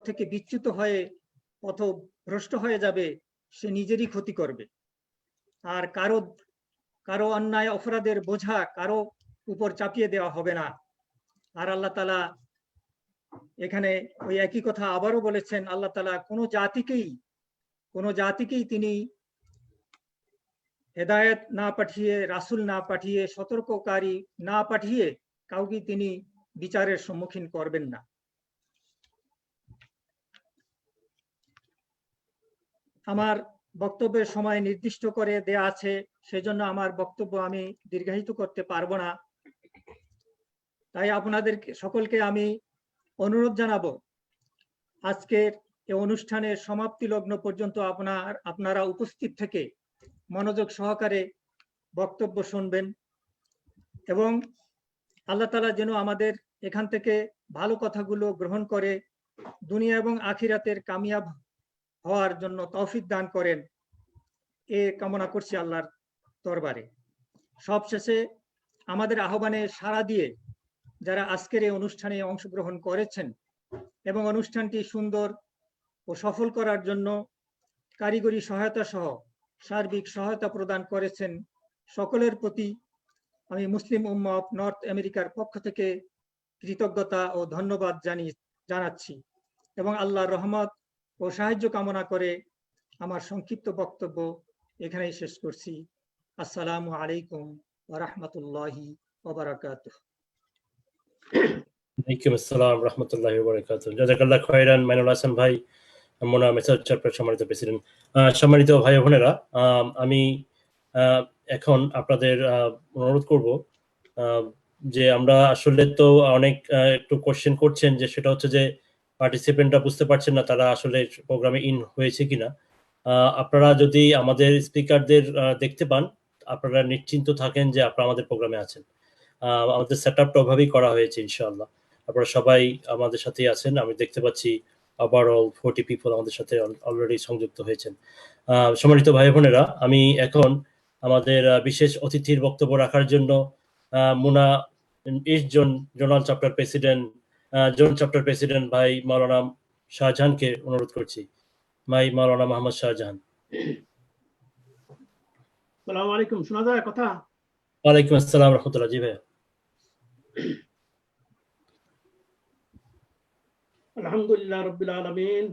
থেকে বিচ্যুত হয়ে পথভ্রষ্ট হয়ে যাবে, সে নিজেরই ক্ষতি করবে। আর কারো অন্যায় অপরাধের বোঝা কারো উপর চাপিয়ে দেওয়া হবে না। আর আল্লাহ তাআলা এখানে ওই একই কথা আবারও বলেছেন, আল্লাহ তাআলা কোনো জাতিকেই তিনি হেদায়েত না পাঠিয়ে, রাসূল না পাঠিয়ে, সতর্ককারী না পাঠিয়ে কাউকে তিনি বিচারের সম্মুখীন করবেন না। আমার বক্তব্যের সময় নির্দিষ্ট করে দেয়া আছে, সেজন্য আমার বক্তব্য আমি দীর্ঘায়িত করতে পারবো না। তাই আপনাদের সকলকে আমি অনুরোধ জানাবো, আজকের এই অনুষ্ঠানের সমাপ্তি লগ্ন পর্যন্ত আপনারা উপস্থিত থেকে মনোযোগ সহকারে বক্তব্য শুনবেন এবং আল্লাহ তাআলা যেন আমাদের এখান থেকে ভালো কথাগুলো গ্রহণ করে দুনিয়া এবং আখিরাতের কামিয়াব হওয়ার জন্য তৌফিক দান করেন, এ কামনা করছি আল্লাহর দরবারে। সবশেষে আমাদের আহ্বানে সাড়া দিয়ে যারা আজকের এই অনুষ্ঠানে অংশগ্রহণ করেছেন এবং অনুষ্ঠানটি সুন্দর ও সফল করার জন্য কারিগরি সহায়তা সহ সার্বিক সহায়তা প্রদান করেছেন, সকলের প্রতি আমি মুসলিম উম্মাহ নর্থ আমেরিকার পক্ষ থেকে কৃতজ্ঞতা ও ধন্যবাদ জানাচ্ছি এবং আল্লাহর রহমত ও সাহায্য কামনা করে আমার সংক্ষিপ্ত বক্তব্য এখানেই শেষ করছি। আসসালামু আলাইকুম ওয়া রাহমাতুল্লাহি ওয়া বারাকাতুহু। ওয়ালাইকুম আসসালাম ওয়া রাহমাতুল্লাহি ওয়া বারাকাতুহু। জাযাকাল্লাহ খায়রান মাইনুল হাসান ভাই, মোনা মেসেজ চ্যাপ্টার সম্মানিত প্রেসিডেন্ট। সম্মানিত ভাই বোনেরা, আমি এখন আপনাদের অনুরোধ করব যে আমরা আসলে তো অনেক একটু কোশ্চেন করছেন, যে সেটা হচ্ছে যে পার্টিসিপেন্টরা বুঝতে পারছেন না তারা আসলে প্রোগ্রামে ইন হয়েছে কিনা। আপনারা যদি আমাদের স্পিকারদের দেখতে পান, আপনারা নিশ্চিন্ত থাকেন যে আপনারা আমাদের প্রোগ্রামে আছেন। আমাদের সেট আপটা ওভাবেই করা হয়েছে ইনশাআল্লাহ। আপনারা সবাই আমাদের সাথেই আছেন, আমি দেখতে পাচ্ছি ওভারঅল 40 পিপল আমাদের সাথে অলরেডি সংযুক্ত হয়েছেন। সম্মানিত ভাই বোনেরা, আমি এখন আমাদের বিশেষ অতিথির বক্তব্য রাখার জন্য মুনা ইস্ট জোনাল চ্যাপ্টার প্রেসিডেন্ট ভাই মাওলানা শাহজাহানকে অনুরোধ করছি। ভাই মাওলানা মোহাম্মদ শাহজাহান। আসসালামু আলাইকুম, শোনা যায় কথা? ওয়ালাইকুম আসসালাম ওয়া রাহমাতুল্লাহ। জি ভাই। আলহামদুলিল্লাহ রাব্বিল আলামিন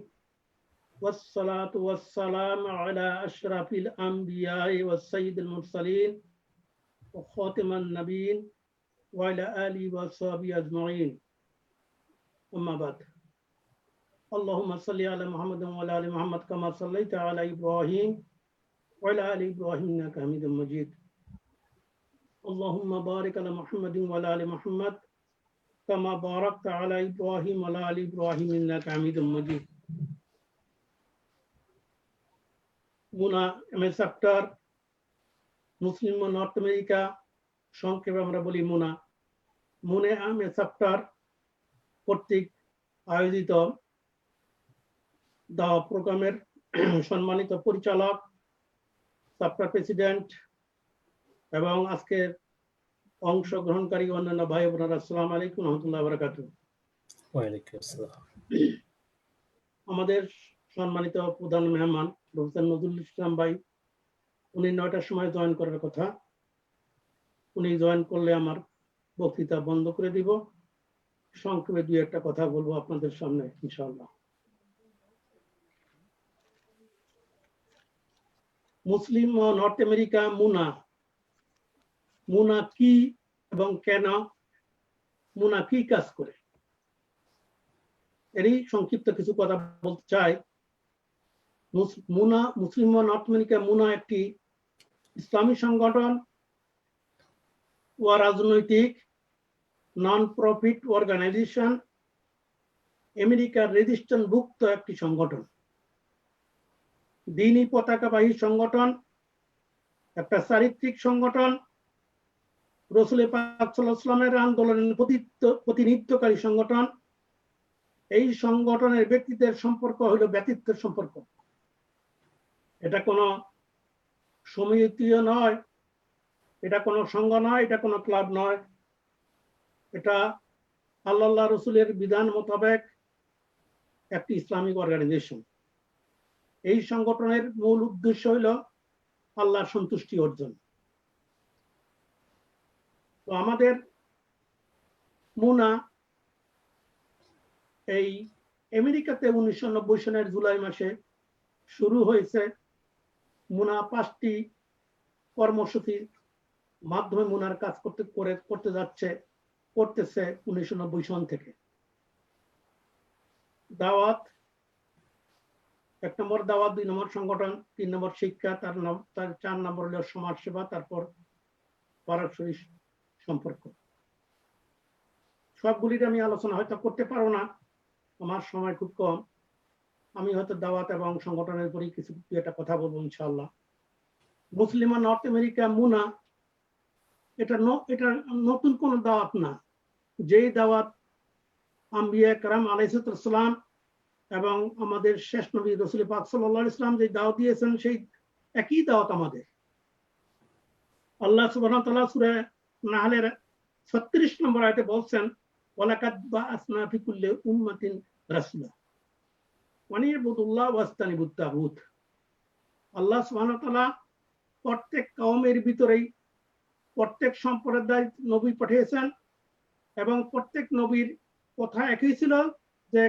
ওয়াসসালাতু ওয়াসসালামু আলা আশরাফিল আমবিয়াই ওয়াস সাইয়্যিদিল মুরসালিন ওয়া খাতিমান নাবিয়্যিন ওয়া আলা আলিহি ওয়া সাহবিহি আজমাইন। আম্মা বাদ। আল্লাহুম্মা সাল্লি আলা মুহাম্মাদিন ওয়া আলা আলি মুহাম্মাদ কামা সাল্লাইতা আলা ইব্রাহিম ওয়া আলা আলি ইব্রাহিম ইন্নাকা হামিদুম মাজিদ। আল্লাহুম্মা বারিক আলা মুহাম্মাদিন ওয়া আলা আলি মুহাম্মাদ কামা বারাকতা আলা ইব্রাহিম ওয়া আলা আলি ইব্রাহিম ইন্নাকা হামিদুম মাজিদ। মুনা এমএস চ্যাপ্টার মুসলিম নর্থ আমেরিকা, সংক্ষেপে আমরা বলি মুনা। মুনে এমএস চ্যাপ্টার কর্তৃক আয়োজিত দাওয়া প্রোগ্রামের সম্মানিত পরিচালক, চ্যাপ্টার প্রেসিডেন্ট এবং আজকের অংশগ্রহণকারী অন্যান্য ভাই বোনেরা, আসসালামু আলাইকুম ওয়া রাহমাতুল্লাহি ওয়া বারাকাতুহু। ওয়ালাইকুম আসসালাম। আমাদের সম্মানিত প্রধান মেহমান প্রফেসর নজরুল ইসলাম ভাই, উনি 9টার সময় জয়েন করার কথা। উনি জয়েন করলে আমার বক্তৃতা বন্ধ করে দিব। সংক্ষেপে দুই একটা কথা বলবো আপনাদের সামনে ইনশাআল্লাহ। মুসলিম ও নর্থ আমেরিকা মুনা কি এবং কেন, মুনা কি কাজ করে, এরই সংক্ষিপ্ত কিছু কথা বলতে চাই। মুসলিম ও নর্থ আমেরিকা মুনা একটি ইসলামী সংগঠন ও রাজনৈতিক নন প্রফিট অর্গানাইজেশন, আমেরিকার রেজিস্ট্রেশনভুক্ত একটি সংগঠন, দ্বীনি পতাকাবাহী সংগঠন, একটা চারিত্রিক সংগঠন, রাসূল পাক সাল্লাল্লাহু আলাইহি ওয়াসাল্লামের আন্দোলনের প্রতিনিধিত্বকারী সংগঠন। এই সংগঠনের ব্যক্তিদের সম্পর্ক হলো ব্যক্তিত্বের সম্পর্ক। এটা কোনো সমিতিও নয়, এটা কোনো সংঘ নয়, এটা কোনো ক্লাব নয়। এটা আল্লাহ রাসূলের বিধান মোতাবেক একটি ইসলামিক অর্গানাইজেশন। এই সংগঠনের মূল উদ্দেশ্য হইল আল্লাহর সন্তুষ্টি অর্জন। তো আমাদের মুনা এই আমেরিকাতে 1990 সনের জুলাই মাসে শুরু হয়েছে। মুনা 5টি কর্মসূচির মাধ্যমে মুনার কাজ করতেছে 1990 সন থেকে। দাওয়াত 1 নম্বর দাওয়াত, 2 নম্বর সংগঠন, 3 নম্বর শিক্ষা, তার 4 নম্বর হলো সমাজ সেবা, তারপর পারস্পরিক সম্পর্ক। সবগুলির আমি আলোচনা হয়তো করতে পারবো না, আমার সময় খুব কম। আমি হয়তো দাওয়াত এবং সংগঠনের উপরই কিছু একটা কথা বলবো ইনশাআল্লাহ। মুসলিমা নর্থ আমেরিকা মুনা এটা নতুন কোন দাওয়াত না। যেই দাওয়াত আম্বিয়া কেরাম আলাইহিস সালাম এবং আমাদের শেষ নবী রাসূল পাক সাল্লাল্লাহু আলাইহি ওয়াসাল্লাম যে দাওয়াত দিয়েছেন সেই একই দাওয়াত আমাদের। আল্লাহ সুবহানাহু ওয়া তাআলা সূরা নাহলের 36 নম্বর আয়াতে বলছেন, ওয়ালাকাদ বাআসনা ফি কুল্লি উম্মাতিন রাসূলা ওয়ানিবুদুল্লাহ ওয়াস্তানিবুত তাগুত। আল্লাহ সুবহানাহু ওয়া তাআলা প্রত্যেক কওমের ভিতরেই প্রত্যেক সম্প্রদায় নবী পাঠিয়েছেন এবং প্রত্যেক নবীর কথা একই ছিল যে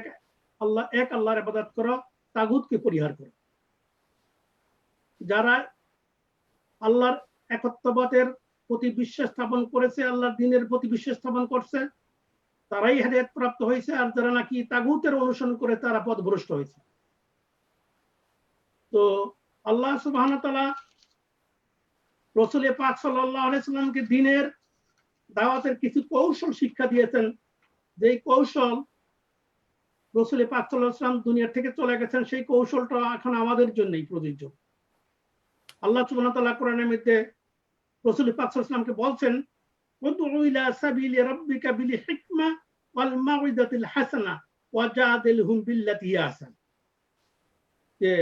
আল্লাহর ইবাদত করো, তাগুতকে পরিহার করো। যারা আল্লাহর একত্ববাদের প্রতি বিশ্বাস স্থাপন করেছে, আল্লাহর দ্বীনের প্রতি বিশ্বাস স্থাপন করছে, তারাই হেদায়েত প্রাপ্ত হয়েছে। আর যারা নাকি তাগুতের অনুসরণ করে তারা পথভ্রষ্ট হয়েছে। তো আল্লাহ সুবহানাহু ওয়া তাআলা রাসূল পাক সাল্লাল্লাহু আলাইহি ওয়াসাল্লামকে দ্বীনের দাওয়াতের কিছু কৌশল শিক্ষা দিয়েছেন, যেই কৌশল রাসূল পাক সাল্লাল্লাহু আলাইহি ওয়াসাল্লাম দুনিয়া থেকে চলে গেছেন, সেই কৌশলটা এখন আমাদের জন্যই প্রযোজ্য। আল্লাহ সুবহানাহু ওয়া তাআলা কোরআনের মধ্যে রাসূল পাক সাল্লাল্লাহু আলাইহি ওয়াসাল্লামকে বলছেন, উদউ ইলা সাবিলি রাব্বিকা বিল হিকমা ওয়াল মাউইদাতিল হাসানা ওয়াজাদিলহুম বিল্লাতি হিয়া আহসান। যে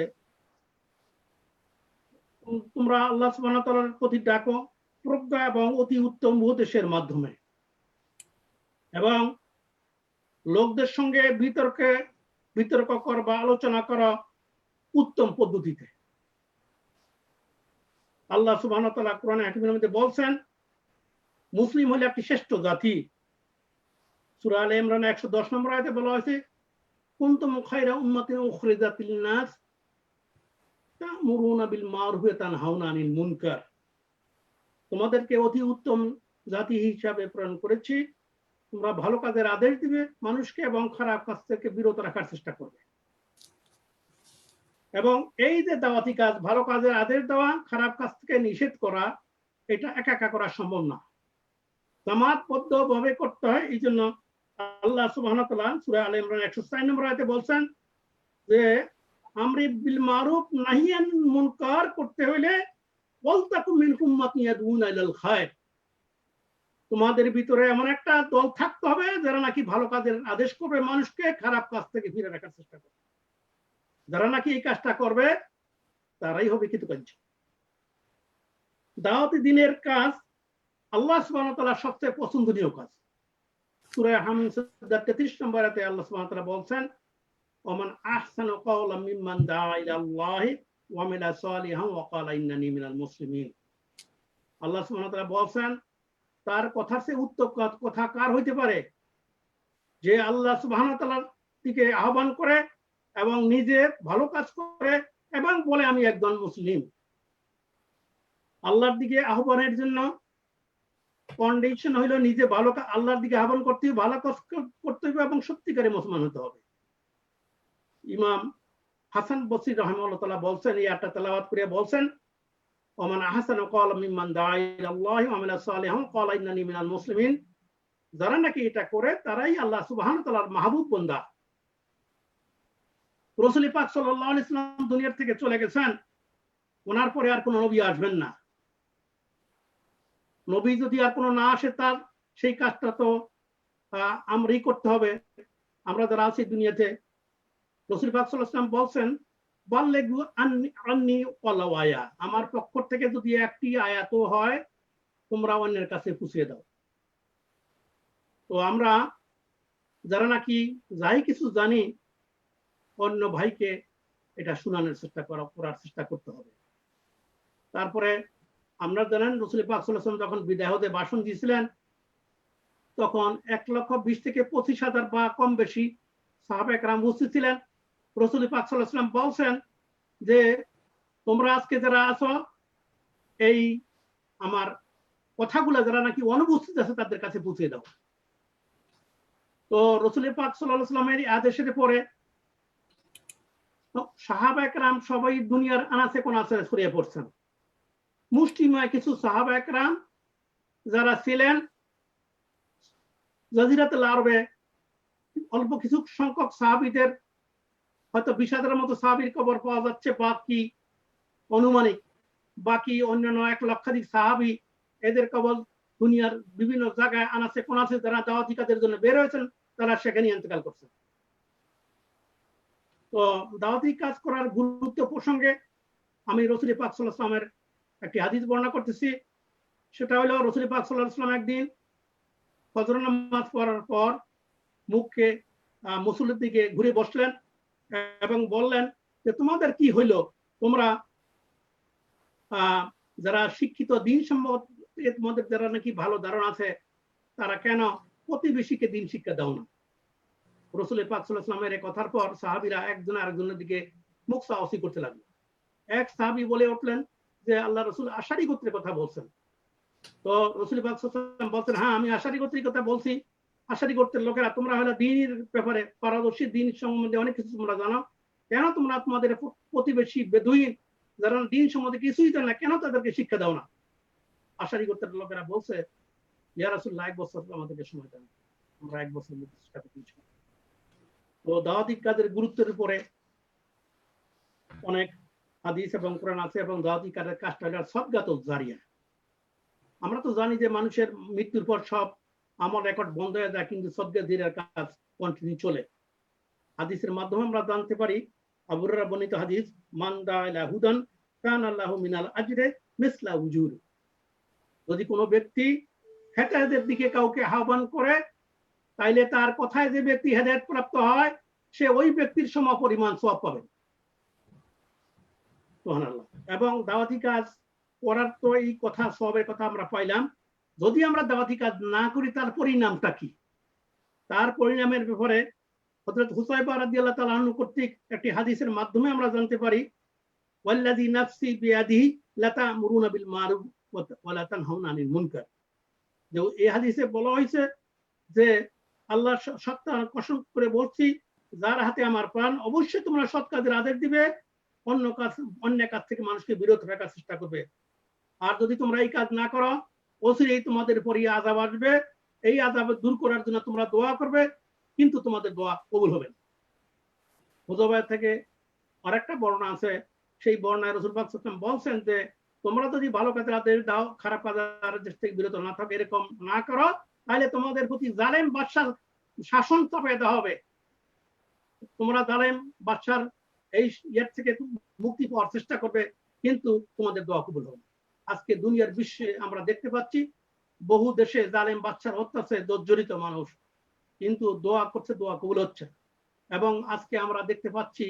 তোমরা আল্লাহ সুবহানাহু ওয়া তাআলার প্রতি ডাকো প্রজ্ঞা এবং অতি উত্তম উপদেশের মাধ্যমে, এবং লোকদের সঙ্গে বিতর্ক করবা, আলোচনা করা উত্তম পদ্ধতিতে। আল্লাহ সুবহানাহু ওয়া তাআলা কোরআনে হাকিমের মধ্যে বলছেন, মুসলিম হলো একটি শ্রেষ্ঠ জাতি। সূরা আলে ইমরান 110 নম্বর আয়াতে বলা হয়েছে, কুনতুম খায়রা উম্মাতিন উখরিজাত লিন-নাস তা'মুরুনা বিল মা'রুফ ওয়া তানহাউনা আনিল মুনকার। তোমাদেরকে অতি উত্তম জাতি হিসাবে প্রেরণ করেছি, তোমরা ভালো কাজের আদেশ দিবে মানুষকে এবং খারাপ কাজ থেকে বিরত রাখার চেষ্টা করবে। এবং এই যে দাওয়াতি কাজ, ভালো কাজের আদেশ দেওয়া, খারাপ কাজ থেকে নিষেধ করা, এটা একা একা করা সম্ভব না, জামাতবদ্ধভাবে করতে হয়। এই জন্য আল্লাহ সুবহানাহু ওয়া তাআলা সূরা আলে ইমরান 104 নম্বর আয়াতে বলছেন যে আমরি বিল মারুফ নাহিয়ান মুনকার করতে হইলে ওয়ালতাকুম মিনকুম উম্মাতুন ইয়াদউনা ইলাল খায়র। তোমাদের ভিতরে এমন একটা দল থাকতে হবে যারা নাকি ভালো কাজের আদেশ করবে, মানুষকে খারাপ কাজ থেকে ফিরে রাখার চেষ্টা করবে। যারা নাকি এই কাজটা করবে তারাই হবে কৃতকার্য। দাওয়াতি দ্বীনের কাজ আল্লাহ সুবহানাহু ওয়া তাআলার সবচেয়ে পছন্দনীয় কাজ। সূরা হামযা 33 নম্বর আয়াতে আল্লাহ সুবহানাহু ওয়া তাআলা বলছেন, ওমান আহসানু কাওলাম মিম্মান দাআ ইলাল্লাহি ওয়া আমিলা সালিহান ওয়া ক্বালা ইন্নানী মিনাল মুসলিমিন। আল্লাহ সুবহানাহু ওয়া তাআলা বলছেন, তার কথার চেয়ে উত্তম কথা কার হইতে পারে, যে আল্লাহ সুবহানাহু ওয়া তাআলার দিকে আহ্বান করে এবং নিজে ভালো কাজ করে এবং বলে আমি একজন মুসলিম। আল্লাহর দিকে আহ্বানের জন্য কন্ডিশন হইল নিজে ভালো আল্লাহর দিকে আহ্বান করতে হবে, ভালো কাজ করতে হবে এবং সত্যিকারে মুসলমান হতে হবে। ইমাম হাসান বসরি রাহিমাহুল্লাহ তাআলা বলছেন, এই আয়াতটা তেলাওয়াত করে বলছেন, ওমান আহসানু কাওলাম মিম্মান দাআ ইলাল্লাহি ওয়া আমিলা সালিহান ওয়া ক্বালা ইন্নানী মিনাল মুসলিমিন। যারা নাকি এটা করে তারাই আল্লাহ সুবহানাহু ওয়া তাআলার মাহবুব বান্দা। রাসূল পাক সাল্লাল্লাহু আলাইহি ওয়াসাল্লাম দুনিয়া থেকে চলে গেছেন, ওনার পরে আর কোনো নবী আসবেন না। নবী যদি আর কোনো না আসে, তার সেই কাজটা তো আমরাই করতে হবে, আমরা যারা আছি দুনিয়াতে। রাসূল পাক সাল্লাল্লাহু আলাইহি ওয়াসাল্লাম বলছেন, বাল্লিগু আন্নী ওয়ালাউ আয়া, আমার পক্ষ থেকে যদি একটি আয়াতও হয় তোমরা অন্যের কাছে পৌঁছে দাও। তো আমরা যারা নাকি যাই কিছু জানি, অন্য ভাইকে এটা শোনানোর করার চেষ্টা করতে হবে। তারপরে আমরা জানেন রাসূল পাক সাল্লাল্লাহু আলাইহি ওয়াসাল্লাম যখন বিদায় হতে ভাষণ দিয়েছিলেন তখন 1,20,000 থেকে 25,000 বা কম বেশি সাহাবা একরাম উপস্থিত ছিলেন। রাসূল পাক সাল্লাল্লাহু আলাইহি ওয়াসাল্লাম বলছেন যে তোমরা আজকে যারা আছো এই আমার কথাগুলো যারা নাকি অনুপস্থিত আছে তাদের কাছে পৌঁছে দাও। তো রাসূল পাক সাল্লাল্লাহু আলাইহি ওয়াসাল্লামের আদেশের পরে সাহাবা একরাম সবাই দুনিয়ার আনাচে কোনাচে ছড়িয়ে পড়ছেন। মুষ্টিমেয় কিছু সাহাবা একরাম যারা ছিলেন জাজিরাতুল আরবে অল্প কিছু সংখ্যক সাহাবীদের হয়তো 20,000-এর মতো সাহাবীর কবর পাওয়া যাচ্ছে, বাকি অনুমানিক বাকি অন্যান্য 1 লক্ষাধিক সাহাবী এদের কবর দুনিয়ার বিভিন্ন জায়গায় আনাচে কোনাচে যারা দাওয়াতি কাজের জন্য বের হয়েছেন তারা সেখানে ইন্তেকাল করছেন। তো দাওয়াতি কাজ করার গুরুত্ব প্রসঙ্গে আমি রাসূল পাক সাল্লাল্লাহু আলাইহি ওয়াসাল্লামের একটি হাদিস বর্ণনা করতেছি। সেটা হলো রাসূল পাক সাল্লাল্লাহু আলাইহি ওয়াসাল্লাম একদিন ফজর নামাজ পড়ার পর মুখে মুসল্লির দিকে ঘুরে বসলেন এবং বললেন যে তোমাদের কি হইল, তোমরা যারা শিক্ষিত দিন সম্মত তোমাদের যারা নাকি ভালো ধারণা আছে তারা কেন প্রতিবেশীকে দিন শিক্ষা দাও না? রাসূল পাক সাল্লাল্লাহু আলাইহি ওয়াসাল্লামের এই কথার পর সাহাবীরা একজন আরেকজনের দিকে মুখ চাওয়াচি করতে লাগলো। এক সাহাবী বলে উঠলেন যে আল্লাহ রাসূল আশারি গোত্রের কথা বলছেন। তো রাসূল পাক সাল্লাল্লাহু আলাইহি ওয়াসাল্লাম বলছেন, হ্যাঁ আমি আশারি গোত্রের কথা বলছি। আশারি গোত্রের লোকেরা তোমরা হলো দ্বীনের ব্যাপারে পারদর্শী, দ্বীন সম্বন্ধে অনেক কিছু তোমরা জানো, কেন তোমরা তোমাদের প্রতিবেশী বেদুইন যারা দ্বীন সম্বন্ধে কিছুই জানে না কেন তাদেরকে শিক্ষা দাও না? আশারি গোত্রের লোকেরা বলছে, ইয়া রাসূলুল্লাহ 1 বছর আমাদেরকে সময় দেন, আমরা 1 বছর মধ্যে চেষ্টা করতেছি। তো দাওয়াতি কাজের গুরুত্বের উপরে অনেক হাদিস এবং কোরআন আছে এবং দাওয়াতি কাজের কাজটা হলো সাদকাতুল জারিয়া। আমরা তো জানি যে মানুষের মৃত্যুর পর সব আমল রেকর্ড বন্ধ হয়ে যায়, কিন্তু সদকা জারিয়ার কাজ কন্টিনিউ চলে। হাদিসের মাধ্যমে আমরা জানতে পারি, আবু হুরায়রা বর্ণিত হাদিস, মান দা ইলা হুদান কানা লাহু মিনাল আজরে মিসলা উজুর। যদি কোনো ব্যক্তি হেদায়েতের দিকে কাউকে আহ্বান করে তাইলে তার কথায় যে ব্যক্তি হেদায়েত প্রাপ্ত হয় সে ওই ব্যক্তির সমপরিমাণ সওয়াব পাবে। সুবহানাল্লাহ। এবং দাওয়াতি কাজ করার তো এই কথা সওয়াবের কথা আমরা পাইলাম, যদি আমরা দাওয়াতি কাজ না করি তার পরিণামটা কি? তার পরিণামের ব্যাপারে হযরত হুযায়ফা রাদিয়াল্লাহু তাআলা আনহু কর্তৃক একটি হাদিসের মাধ্যমে আমরা জানতে পারি, ওয়াল্লাযী নাফসি বিয়াদিহি লাতা'মুরুনা বিল মারুফ ওয়া লা তানহাউনা আনিল মুনকার। যে এই হাদিসে বলা হয়েছে যে আল্লাহ সত্তা কসম করে বলছি যার হাতে আমার প্রাণ, অবশ্যই তোমরা সৎ কাজের আদেশ দিবে, অন্য কাজ থেকে মানুষকে বিরত রাখার চেষ্টা করবে। আর যদি তোমরা এই কাজ না করো অচিরেই তোমাদের উপর এই আযাব আসবে, এই আযাব দূর করার জন্য তোমরা দোয়া করবে, কিন্তু তোমাদের দোয়া কবুল হবে না। হুযায়ফা থেকে আরেকটা বর্ণনা আছে, সেই বর্ণনায় রাসূল পাক সাল্লাল্লাহু আলাইহি ওয়াসাল্লাম বলছেন যে তোমরা যদি ভালো কাজের আদেশ দাও, খারাপ কাজের আদেশ থেকে বিরত না থাকো, এরকম না করো, তাহলে তোমাদের প্রতি জালেম বাদশার শাসন চাপিয়ে দেওয়া হবে। তোমরা জালেম বাদশার এই ইয়ের থেকে মুক্তি পাওয়ার চেষ্টা করবে, কিন্তু তোমাদের দোয়া কবুল হবে। আজকে দুনিয়ার বিশ্বে আমরা দেখতে পাচ্ছি বহু দেশে জালেম বাদশার অত্যাচারে জর্জরিত মানুষ, কিন্তু দোয়া করছে, দোয়া কবুল হচ্ছে। এবং আজকে আমরা দেখতে পাচ্ছি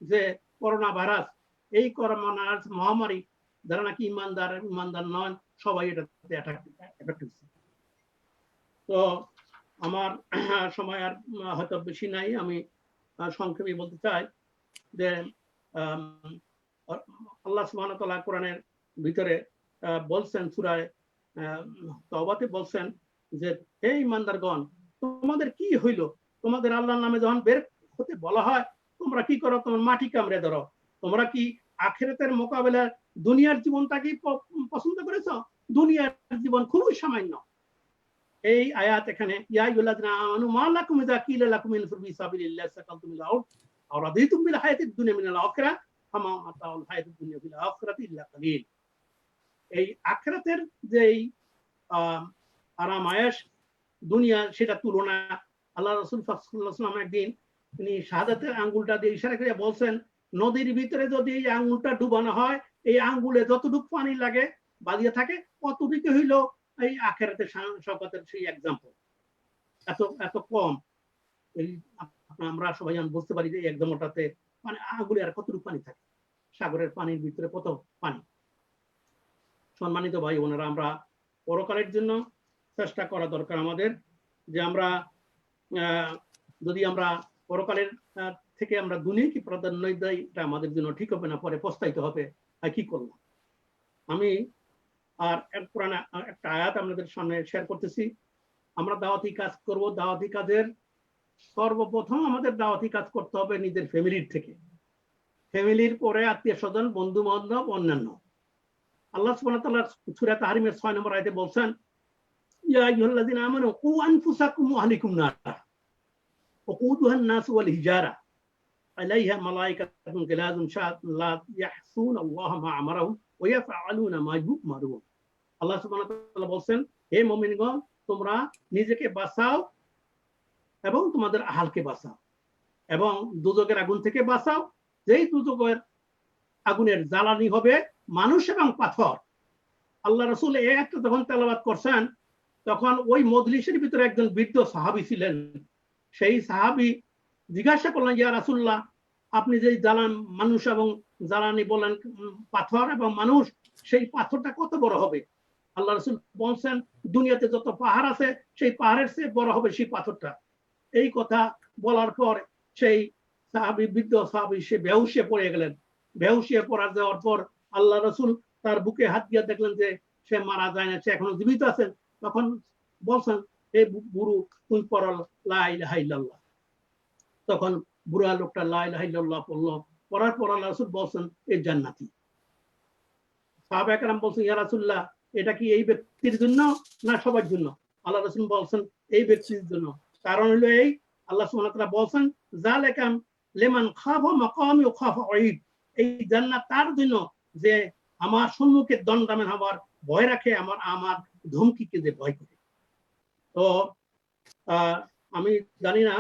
যে করোনা ভাইরাস, এই করোনা মহামারী যারা নাকি ইমানদার নন সবাই এটাতে এফেক্ট হচ্ছে। তো আমার সময় আর হয়তো বেশি নাই, আমি সংক্ষেপে বলতে চাই যে আল্লাহ সুবহানাহু ওয়া তাআলা কোরআনের ভিতরে বলছেন, সূরা তাওবাতে বলছেন যে হে ঈমানদারগণ, তোমাদের কি হইল, তোমাদের আল্লাহর নামে যখন বের হতে বলা হয় তোমরা কি করো? তোমার মাটি কামড়ে ধরো। তোমরা কি আখিরাতের মোকাবেলায় দুনিয়ার জীবনটাকে পছন্দ করেছো? দুনিয়ার জীবন খুবই সামান্য। এই আয়াত এখানে ইয়া আইয়ুহাল্লাযিনা আমানু মা লাকুম ইযা কিলা লাকুম ইনফিরু ফি সাবিলিল্লাহি সাকালতুম ইলা আরদ আও রাদিতুম বিল হায়াতিদ দুনিয়া মিনাল আখিরাহ ফামা মাতাউল হায়াতিদ দুনিয়া ফিল আখিরাতি ইল্লা কালিল। এই আখিরাতের যে আরাম আয়েশ দুনিয়া, সেটা তুলনা আল্লাহ রাসূল সাল্লাল্লাহু আলাইহি ওয়াসাল্লাম একদিন তিনি শাহাদাতের আঙ্গুলটা দিয়ে ইশারা করে বলছেন, নদীর ভিতরে যদি এই আঙ্গুলটা ডুবানো হয়, এই আঙ্গুলে যতটুকু পানি লাগে বাজিয়ে থাকে কতটুকু হইল এই আখিরাতের শওকতের সেই এক্সাম্পল। এত কম। এই আমরা সবাই যেন বুঝতে পারি যে একদম ওটাতে মানে আগুলে আর কতটুকু পানি থাকে, সাগরের পানির ভিতরে কত পানি। সম্মানিত ভাই বোনেরা, আমরা পরকালের জন্য চেষ্টা করা দরকার আমাদের, যে আমরা যদি আমরা পরকালের থেকে আমরা দুনিয়াকে প্রাধান্য দেই, এটা আমাদের জন্য ঠিক হবে না, পরে পস্তাইতে হবে আর কি করলাম। আমি আর পুরানা একটা আয়াত আপনাদের সামনে শেয়ার করতেছি। আমরা দাওয়াতি কাজ করব, দাওয়াতি কাজের সর্বপ্রথম আমাদের দাওয়াতি কাজ করতে হবে নিজের ফ্যামিলির থেকে, ফ্যামিলির পরে আত্মীয় স্বজন, বন্ধু বান্ধব, অন্যান্য। আল্লাহ সুবহানাহু ওয়া তাআলা সূরা তাহরিমের 6 নম্বর আয়াতে বলছেন, ইয়া আইয়ুহাল্লাযিনা আমানু কু আনফুসাকুম ওয়া আহলিকুম নারা ওয়াকুদুহান নাস ওয়াল হিজারা আলাইহা মালাইকাতুন গিলাযুন শাআতুন লা ইয়াহসুনাল্লাহা মা আমারাহুম ওয়া ইয়াফআলুনা মা ইউমারুন। আল্লাহ সুবহানাহু ওয়া তাআলা বলছেন, হে মুমিনগণ, তোমরা নিজেকে বাঁচাও এবং তোমাদের আহালকে বাঁচাও এবং দুজকের আগুন থেকে বাঁচাও, যেই দুজকের আগুনের জ্বালানি হবে মানুষ এবং পাথর। আল্লাহ রাসূল এই আয়াতটা যখন তেলাওয়াত করছেন, তখন ওই মজলিসের ভিতরে একজন বৃদ্ধ সাহাবী ছিলেন। সেই সাহাবী জিজ্ঞাসা করলেন, ইয়া রাসূলুল্লাহ, আপনি যে জ্বালান মানুষ এবং জ্বালানি বলেন পাথর এবং মানুষ, সেই পাথরটা কত বড় হবে? আল্লাহ রাসূল বলছেন, দুনিয়াতে যত পাহাড় আছে সেই পাহাড়ের চেয়ে বড় হবে সেই পাথরটা। এই কথা বলার পর সেই সাহাবী, বৃদ্ধ সাহাবী, সে বেহুশে পড়ে গেলেন। বেহুশে পড়া যাওয়ার পর আল্লাহ রাসূল তার বুকে হাত দিয়ে দেখলেন যে সে মারা যায় না, সে এখনো জীবিত আছেন। তখন বলছেন, হে বুড়ো, তুমি পড়ো লা ইলাহা ইল্লাল্লাহ। তখন বুড়া লোকটা লা ইলাহা ইল্লাল্লাহ পড়লো। পড়ার পর আল্লাহ রাসূল বলছেন, এই জান্নাতি। সাহাবায়ে কেরাম বলছেন, ইয়া রাসূলুল্লাহ, এটা কি এই ব্যক্তির জন্য না সবার জন্য? আল্লাহ রাসূল বলছেন, এই ব্যক্তির জন্য। কারণ হলো এই, আল্লাহ সুবহানাহু ওয়া তাআলা বলছেন, যালিকা লিমান খাফা মাকামি ওয়া খাফা ওয়াইদ। এই জান্নাত তার জন্য যে আমার সম্মুখে দণ্ডায়মান হওয়ার ভয় রাখে, আমার ধমকিকে যে ভয় করে। তো আমি জানি না,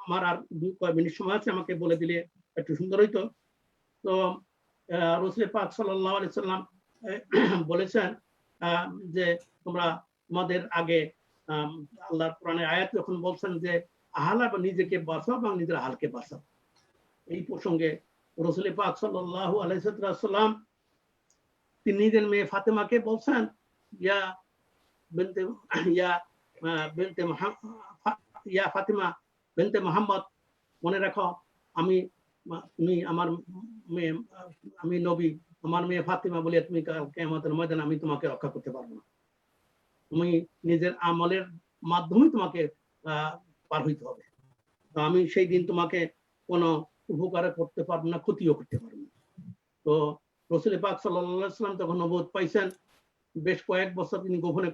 আমার আর কয়েক মিনিট সময় আছে, আমাকে বলে দিলে একটু সুন্দর হইতো। তো রাসূল পাক সাল্লাল্লাহু আলাইহি সাল্লাম বলেছেন যে তোমরা তোমাদের আগে আল্লাহর কোরআনের আয়াত যখন বলছেন যে আহালা বা নিজেকে বাঁচাও এবং নিজের আহালকে বাঁচাও, এই প্রসঙ্গে রাসূল পাক সাল্লাল্লাহু আলাইহি সাল্লাম তিনি নিজের মেয়ে ফাতেমাকে বলছেন, ইয়া বিনতে ইয়া ফাতিমা বিনতে মুহাম্মদ, মনে রাখো তুমি আমার মেয়ে, আমি নবী, আমার মেয়ে ফাতিমা বলে তুমি কিয়ামতের ময়দানে আমি তোমাকে রক্ষা করতে পারবো না। তুমি নিজের আমলের মাধ্যমে তোমাকে পার হইতে হবে। আমি সেই দিন তোমাকে কোনো উপকার করতে পারবো না, ক্ষতিও করতে পারবো না। তো রাসূল পাক সাল্লাল্লাহু আলাইহি ওয়াসাল্লাম তখন নবুয়ত পাইছেন। বেশ কয়েক বছর তিনি গোপনে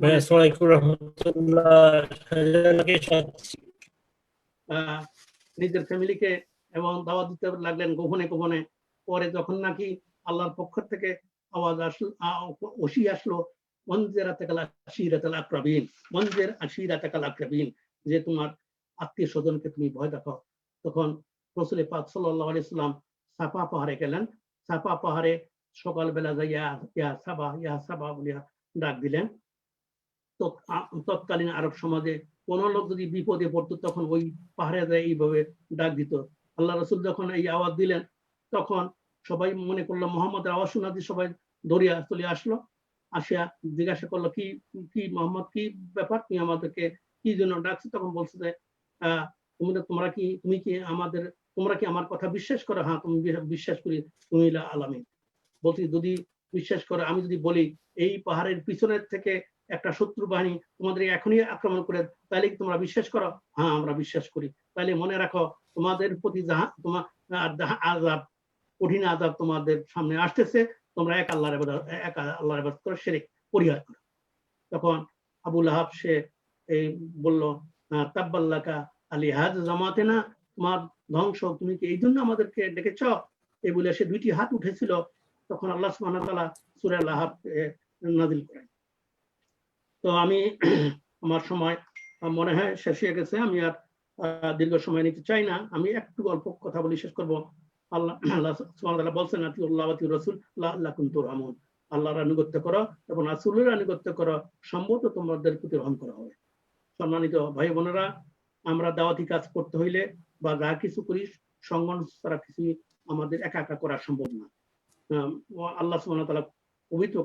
নিজের ফ্যামিলিকে এবং দাওয়াত দিতে লাগলেন গোপনে গোপনে। পরে যখন নাকি আল্লাহর পক্ষ থেকে আওয়াজ আসলো, ওহী আসলো, ওয়ানজিরাতাকাল আশীরাতাল আকরাবিন, ওয়ানজির আশীরাতাকাল আকরাবিন, যে তোমার আত্মীয় স্বজনকে তুমি ভয় দেখাও। তখন রাসূল পাক সাল্লাল্লাহু আলাইহি ওয়াসাল্লাম সাফা পাহাড়ে গেলেন। সাফা পাহাড়ে সকালবেলা যাইয়া ইয়া সাবা বলিয়া ডাক দিলেন। তো তৎকালীন আরব সমাজে কোন লোক যদি বিপদে পড়তো, তখন ওই পাহাড়ে যায় এইভাবে ডাক দিত। আল্লাহ রাসূল যখন এই আওয়াজ দিলেন, তখন সবাই মনে করলো মুহাম্মদের আওয়াজ শোনা দিয়ে সবাই দৌড়িয়া চলে আসলো। আসিয়া জিজ্ঞাসা করলো, কি মুহাম্মদ, কি ব্যাপার, তুমি আমাদেরকে কি জন্য ডাকছো? তখন বলছে যে তোমরা কি আমার কথা বিশ্বাস করো? হ্যাঁ, তুমি বিশ্বাস করি, তুমি আলামিন। বলছি, যদি বিশ্বাস করো, আমি যদি বলি এই পাহাড়ের পিছনের থেকে একটা শত্রু বাহিনী তোমাদের এখনই আক্রমণ করে, তাহলে কি তোমরা বিশ্বাস করো? হ্যাঁ, আমরা বিশ্বাস করি। তাহলে মনে রাখো, তোমাদের প্রতি তোমার আযাব, কঠিন আযাব তোমাদের সামনে আসতেছে। তোমরা এক আল্লাহর ইবাদত করো, শিরক পরিহার করো। তখন আবু লাহাব সে এই বলল, তাব্বাল্লাকা আলিহাজ জামাতেনা, তোমার ধ্বংস, তুমি কি এই জন্য আমাদেরকে ডেকেছ? এই বলে সে দুইটি হাত উঠেছিল। তখন আল্লাহ সুবহানাহু ওয়া তাআলা সূরা লাহাব নাযিল করেন। তো আমি আমার সময় মনে হয় শেষ হয়ে গেছে। আমি আর দীর্ঘ সময় নিতে চাই না। আমি একটু অল্প কথা বলে শেষ করব। আল্লাহ সুবহানাহু ওয়া তাআলা বলছেন, আতিউল্লাহ ওয়া আতিউর রাসূল লাআল্লাকুম তুরহামুন, আল্লাহর আনুগত্য করো এবং রাসূলের আনুগত্য করো, সম্ভবত তোমাদের প্রতি রহম করা হবে। সম্মানিত ভাই বোনেরা, আমরা দাওয়াতি কাজ করতে হইলে বা যা কিছু করি সংগঠন ছাড়া কিছু আমাদের একা একা করা সম্ভব না। আল্লাহ সুবহানাহু ওয়া তাআলা পবিত্র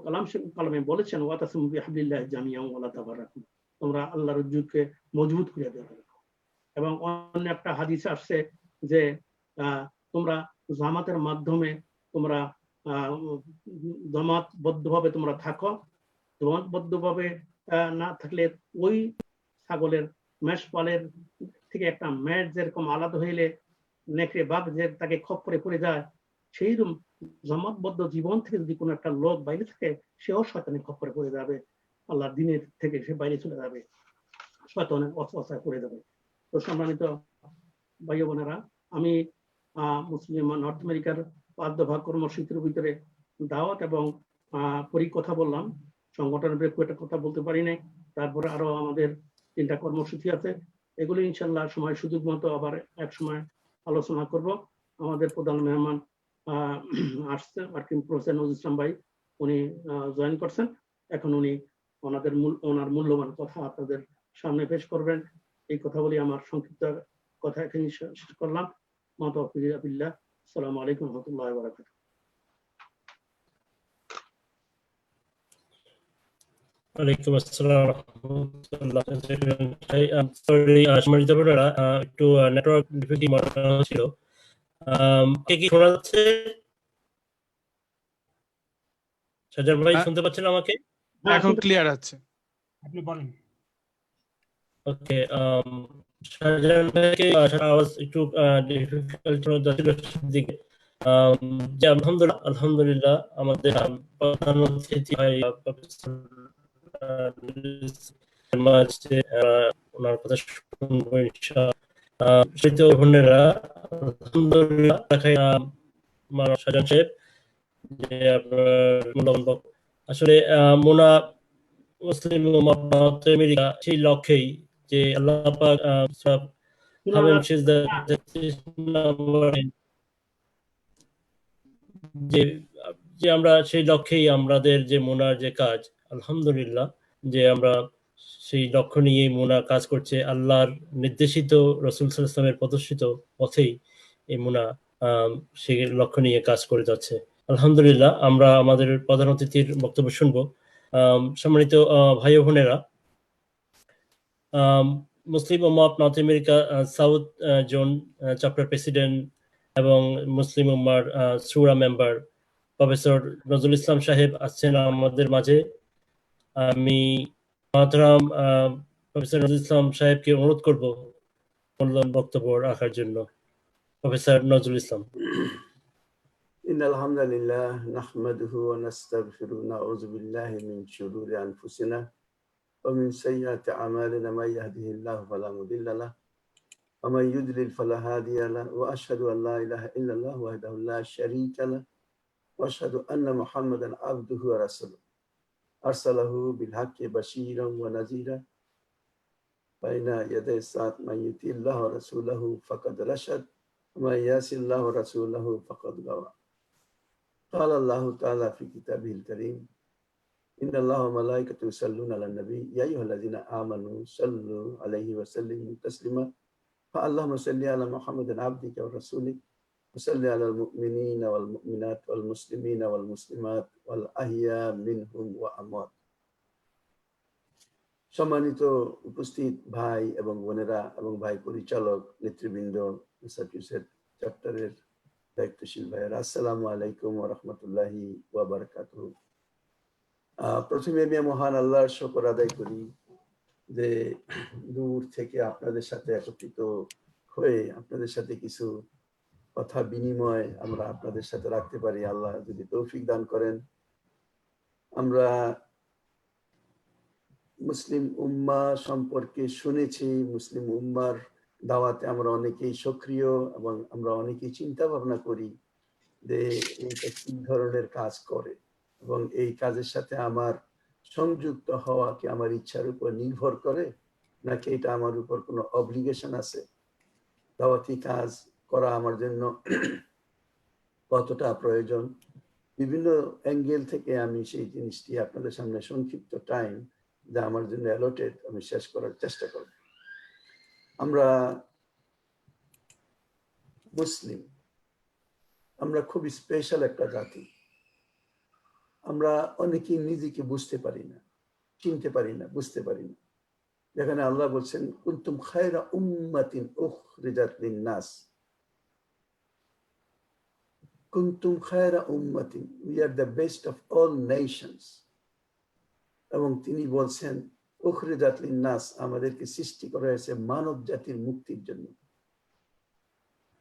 কালামে বলেছেন, ওয়াতাসিমু বিহাবলিল্লাহি জামিআন ওয়া লা তাফাররাকু, তোমরা আল্লাহর জুটকে মজবুত করে ধরো। এবং অন্য একটা হাদিসে আসছে যে তোমরা জামাতের মাধ্যমে তোমরা জামাতবদ্ধভাবে তোমরা থাকো। জামাতবদ্ধভাবে না থাকলে ওই ছাগলের মেষপালের থেকে একটা মেষ যেরকম আলাদা হইলে নেকড়ে বাঘ যে তাকে খপ্পরে পড়ে যায়, সেইরকম জামাতবদ্ধ জীবন থেকে যদি কোনো একটা লোক বাইরে থাকে, সেও শয়তানের খপ্পরে পড়ে যাবে, আল্লাহর দিনের থেকে সে বাইরে চলে যাবে, শয়তানের অসওয়াসায় পড়ে যাবে। তো সম্মানিত ভাই বোনেরা, আমি মুসলিম নর্থ আমেরিকার 5 দফা কর্মসূচির ভিতরে দাওয়াত এবং কথা বললাম, সংগঠনের ব্যাপারে খুব একটা কথা বলতে পারি নাই। তারপরে আরো আমাদের 3টা কর্মসূচি আছে, এগুলো ইনশাল্লাহ সময় সুযোগ মতো আবার এক সময় আলোচনা করব। আমাদের প্রধান মেহমান আসছে ওয়ার্কিং প্রফেসর নজরুল ইসলাম ভাই, উনি জয়েন করছেন। এখন উনি ওনার মূল্যবান কথা আপনাদের সামনে পেশ করবেন। এই কথা বলি আমার সংক্ষিপ্ত কথা এখানে শেষ করলাম। আসসালামু আলাইকুম ওয়া রাহমাতুল্লাহি ওয়া বারাকাতুহু। ওয়ালাইকুম আসসালাম ওয়া রাহমাতুল্লাহ। সরি সম্মানিত বোনেরা, একটু নেটওয়ার্ক ডিফিকাল্টি মনে হচ্ছিল। কে কি শোনা যাচ্ছে? শাহজাহান ভাই শুনতে পাচ্ছেন আমাকে? এখন ক্লিয়ার আছে, আপনি বলেন। ওকে, শাহজাহান ভাইকে আওয়াজ একটু ডিফিকাল্ট শোনা যাচ্ছিল দিকে। যে আলহামদুলিল্লাহ আমাদের প্রধান অতিথি ভাই ওনার কথা শুনবো ইনশাআল্লাহ। বোনেরা আলহামদুলিল্লাহ শাহজাহান সাহেব যে আপনার আসলে মোনা মুসলিম নর্থ আমেরিকা সেই লক্ষ্যেই যে আল্লাহ পাক যে আমরা সেই লক্ষ্যেই আমাদের যে মোনার যে কাজ, আলহামদুলিল্লাহ যে আমরা সেই লক্ষ্য নিয়ে মোনা কাজ করছে, আল্লাহর নির্দেশিত রাসূল সাল্লাল্লাহু আলাইহি ওয়াসাল্লামের প্রদর্শিত পথেই এই মোনা সেই লক্ষ্য নিয়ে কাজ করে যাচ্ছে। আলহামদুলিল্লাহ আমরা আমাদের প্রধান অতিথির বক্তব্য শুনবো। সম্মানিত ভাই ও বোনেরা, Muslim Ummah North America south zone chapter president এবং মুসলিম উম্মার শুরা মেম্বার প্রফেসর নজরুল ইসলাম সাহেব আছেন আমাদের মাঝে। আমি মহতারাম প্রফেসর নজরুল ইসলাম সাহেবকে অনুরোধ করব মূল্যবান বক্তব্য রাখার জন্য। প্রফেসর নজরুল ইসলাম। إن الحمد لله نحمده ونستغفره ونعوذ بالله من شرور أنفسنا ومن سيئات أعمالنا، من يهده الله فلا مضل له ومن يضلل فلا هادي له، وأشهد أن لا إله إلا الله وحده لا شريك له، وأشهد أن محمدا عبده ورسوله أرسله بالحق بشيرا ونذيرا بين يدي الساعة، من يطع الله ورسوله فقد رشد ومن يعص الله ورسوله فقد غوى. قال الله تعالى في كتابه الكريم إن الله وملائكته يصلون على النبي يا أيها الذين آمنوا صلوا عليه وسلموا تسليما. فاللهم صل على محمد عبدك ورسولك وصل على المؤمنين والمؤمنات والمسلمين والمسلمات والأحياء منهم وأموات. সম্মানিত উপস্থিত ভাই এবং বোনেরা এবং ভাই পরিচালক নেতৃবৃন্দ, ম্যাসাচুসেটস চ্যাপ্টারের দায়িত্বশীল ভাইয়েরা, আসসালামু আলাইকুম ওয়া রাহমাতুল্লাহি ওয়া বারাকাতুহু। প্রথমে আমি মহান আল্লাহর শুকর আদায় করি যে দূর থেকে আপনাদের সাথে একত্রিত হয়ে আপনাদের সাথে কিছু কথা বিনিময় আমরা আপনাদের সাথে রাখতে পারি। আল্লাহ যদি তৌফিক দান করেন। আমরা মুসলিম উম্মাহ সম্পর্কে শুনেছি, মুসলিম উম্মার দাওয়াতে আমরা অনেকেই সক্রিয় এবং আমরা অনেকেই চিন্তা ভাবনা করি যে এটা কি ধরনের কাজ করে এবং এই কাজের সাথে আমার সংযুক্ত হওয়া কি আমার ইচ্ছার উপর নির্ভর করে নাকি এটা আমার উপর কোনো অব্লিগেশন আছে, দাওয়াতি কাজ করা আমার জন্য কতটা প্রয়োজন। বিভিন্ন অ্যাঙ্গেল থেকে আমি সেই জিনিসটি আপনাদের সামনে সংক্ষিপ্ত টাইম যা আমার জন্য অ্যালটেড আমি শেষ করার চেষ্টা করব। আমরা মুসলিম, আমরা খুব স্পেশাল একটা জাতি। আমরা অনেকেই নিজেকে বুঝতে পারি না, চিনতে পারি না, বুঝতে পারি না। যেখানে আল্লাহ বলছেন কুনতুম খায়রা উম্মাতিন উখরিজাত লিন-নাস, কুনতুম খায়রা উম্মাতিন, we are the best of all nations. এবং তিনি বলছেন উখরিজাত লিন-নাস, আমাদেরকে সৃষ্টি করা হয়েছে মানব জাতির মুক্তির জন্য।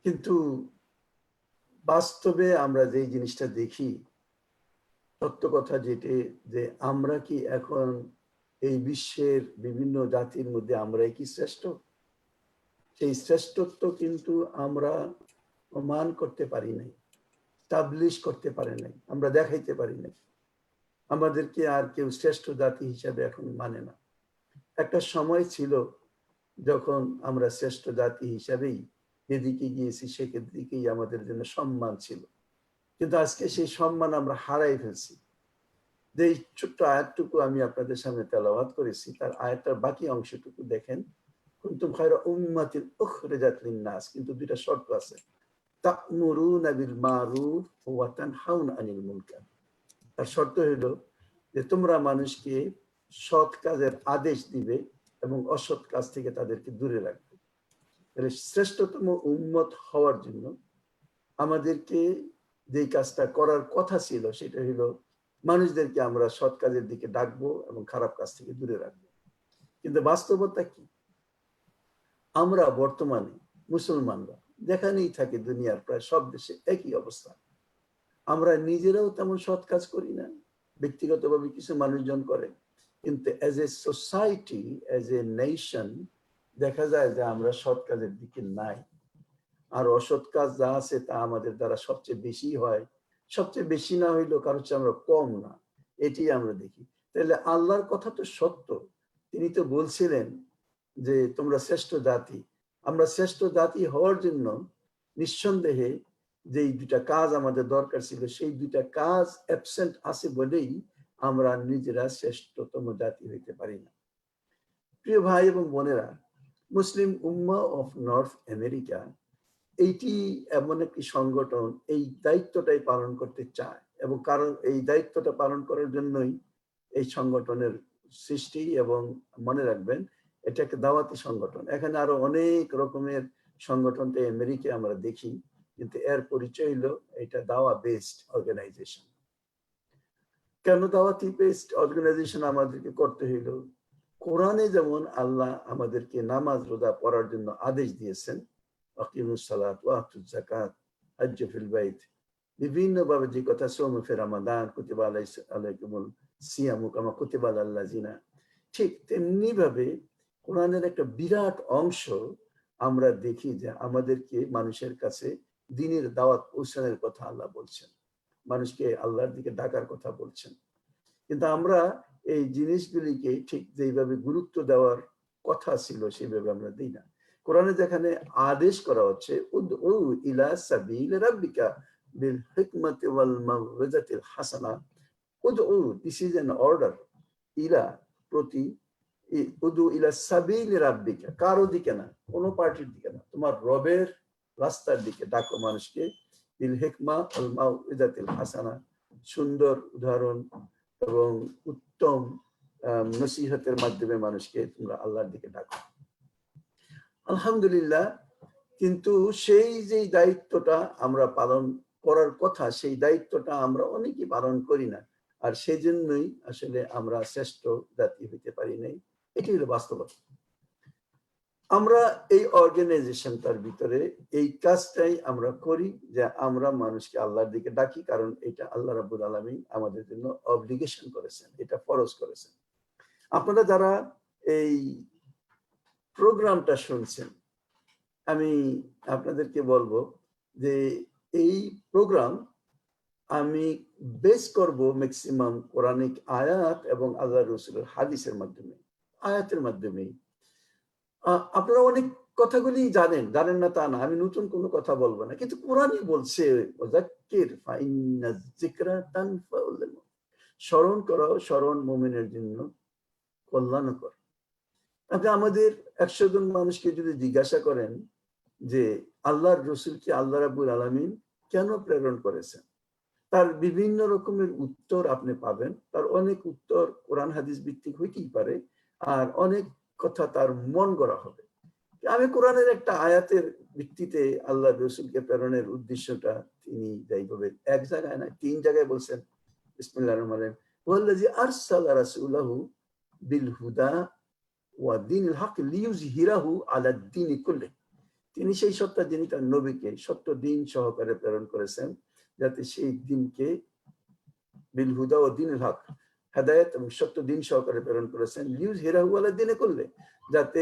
কিন্তু বাস্তবে আমরা যে জিনিসটা দেখি, সত্য কথা যেটি, যে আমরা কি এখন এই বিশ্বের বিভিন্ন জাতির মধ্যে আমরাই কি শ্রেষ্ঠ? সেই শ্রেষ্ঠত্ব কিন্তু আমরা প্রমাণ করতে পারি নাই, স্টাবলিশ করতে পারি নাই, আমরা দেখাইতে পারি নাই। আমাদেরকে আর কেউ শ্রেষ্ঠ জাতি হিসাবে এখন মানে না। একটা সময় ছিল যখন আমরা শ্রেষ্ঠ জাতি হিসাবেই যেদিকে গিয়েছি সেদিকেই আমাদের জন্য সম্মান ছিল, কিন্তু আজকে সেই সম্মান আমরা হারাই ফেলছি। যে ছোট্ট আয়াতটুকু আমি আপনাদের সামনে তেলাওয়াত করেছি, তার আয়াতটার বাকি অংশটুকু দেখেন, কুনতুম খায়রা উম্মাতিন উখরিজাত লিন-নাস, কিন্তু দুইটা শর্ত আছে, তা'মুরুনা বিল মারুফ ওয়া তানহাউনা আনিল মুনকার। তার শর্ত হলো যে তোমরা মানুষকে সৎ কাজের আদেশ দিবে এবং অসৎ কাজ থেকে তাদেরকে দূরে রাখবে। তাহলে শ্রেষ্ঠতম উম্মত হওয়ার জন্য আমাদেরকে যে কাজটা করার কথা ছিল সেটা হলো মানুষদেরকে আমরা সৎ কাজের দিকে ডাকবো এবং খারাপ কাজ থেকে দূরে রাখবো। কিন্তু বাস্তবতা কি? আমরা বর্তমানে মুসলমানরা যেখানেই থাকি দুনিয়ার প্রায় সব দেশে একই অবস্থা। আমরা নিজেরাও তেমন সৎ কাজ করি না, ব্যক্তিগতভাবে কিছু মানুষজন করে, কিন্তু as a society, as a nation দেখা যায় যে আমরা সৎ কাজের দিকে নাই। আর অসৎ কাজ যা আছে তা আমাদের দ্বারা সবচেয়ে বেশি হয়, সবচেয়ে বেশি না হইলেও কারো চেয়ে আমরা কম না, এটি আমরা দেখি। তাহলে আল্লাহর কথা তো সত্য, তিনি তো বলছিলেন যে তোমরা শ্রেষ্ঠ জাতি। আমরা শ্রেষ্ঠ জাতি হওয়ার জন্য নিঃসন্দেহে যেই দুইটা কাজ আমাদের দরকার ছিল সেই দুইটা কাজ অ্যাবসেন্ট আছে বলেই আমরা নিজেরা শ্রেষ্ঠতম জাতি হইতে পারি না। প্রিয় ভাই এবং বোনেরা, Muslim Ummah of north America এইটি এমন একটি সংগঠন এই দায়িত্বটাই পালন করতে চায়, এবং কারণ এই দায়িত্বটা পালন করার জন্যই এই সংগঠনের সৃষ্টি। এবং মনে রাখবেন, এটা একটা দাওয়াতি সংগঠন। এখানে আরো অনেক রকমের সংগঠনটা আমেরিকায় আমরা দেখি, কিন্তু এর পরিচয় হলো এটা দাওয়া বেসড অর্গানাইজেশন। কেন দাওয়াতি বেসড অর্গানাইজেশন আমাদেরকে করতে হইলো? কোরআনে যেমন আল্লাহ আমাদেরকে নামাজ রোজা পড়ার জন্য আদেশ দিয়েছেন, আকিমুস সালাত ওয়া আতুজ যাকাত, হজ্জ ফিল বাইত, বিভিন্ন ভাবে যে কথা, সোম ফি রমাদান, কুতিবা আলাইকুমুল সিয়ামু কামা কুতিবা আলাল লাযিনা, ঠিক তেমনি ভাবে কোরআনের একটা বিরাট অংশ আমরা দেখি যে আমাদেরকে মানুষের কাছে দ্বীনের দাওয়াত পৌঁছানোর কথা আল্লাহ বলছেন, মানুষকে আল্লাহর দিকে ডাকার কথা বলছেন। কিন্তু আমরা এই জিনিসগুলিকে ঠিক যেভাবে গুরুত্ব দেওয়ার কথা ছিল সেভাবে আমরা দিই না। কোরআনে যেখানে আদেশ করা হচ্ছে উদউ ইলা সাবিল রাব্বিকা বিল হিকমাতি ওয়াল মাউইজাতিল হাসানা, উদউ, দিস ইজ অ্যান অর্ডার, ইলা প্রতি, উদউ ইলা সাবিল রাব্বিকা, কারো দিকে না, কোনো পার্টির দিকে না, তোমার রবের রাস্তার দিকে ডাকো মানুষকে, বিল হিকমা ওয়াল মাউইজাতিল হাসানা, সুন্দর উদাহরণ এবং উত্তম নসিহতের মাধ্যমে মানুষকে তোমরা আল্লাহর দিকে ডাকো। আলহামদুলিল্লাহ, কিন্তু সেই যে দায়িত্বটা আমরা পালন করার কথা, সেই দায়িত্বটা আমরা অনেকেই পালন করি না, আর সেই জন্যই আসলে আমরা শ্রেষ্ঠ জাতি হইতে পারি নাই। এটি হলো বাস্তবতা। আমরা এই অর্গানাইজেশনটার ভিতরে এই কাজটাই আমরা করি যে আমরা মানুষকে আল্লাহর দিকে ডাকি, কারণ এটা আল্লাহ রাব্বুল আলামিন আমাদের জন্য অব্লিগেশন করেছেন, এটা ফরজ করেছেন। আপনারা যারা এই প্রোগ্রামটা শুনছেন, আমি আপনাদেরকে বলবো যে এই প্রোগ্রাম আমি বেস করব ম্যাক্সিমাম কোরআনিক আয়াত এবং আল্লাহ রাসূলের হাদিসের মাধ্যমে, আয়াতের মাধ্যমেই। আপনারা অনেক কথাগুলি জানেন, জানেন না তা না, আমি নতুন কোনো কথা বলবো না, কিন্তু কোরআনই বলছে ওয়াযাক্কির ফাইন্নায যিকরা তানফাউল মুমিনিন, স্মরণ করো, স্মরণ মুমিনের জন্য কল্যাণকর। আপনি আমাদের 100 জন মানুষকে যদি জিজ্ঞাসা করেন যে আল্লাহর রসুলকে আল্লাহ রাব্বুল আলামিন কেন প্রেরণ করেছেন। তার বিভিন্ন রকমের উত্তর আপনি পাবেন। তার অনেক উত্তর কোরআন হাদিস ভিত্তিক হইতেই পারে, আর অনেক কথা তার মন গড়া হবে। আমি কোরআনের একটা আয়াতের ভিত্তিতে আল্লাহ রসুলকে প্রেরণের উদ্দেশ্যটা তিনি যাইভাবে এক জায়গায় না 3 জায়গায় বলছেন। বিসমিল্লাহির রহমানির রহিম। ওয়াল্লাযী আরসালা রাসূলাহু বিল হুদা ওয়া দীনিল হক লিইয়ুযহিরাহু আলাদ দীনি কুল্লিহি। তিনি সেই সত্তা যিনি তার নবীকে সত্য দিন সহকারে প্রেরণ করেছেন, যাতে সেই দিনকে বিল হুদা ও দীনিল হক, হেদায়েত এবং সত্য দিন সহকারে প্রেরণ করেছেন, লিইয়ুযহিরাহু আলা দীনি কুল্লিহি, যাতে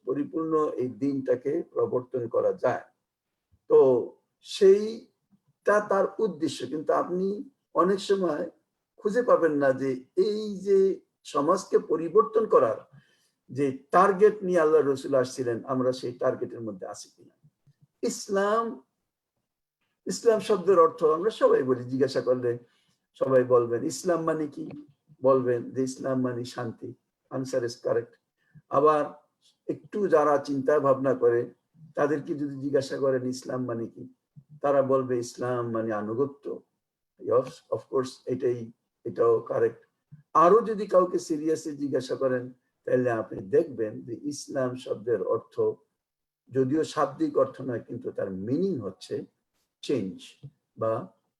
পরিপূর্ণ এই দিনটাকে প্রবর্তন করা যায়। তো সেইটা তার উদ্দেশ্য। কিন্তু আপনি অনেক সময় খুঁজে পাবেন না যে এই যে সমাজকে পরিবর্তন করার যে টার্গেট নিয়ে আল্লাহ রসুল আসছিলেন, আমরা সেই টার্গেটের মধ্যে আছি কিনা। ইসলাম শব্দের অর্থ আমরা সবাই বলি, জিজ্ঞাসা করলে সবাই বলবেন ইসলাম মানে কি, বলবেন যে ইসলাম মানে শান্তি। Answer is correct. আবার একটু যারা চিন্তা ভাবনা করে তাদেরকে যদি জিজ্ঞাসা করেন ইসলাম মানে কি, তারা বলবে ইসলাম মানে আনুগত্য। অফকোর্স এটাও কারেক্ট। আরো যদি কাউকে সিরিয়াসলি জিজ্ঞাসা করেন, তাহলে আপনি দেখবেন যে ইসলাম শব্দের অর্থ যদিও শাব্দিক অর্থ নয়, কিন্তু তার মিনিং হচ্ছে চেঞ্জ বা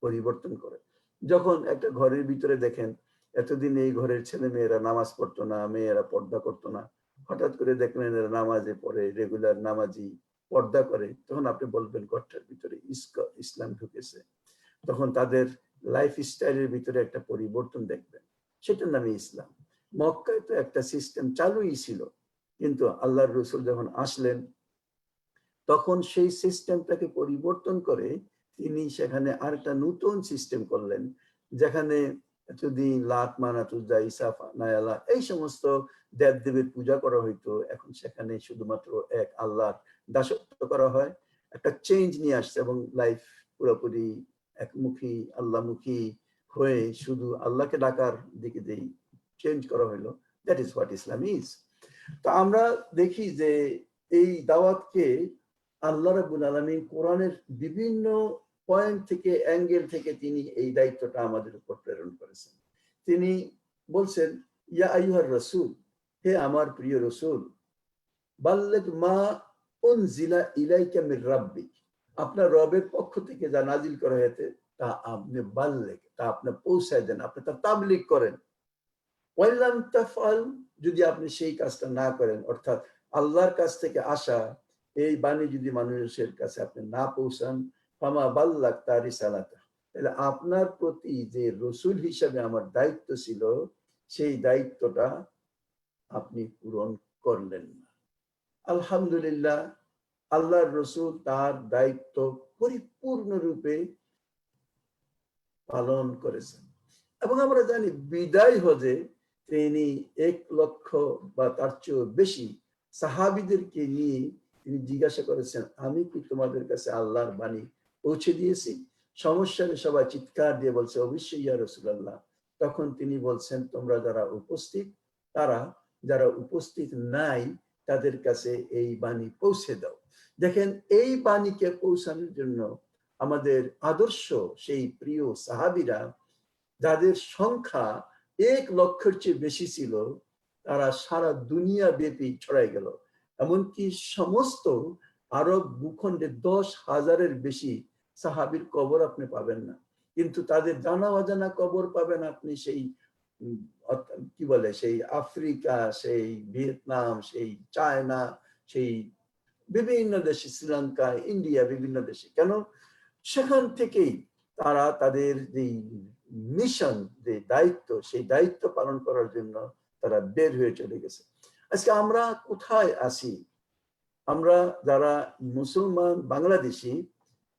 পরিবর্তন করে। যখন একটা ঘরের ভিতরে দেখেন এতদিন এই ঘরের ছেলে মেয়েরা নামাজ পড়তো না, মেয়েরা পর্দা করতো না, হঠাৎ করে দেখলেন এরা নামাজে পড়ে, রেগুলার নামাজি, পর্দা করে, তখন আপনি বলবেন ঘরটার ভিতরে ইসলাম ঢুকেছে। তখন তাদের লাইফ স্টাইলের ভিতরে একটা পরিবর্তন দেখবেন, সেটার নামে ইসলাম। মক্কায় তো একটা সিস্টেম চালুই ছিল, কিন্তু আল্লাহর রসুল যখন আসলেন তখন সেই সিস্টেমটাকে পরিবর্তন করে তিনি সেখানে আরেকটা নতুন সিস্টেম করলেন, যেখানে এতদিন লাত মানাতুজ্জা ইসাফ নায়ালা এই সমস্ত দেব দেবীর পূজা করা হইতো, এখন সেখানে শুধুমাত্র এক আল্লাহর দাসত্ব করা হয়। একটা চেঞ্জ নিয়ে আসছে এবং লাইফ পুরোপুরি একমুখী আল্লাহমুখী হয়ে শুধু আল্লাহকে ডাকার দিকে যেই চেঞ্জ করা হইলো, that is what Islam is. তো আমরা দেখি যে এই দাওয়াতকে আল্লাহ রাব্বুল আলামিন কোরআনের বিভিন্ন পয়েন্ট থেকে, অ্যাঙ্গেল থেকে তিনি এই দায়িত্বটা আমাদের উপর প্রেরণ করেছেন। তিনি বলছেন, ইয়া আইয়ুহার রাসূল, হে আমার প্রিয় রাসূল, বাল্লিগ মা উনজিলা ইলাইকা মির রাব্বিক, আপনার রবের পক্ষ থেকে যা নাজিল করা হয়েছে তা আপনি বাল্লিগ, তা আপনি পৌঁছায় দেন, আপনি তা তাবলীগ করেন। ওয়াইলাম তাফআল, যদি আপনি সেই কাজটা না করেন, অর্থাৎ আল্লাহর কাছ থেকে আসা এই বাণী যদি মানুষের কাছে আপনি না পৌঁছান, ফামা বাল্লাগতা রিসালাতা, তাহলে আপনার প্রতি যে রসুল হিসাবে আমার দায়িত্ব ছিল, সেই দায়িত্বটা আপনি পূরণ করলেন না। আলহামদুলিল্লাহ, আল্লাহর রসুল তার দায়িত্ব পরিপূর্ণরূপে পালন করেছেন। এবং আমরা জানি বিদায় হজে তিনি 1 লক্ষ বা তার চেয়েও বেশি সাহাবীদেরকে নিয়ে তিনি জিজ্ঞাসা করেছেন, আমি কি তোমাদের কাছে আল্লাহর বাণী পৌঁছে দিয়েছি? সমস্যায় সবাই চিৎকার দিয়ে বলছে, অবশ্যই ইয়া রাসূলুল্লাহ। তখন তিনি বলছেন, তোমরা যারা উপস্থিত, তারা যারা উপস্থিত নাই তাদের কাছে এই বাণী পৌঁছে দাও। দেখেন, এই বাণীকে পৌঁছানোর জন্য আমাদের আদর্শ সেই প্রিয় সাহাবীরা, যাদের সংখ্যা 1 লক্ষের চেয়ে বেশি ছিল, তারা সারা দুনিয়া ব্যাপী ছড়াই গেল। এমনকি সমস্ত আরব ভূখণ্ডে 10,000-এর বেশি সাহাবীর কবর আপনি পাবেন না, কিন্তু তাদের জানা অজানা কবর পাবেন আপনি সেই কি বলে, সেই আফ্রিকা, সেই ভিয়েতনাম, সেই চায়না, সেই বিভিন্ন দেশে, শ্রীলঙ্কা, ইন্ডিয়া, বিভিন্ন দেশে। কেন? সেখান থেকেই তারা তাদের যে মিশন, যে দায়িত্ব, সেই দায়িত্ব পালন করার জন্য তারা বের হয়ে চলে গেছে। আজকে আমরা কোথায় আছি? আমরা যারা মুসলমান বাংলাদেশি,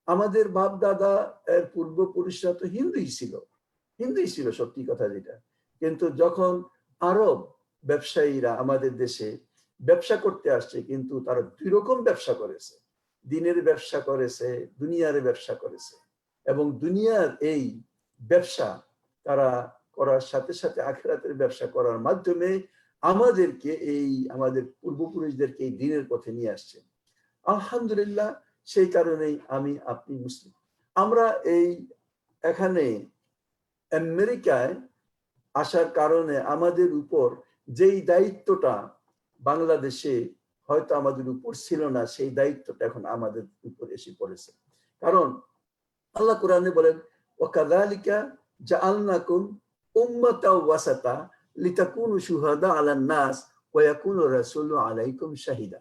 আমাদের বাপ দাদা এর পূর্বপুরুষরা তো হিন্দুই ছিল, সত্যি কথা যেটা। কিন্তু যখন আরব ব্যবসায়ীরা আমাদের দেশে ব্যবসা করতে আসছে, কিন্তু তারা 2 রকম ব্যবসা করেছে, দিনের ব্যবসা করেছে, দুনিয়ার ব্যবসা করেছে। এবং দুনিয়ার এই ব্যবসা তারা করার সাথে সাথে আখিরাতের ব্যবসা করার মাধ্যমে আমাদেরকে, এই আমাদের পূর্বপুরুষদেরকে এই দিনের পথে নিয়ে আসছে। আলহামদুলিল্লাহ, সেই কারণেই আমি আপনি মুসলিম। আমরা এই এখানে আমেরিকায় আসার কারণে আমাদের উপর যেই দায়িত্বটা বাংলাদেশে হয়তো আমাদের উপর ছিল না, সেই দায়িত্বটা এখন আমাদের উপর এসে পড়েছে। কারণ আল্লাহ কোরআনে বলেন, ওয়াকাযালিকা জাআলনাকুম উম্মাতাও ওয়াসাতা লিতাকুনু শুহাদা আলান নাস ওয়া ইয়াকুনু রাসূলু আলাইকুম শাহিদা।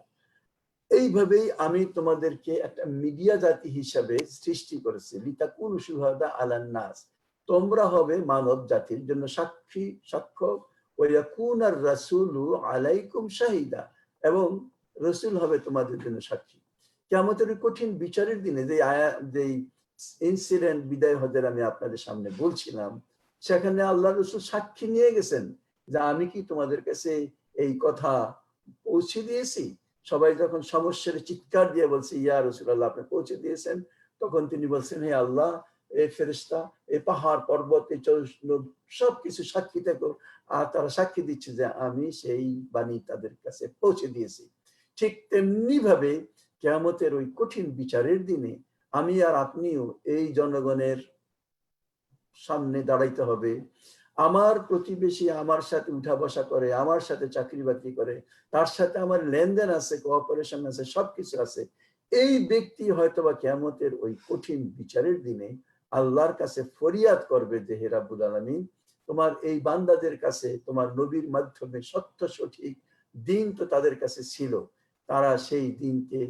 এইভাবেই আমি তোমাদেরকে একটা মিডিয়া জাতি হিসাবে সৃষ্টি করেছি। লিতাকুনু শুহাদা আলান নাস, তোমরা হবে মানব জাতির জন্য সাক্ষী, সাক্ষ্য। ওয়া ইয়াকুনার রাসূলু আলাইকুম শাহিদা, এবং রাসূল হবে তোমাদের জন্য সাক্ষী। কিয়ামতের কঠিন বিচারের দিনে যে ইনসিডেন্ট বিদায় হজের আমি আপনাদের সামনে বলছিলাম, সেখানে আল্লাহ রাসূল সাক্ষী নিয়ে গেছেন যে আমি কি তোমাদের কাছে এই কথা পৌঁছে দিয়েছি। সবাই যখন সমস্যার চিৎকার দিয়ে বলছে, ইয়া রাসূলুল্লাহ আপনি পৌঁছে দিয়েছেন, তখন তিনি বলছেন, হে আল্লাহ, এই ফেরেশতা, এই পাহাড় পর্বত, এই সবকিছু সাক্ষী থাকো। আর তারা সাক্ষী দিচ্ছে যে আমি সেই বাণী তাদের কাছে পৌঁছে দিয়েছি। ঠিক তেমনি ভাবে কিয়ামতের ওই কঠিন বিচারের দিনে আমি আর আপনিও এই জনগণের সামনে দাঁড়াইতে হবে। আমার প্রতিবেশী আমার সাথে উঠা বসা করে, আমার সাথে চাকরি বাকরি করে, তার সাথে আমার লেনদেন আছে, কোঅপারেশন আছে, সবকিছু আছে। এই ব্যক্তি হয়তোবা কিয়ামতের ওই কঠিন বিচারের দিনে আল্লাহর কাছে ফরিয়াদ করবে যে হে রাব্বুল আলামিন, তোমার এই বান্দাদের কাছে তোমার নবীর মাধ্যমে সত্য সঠিক দিন তো তাদের কাছে ছিল, তারা সেই দিনকে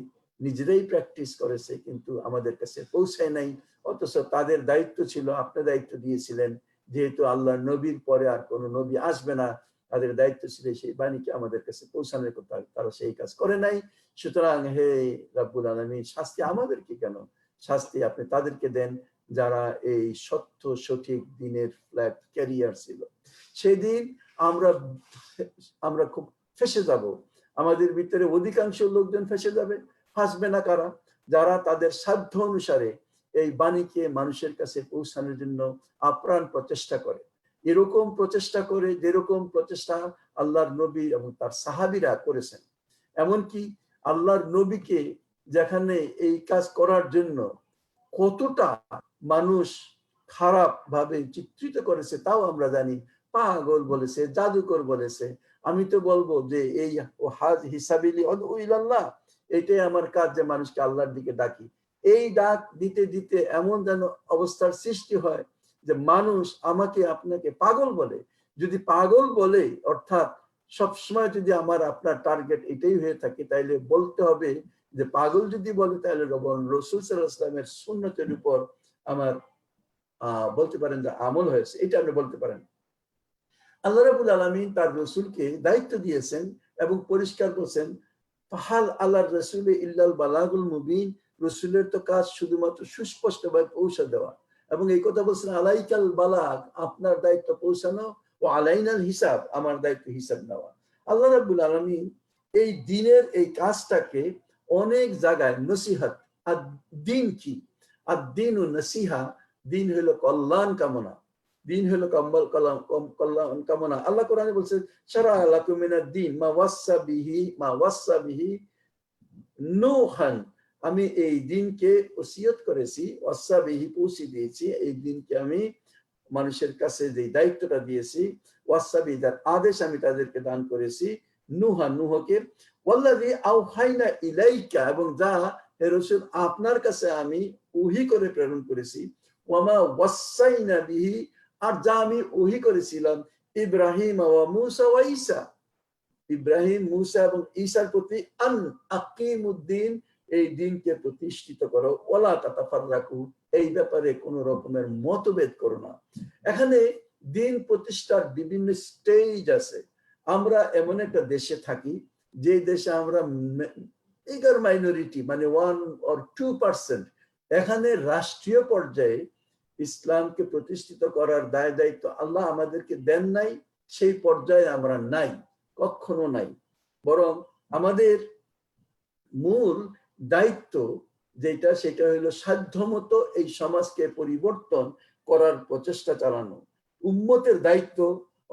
নিজেরাই প্র্যাকটিস করেছে কিন্তু আমাদের কাছে পৌঁছায় নাই। অথচ তাদের দায়িত্ব ছিল, আপনি দায়িত্ব দিয়েছিলেন, যেহেতু আল্লাহর নবীর পরে আর কোনো নবী আসবে না, তাদের দায়িত্ব ছিল সেই বাণীকে আমাদের কাছে পৌঁছানোর কথা, তারা সেই কাজ করে নাই। সুতরাং হে রাব্বুল আলামিন, শাস্তি আমাদেরকে কেন, শাস্তি আপনি তাদেরকে দেন যারা এই সত্য সঠিক দিনের ফ্ল্যাগ ক্যারিয়ার ছিল। সেই দিন আমরা খুব ফেঁসে যাব, আমাদের ভিতরে অধিকাংশ লোকজন ফেঁসে যাবে। ফাঁসবে না কারা? যারা তাদের সাধ্য অনুসারে এই বাণীকে মানুষের কাছে পৌঁছানোর জন্য আপ্রাণ প্রচেষ্টা করে। এরকম প্রচেষ্টা করে যেরকম প্রচেষ্টা আল্লাহর নবী এবং তার সাহাবীরা করেছেন। এমনকি আল্লাহর নবীকে যেখানে এই কাজ করার জন্য কতটা মানুষ খারাপ ভাবে চিত্রিত করেছে তাও আমরা জানি। পাগল বলেছে, জাদুকর বলেছে। আমি তো বলবো যে এই হাজ হিসাবিলি আদউ ইলাল্লাহ, এটাই আমার কাজ, যে মানুষকে আল্লাহর দিকে ডাকি। এই ডাক দিতে দিতে এমন যেন অবস্থার সৃষ্টি হয় যে মানুষ আমাকে আপনাকে পাগল বলে। যদি পাগল বলে, অর্থাৎ সবসময় যদি আমার আপনার টার্গেট এটাই হয়ে থাকে, তাইলে বলতে হবে যে পাগল যদি বলে তাহলে রাসূল সাল্লাল্লাহু আলাইহি ওয়াসাল্লামের সুন্নতের উপর আমার বলতে পারেন যে আমল হয়েছে, এটা আপনি বলতে পারেন। আল্লাহ রাব্বুল আলামিন তার রাসূলকে দায়িত্ব দিয়েছেন এবং পরিষ্কার করেছেন, ফাহাল আলার রাসূলি ইল্লাল বালাগুল মুবিন, রাসূলের তো কাজ শুধুমাত্র সুস্পষ্টভাবে পৌঁছে দেওয়া। এবং এই কথা বলছেন, আলাইকাল বালাগ, আপনার দায়িত্ব পৌঁছানো, ও আলাইনাল হিসাব, আমার দায়িত্ব হিসাব নেওয়া। আল্লাহ রাব্বুল আলামিন এই দিনের এই কাজটাকে অনেক জায়গায় নসিহত, আর দিন কি, আর দিন ও নসিহা, দিন হলো কল্যাণ কামনা, দিন হলো কল্যাণ কামনা। আল্লাহ কোরআনে বলছে, শারা লাকুম মিনাদ দ্বীন মা ওয়াসা বিহি নূহান, আমি এই দিনকে ওসিয়ত করেছি, ওয়াসা বিহি পৌঁছে দিয়েছি, এই দিনকে আমি মানুষের কাছে যে দায়িত্বটা দিয়েছি, ওয়াসা বিহি তার আদেশ আমি তাদেরকে দান করেছি, নূহকে, ওয়াল্লাযী আওহাইনা ইলাইকা, এবং যা হে রাসূল আপনার কাছে আমি ওহী করে প্রেরণ করেছি, ওয়ামা ওয়াসাইনা বিহি, আর যা আমি ওহী করেছিলাম ইব্রাহিম ওয়া মূসা ওয়া ঈসা, ইব্রাহিম, মূসা এবং ঈসার প্রতি, আন আকিমুদ্দিন, এই দিনকে প্রতিষ্ঠিত করো, ওয়ালা তাতাফাররাকু, এই ব্যাপারে কোন রকমের মতভেদ করো না। এখানে দিন প্রতিষ্ঠার বিভিন্ন স্টেজ আছে। আমরা এমন একটা দেশে থাকি যে দেশে আমরা ইগার মাইনরিটি, মানে 1 or 2%, এখানে রাষ্ট্রীয় পর্যায়ে ইসলামকে প্রতিষ্ঠিত করার দায়িত্ব আল্লাহ আমাদেরকে দেন নাই, সেই পর্যায়ে আমরা নাই, কখনো নাই। বরং আমাদের মূল দায়িত্ব যেটা, সেটা হলো সাধ্যমতো এই সমাজকে পরিবর্তন করার প্রচেষ্টা চালানো। উম্মতের দায়িত্ব,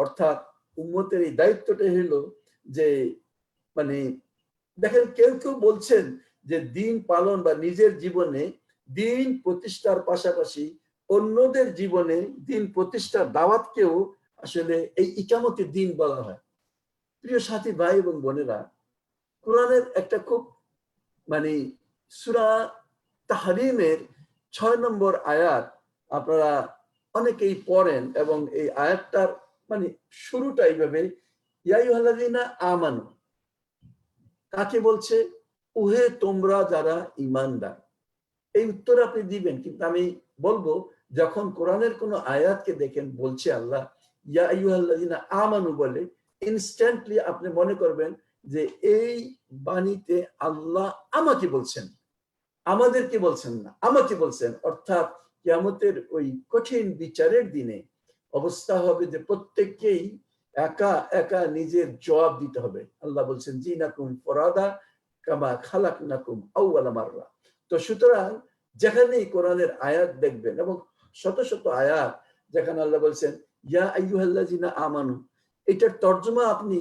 অর্থাৎ উম্মতের এই দায়িত্বটা হলো যে, মানে দেখেন কেউ কেউ বলছেন যে দিন পালন বা নিজের জীবনে দিন প্রতিষ্ঠার পাশাপাশি অন্যদের জীবনে দিন প্রতিষ্ঠার দাওয়াতকেও আসলে এই ইকামতের দিন বলা হয়। প্রিয় সাথী ভাই এবং বোনেরা, কোরআনের একটা খুব মানে সূরা তাহরিমের 6 নম্বর আয়াত আপনারা অনেকেই পড়েন, এবং এই আয়াতটার মানে শুরুটা এইভাবে, ইয়া আইয়ুহাল্লাযীনা আমানু, কাকে বলছে? ওহে তোমরা যারা ঈমানদার। এই উত্তর আপনি দিবেন, কিন্তু আমি বলবো যখন কোরআনের কোন আয়াতকে দেখেন বলছে আল্লাহ ইয়া আইয়ুহাল্লাযীনা আমানু বলে, ইনস্ট্যান্টলি আপনি মনে করবেন যে এই বাণীতে আল্লাহ আমাকে বলছেন, আমাদেরকে বলছেন না, আমাকে বলছেন। অর্থাৎ কিয়ামতের ওই কঠিন বিচারের দিনে অবস্থা হবে যে প্রত্যেককেই একা একা নিজের জবাব দিতে হবে। আল্লাহ বলছেন জিনাকুম ফরাদা কামা খালাকনাকুম আউওয়ালা মাররা। তো সুতরাং যেখানেই কোরআনের আয়াত দেখবেন, এবং শত শত আয়াত যেখানে আল্লাহ বলছেন ইয়া আইয়ুহাল্লাযীনা আমানু, এটার তর্জমা আপনি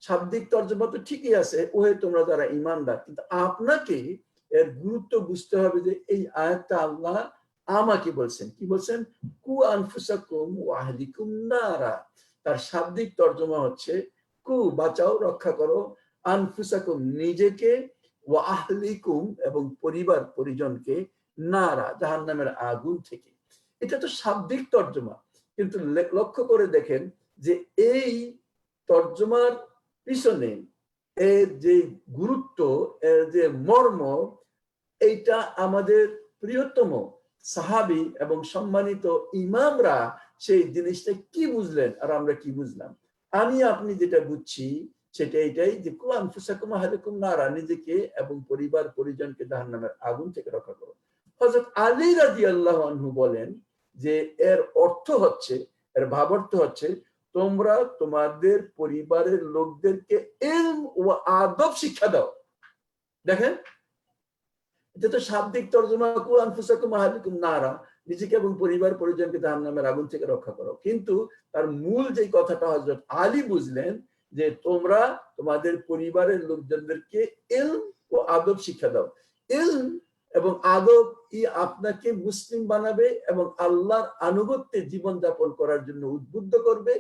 শাব্দিক তর্জমা তো ঠিকই আছে, ওহে তোমরা যারা ঈমানদার, কিন্তু আপনাকে এর গুরুত্ব বুঝতে হবে যে এই আয়াতটা আল্লাহ আমাকে বলছেন। কি বলছেন? কু আনফুসাকুম ওয়া আহলিকুম নারা। তার শাব্দিক তর্জমা হচ্ছে কু বাঁচাও, রক্ষা করো, আনফুসাকুম নিজেকে, ওয়া আহলিকুম এবং পরিবার পরিজনকে, নারা জাহান্নামের আগুন থেকে। এটা তো শাব্দিক তর্জমা, কিন্তু লক্ষ্য করে দেখেন যে এই তর্জমার পিছনে এর যে গুরুত্ব, এর যে মর্ম, এইটা আমাদের প্রিয়তম সাহাবী এবং সম্মানিত ইমামরা সেই জিনিসটা কি বুঝলেন আর আমরা কি বুঝলাম। আমি আপনি যেটা বুঝছি সেটা এটাই যে কু আনফুসাকুম আহলিকুম নারা, নিজেকে এবং পরিবার পরিজনকে জাহান্নামের আগুন থেকে রক্ষা করো। হযরত আলী রাদিয়াল্লাহু আনহু বলেন যে এর অর্থ হচ্ছে, এর ভাবার্থ হচ্ছে তোমরা তোমাদের পরিবারের লোকদেরকে ইলম ও আদব শিক্ষা দাও। দেখেন, এটা তো শাব্দিক তর্জমা কু আনফুসাকুম আহলিকুম নারা, নিজেকে এবং পরিবার পরিজনকে জাহান্নামের আগুন থেকে রক্ষা করো, কিন্তু তার মূল যে কথাটা হযরত আলী বুঝলেন যে তোমরা তোমাদের পরিবারের লোকজনদেরকে ইলম ও আদব শিক্ষা দাও। ইলম এবং আদব আপনাকে মুসলিম বানাবে এবং আল্লাহর আনুগত্যে জীবনযাপন করার জন্য উদ্বুদ্ধ করবে।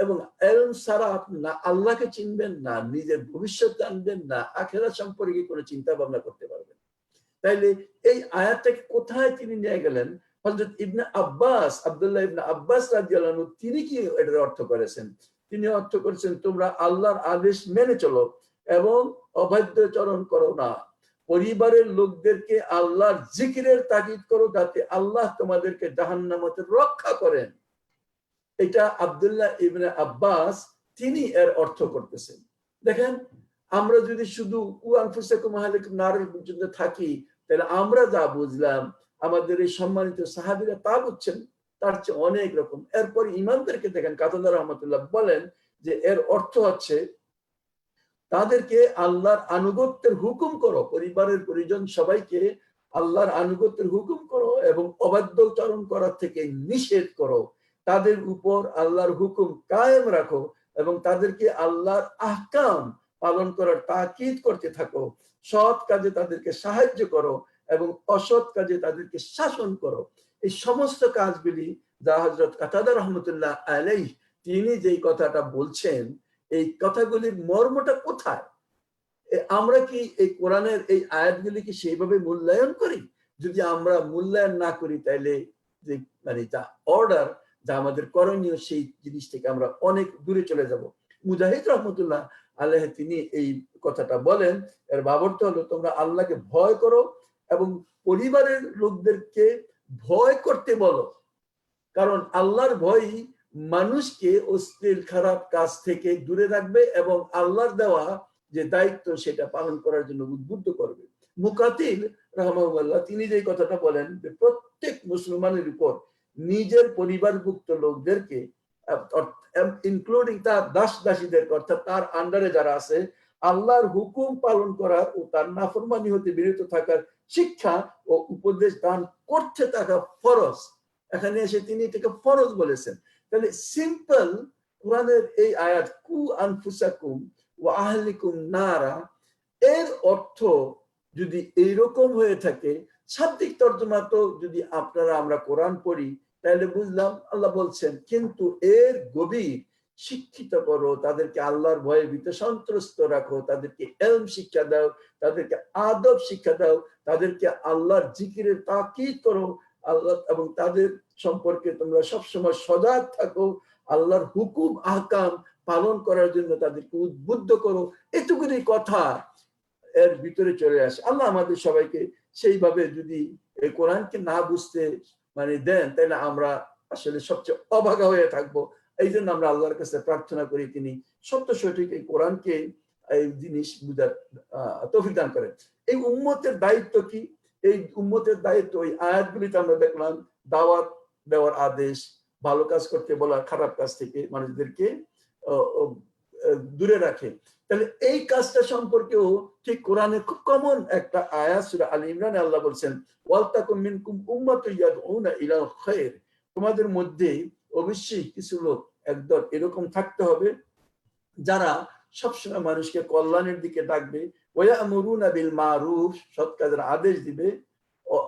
এবং এলম ছাড়া আপনি না আল্লাহকে চিনবেন, না নিজের ভবিষ্যৎ জানবেন, না আখিরাত সম্পর্কে কোনো চিন্তা ভাবনা করতে পারবেন। তাইলে এই আয়াতটাকে কোথায় তিনি নিয়ে গেলেন? হযরত ইবনে আব্বাস, আব্দুল্লাহ ইবনে আব্বাস রাদিয়াল্লাহু আনহু, তিনি কি এটার অর্থ করেছেন? তিনি অর্থ করেছেন তোমরা আল্লাহর আদেশ মেনে চলো এবং অবাধ্যচরণ করো না। পরিবারের লোকদেরকে আল্লাহর জিকিরের তাগিদ করো, যাতে আল্লাহ তোমাদেরকে জাহান্নাম হতে রক্ষা করেন। এটা আব্দুল্লাহ ইবনে আব্বাস তিনি এর অর্থ করতেছেন। দেখেন, আমরা যদি শুধু কু আনফুসাকুম আহলিকুম নারার পর্যন্ত থাকি, তাহলে আমরা যা বুঝলাম আমাদের এই সম্মানিত সাহাবীরা তা বুঝছেন তার চেয়ে অনেক রকম। এরপর ইমামদেরকে দেখেন, কাতাদা রাহমাতুল্লাহ বলেন যে এর অর্থ হচ্ছে তাদেরকে আল্লাহর আনুগত্যের হুকুম করো, পরিবারের পরিজন সবাইকে আল্লাহর আনুগত্যের হুকুম করো এবং অবাধ্যচরণ করার থেকে নিষেধ করো। তাদের উপর আল্লাহর হুকুম কায়েম রাখো এবং তাদেরকে আল্লাহর আহকাম পালন করার তাকিদ করতে থাকো। সৎ কাজে তাদেরকে সাহায্য করো এবং অসৎ কাজে তাদেরকে শাসন করো। এই সমস্ত কাজগুলি যা হযরত কাতাদা রাহমাতুল্লাহ আলাইহি তিনি যেই কথাটা বলছেন, এই কথাগুলির মর্মটা কোথায়? আমরা কি এই কোরআনের এই আয়াতগুলি কি সেইভাবে মূল্যায়ন করি? যদি আমরা মূল্যায়ন না করি, তাহলে যে মানে যা অর্ডার, যা আমাদের করণীয়, সেই জিনিস থেকে আমরা অনেক দূরে চলে যাব। মুজাহিদ রহমতুল্লাহ আলাইহি তিনি এই কথাটা বলেন, এর ভাবার্থ হলো তোমরা আল্লাহকে ভয় করো এবং পরিবারের লোকদেরকে ভয় করতে বলো, কারণ আল্লাহর ভয় মানুষকে অশ্লীল খারাপ কাজ থেকে দূরে রাখবে এবং আল্লাহর দেওয়া যে দায়িত্ব সেটা পালন করার জন্য উদ্বুদ্ধ করবে। মুকাতিল রাহমাহুল্লাহ তিনি যে কথাটা বলেন যে প্রত্যেক মুসলমানের উপর নিজের পরিবারভুক্ত লোকদেরকে, ইনক্লুডিং তার দাস দাসীদেরকে, অর্থাৎ তার আন্ডারে যারা আছে, আল্লাহর হুকুম পালন করার ও তার নাফরমানি হতে বিরত থাকার শিক্ষা ও উপদেশ দান করতে থাকা ফরজ। এখানে এসে তিনি এটাকে ফরজ বলেছেন। তাহলে সিম্পল কোরআনের এই আয়াত কু আনফুসাকুম ওয়া আহলিকুম নারা, এর অর্থ যদি এইরকম হয়ে থাকে, শাব্দিক তর্জমা তো যদি আমরা কোরআন পড়ি তাহলে বুঝলাম আল্লাহ বলছেন, কিন্তু এর গভীর শিক্ষিত করো, তাদেরকে আল্লাহর ভয়ে ভীত সন্ত্রস্ত রাখো, তাদেরকে ইলম শিক্ষা দাও, তাদেরকে আদব শিক্ষা দাও, তাদেরকে আল্লাহর জিকিরের তাকিদ করো, আল্লাহ এবং তাদের সম্পর্কে তোমরা সবসময় সজাগ থাকো, আল্লাহর হুকুম আহকাম পালন করার জন্য তাদেরকে উদ্বুদ্ধ করো। এটুকুনি কথা এর ভিতরে চলে আসে। আল্লাহ আমাদের সবাইকে সেইভাবে যদি এই কোরআনকে না বুঝতে দেন, তাহলে আমরা আসলে সবচেয়ে অভাগা হয়ে থাকবো। এই জন্য আমরা আল্লাহর কাছে প্রার্থনা করি তিনি সত্য সঠিক এই কোরআনকে এই জিনিস বুঝার তৌফিক দান করেন। এই উম্মতের দায়িত্ব কি? এই উম্মতের দায়িত্ব ওই আয়াতগুলিতে আমরা দেখলাম, দাওয়াত দেওয়ার আদেশ, ভালো কাজ করতে বলা, খারাপ কাজ থেকে মানুষদেরকে দূরে রাখে। তাহলে এই কাজটা সম্পর্কেও ঠিক কোরআনে খুব কমন একটা আয়াত সূরা আল ইমরানে আল্লাহ বলছেন, ওয়ালতাকুম মিনকুম উম্মাতুন ইয়াদউনা ইলাল খায়র, তোমাদের মধ্যে অবশ্যই কিছু লোক, একদল এরকম থাকতে হবে যারা সবসময় মানুষকে কল্যাণের দিকে ডাকবে, ওয়ায়ামুরুনা বিল মারুফ, সৎ কাজের আদেশ দিবে,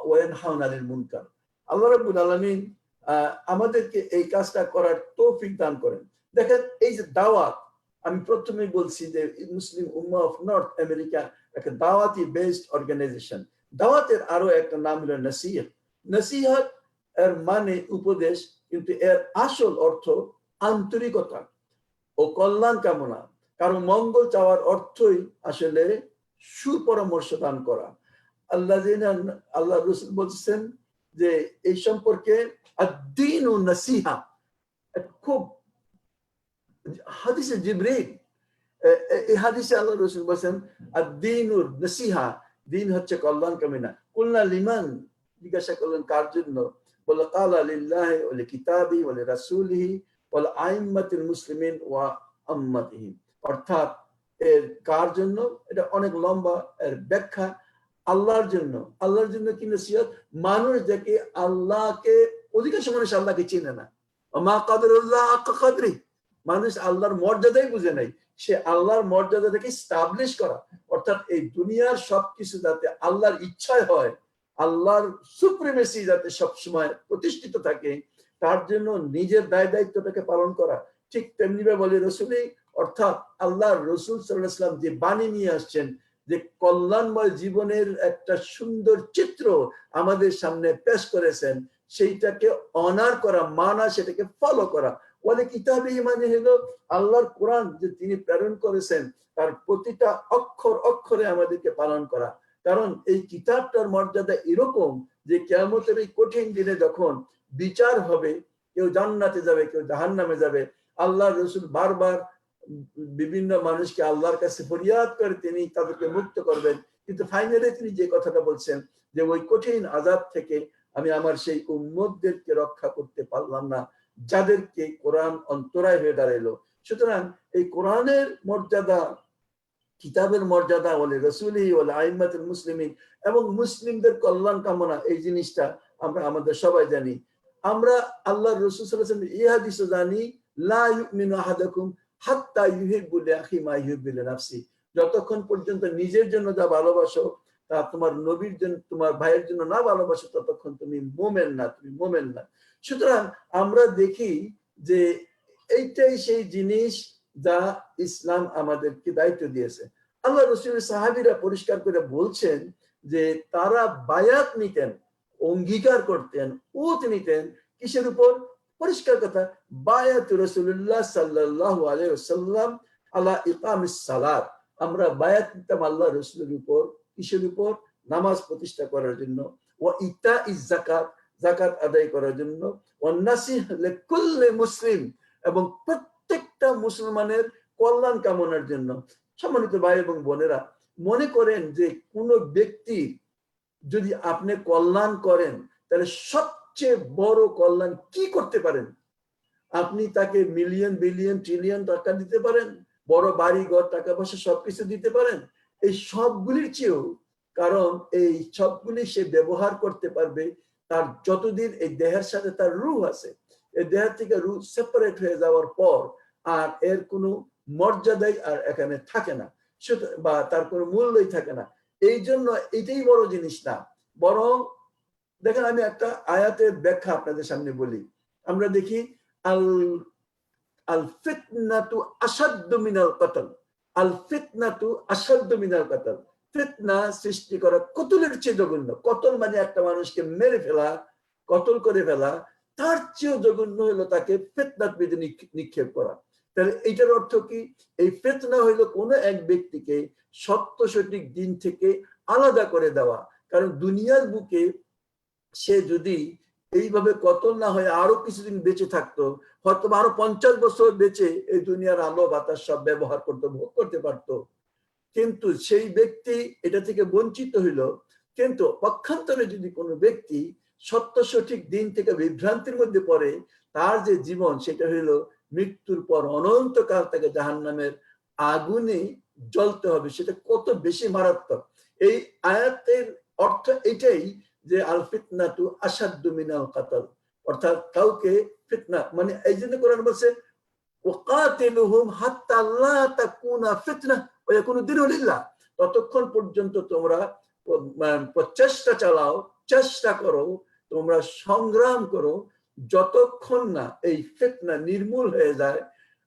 ওয়ায়ানহাউনা আনিল মুনকার। আল্লাহ রাব্বুল আলামিন আমাদেরকে এই কাজটা করার তৌফিক দান করেন। দেখেন, এই যে দাওয়াত, আমি প্রথমেই বলছি যে মুসলিম উম্মাহ অফ নর্থ আমেরিকা একটা দাওয়াতি বেসড অর্গানাইজেশন। দাওয়াতের আরো একটা নাম হলো নসিহত। নসিহত এর মানে উপদেশ, কিন্তু এর আসল অর্থ আন্তরিকতা ও কল্যাণ কামনা, কারণ মঙ্গল চাওয়ার অর্থই আসলে সুপরামর্শ দান করা। আল্লাহ রাসূল বলছেন যে এই সম্পর্কে আদ-দীন ও নসিহা, খুব হাদিসে জিবরিল, এই হাদিসে আল্লাহ রাসূল বলেন আদ-দীন ও নসিহা, দিন হচ্ছে কল্যাণ কামনা। কুলনা লিমান, জিজ্ঞাসা করলেন কার জন্য? বলে কালা লিল্লাহি ওয়া লিকিতাবিহি ওয়া লিরাসূলিহি ওয়া লিআইম্মাতিল মুসলিমিন ওয়া আম্মাতিহিম। অর্থাৎ এর কার জন্য, এটা অনেক লম্বা, এর ব্যাখ্যা আল্লাহর জন্য। আল্লাহর জন্য কি নসিহত? মানুষ দেখে আল্লাহকে, অধিকাংশ মানুষ আল্লাহকে চিনে না, মা কাদরুল্লাহ হাক্কা কদরি, মানুষ আল্লাহর মর্যাদাই বুঝে নাই। সে আল্লাহর মর্যাদাটাকে স্টাবলিশ করা, অর্থাৎ এই দুনিয়ার সবকিছু যাতে আল্লাহর ইচ্ছায় হয়, আল্লাহর সুপ্রিমেসি যাতে সবসময় প্রতিষ্ঠিত থাকে, তার জন্য নিজের দায় দায়িত্বটাকে পালন করা। ঠিক তেমনি বলে রসুলই, অর্থাৎ আল্লাহর রসুল সাল্লাল্লাহু আলাইহি ওয়াসাল্লাম যে বাণী নিয়ে আসছেন, যে কল্যাণময় জীবনের একটা সুন্দর চিত্র আমাদের সামনে পেশ করেছেন, সেইটাকে অনার করা, মানা, সেটাকে ফলো করা। ওয়ালে কিতাবে মানে হলো আল্লাহর কোরআন যে তিনি প্রেরণ করেছেন, তার প্রতিটা অক্ষর অক্ষরে আমাদেরকে পালন করা। কারণ এই কিতাবটার মর্যাদা এরকম যে কিয়ামতের এই কঠিন দিনে যখন বিচার হবে, কেউ জান্নাতে যাবে, কেউ জাহান্নামে যাবে, আল্লাহর রাসূল বারবার বিভিন্ন মানুষকে আল্লাহর কাছে ফরিয়াদ করে তিনি তাদেরকে মুক্ত করবেন। কিন্তু ফাইনালি তিনি যে কথাটা বলছেন যে ওই কঠিন আযাব থেকে আমি আমার সেই উম্মতদেরকে রক্ষা করতে পারলাম না, যাদেরকে কোরআন অন্তরায় হয়ে দাঁড়াইলো। সুতরাং এই কোরআনের মর্যাদা, কিতাবের মর্যাদা, ওয়ালি রাসূলিহি ওয়াল আইম্মাতুল মুসলিমিন, এবং মুসলিমদের কল্যাণ কামনা, এই জিনিসটা আমরা আমাদের সবাই জানি। আমরা আল্লাহর রাসূল সাল্লাল্লাহু আলাইহি ওয়াসাল্লাম এই হাদিসও জানি, লা ইউমিনু আহাদুকুম হাত্তা ইউহিব্বু লিআখি মা ইউহিব্বু লিনাফসি, যতক্ষণ পর্যন্ত নিজের জন্য যা ভালোবাসো তা তোমার নবীর জন্য, তোমার ভাইয়ের জন্য না ভালোবাসো, ততক্ষণ তুমি মুমিন না, তুমি মুমিন না। সুতরাং আমরা দেখি যে এইটাই সেই জিনিস যা ইসলাম আমাদেরকে দায়িত্ব দিয়েছে। আল্লাহ রাসূলের সাহাবীরা পরিষ্কার করে বলছেন যে তারা বায়াত নিতেন, অঙ্গীকার করতেন, ওত নিতেন, কিসের উপর? পরিষ্কার কথা, বায়াত রাসূলুল্লাহ সাল্লাল্লাহু আলাইহি ওয়াসাল্লাম আলা ইকামিস সালাত, আমরা বায়াত নিতাম আল্লাহ রাসূলের উপর, কিসের উপর? নামাজ প্রতিষ্ঠা করার জন্য, ওয়া ইতাইজ যাকাত, যাকাত আদায় করার জন্য, ওয়া নাসিহ লিকুল্লি মুসলিম, এবং প্রত্যেকটা মুসলমানের কল্যাণ কামনার জন্য। সম্মানিত ভাই এবং বোনেরা, মনে করেন যে কোন ব্যক্তি যদি আপনি কল্যাণ করেন, তাহলে সবচেয়ে বড় কল্যাণ কি করতে পারেন? আপনি তাকে মিলিয়ন বিলিয়ন ট্রিলিয়ন টাকা দিতে পারেন, বড় বাড়ি ঘর টাকা পয়সা সবকিছু দিতে পারেন, এই সবগুলির চেয়েও, কারণ এই সবগুলি সে ব্যবহার করতে পারবে তার যতদিন এই দেহের সাথে তার রূহ আছে। এই দেহ থেকে রূহ সেপারেট হয়ে যাওয়ার পর আর এর কোনো মর্যাদাই আর এখানে থাকে না, বা তার কোনো মূল্যই থাকে না। এই জন্য এটাই বড় জিনিস না, বরং দেখেন আমি একটা আয়াতের ব্যাখ্যা আপনাদের সামনে বলি। আমরা দেখি আল আল ফিতনাতু আসাদ্দু মিনাল কতল, আল ফিতনাতু আসাদ্দু মিনাল কতল, ফিতনা সৃষ্টি করা কতলের চেয়ে জঘন্য। কতল মানে একটা মানুষকে মেরে ফেলা, কতল করে ফেলা, তার চেয়েও জঘন্য হলো তাকে ফিতনাত বিধি নিক্ষেপ করা। তাহলে এইটার অর্থ কি? এই ফিতনা হইলো কোনো এক ব্যক্তিকে সত্য সঠিক দিন থেকে আলাদা করে দেওয়া। কারণ দুনিয়ার বুকে সে যদি এইভাবে কতল না হয়ে আরো কিছুদিন বেঁচে থাকতো, হয়তো আরো 50 বছর বেঁচে এই দুনিয়ার আলো বাতাস সব ব্যবহার করতে ভোগ করতে পারতো, কিন্তু সেই ব্যক্তি এটা থেকে বঞ্চিত হইল। কিন্তু পক্ষান্তরে যদি কোনো ব্যক্তি সত্য সঠিক দিন থেকে বিভ্রান্তির মধ্যে পড়ে, তার যে জীবন সেটা হইল মৃত্যুর পর অনন্তকাল তাকে জাহান্নামের আগুনে জ্বলতে হবে। সেটা কত বেশি মারাত্মক। এই আয়াতের অর্থ এটাই যে আল ফিতনাতু আসাদ্দু মিনাল কতল, অর্থাৎ কাউকে ফিতনা মানে এই জন্য কোরআন বলছে ওয়াকাতিলুহুম হাত্তা লা তাকুনা ফিতনা ওয়া ইয়াকুনু দীনু লিল্লাহ, ততক্ষণ পর্যন্ত তোমরা প্রচেষ্টা চালাও, চেষ্টা করো, তোমরা সংগ্রাম করো, যতক্ষণ না এই ফিতনা নির্মূল হয়ে যায়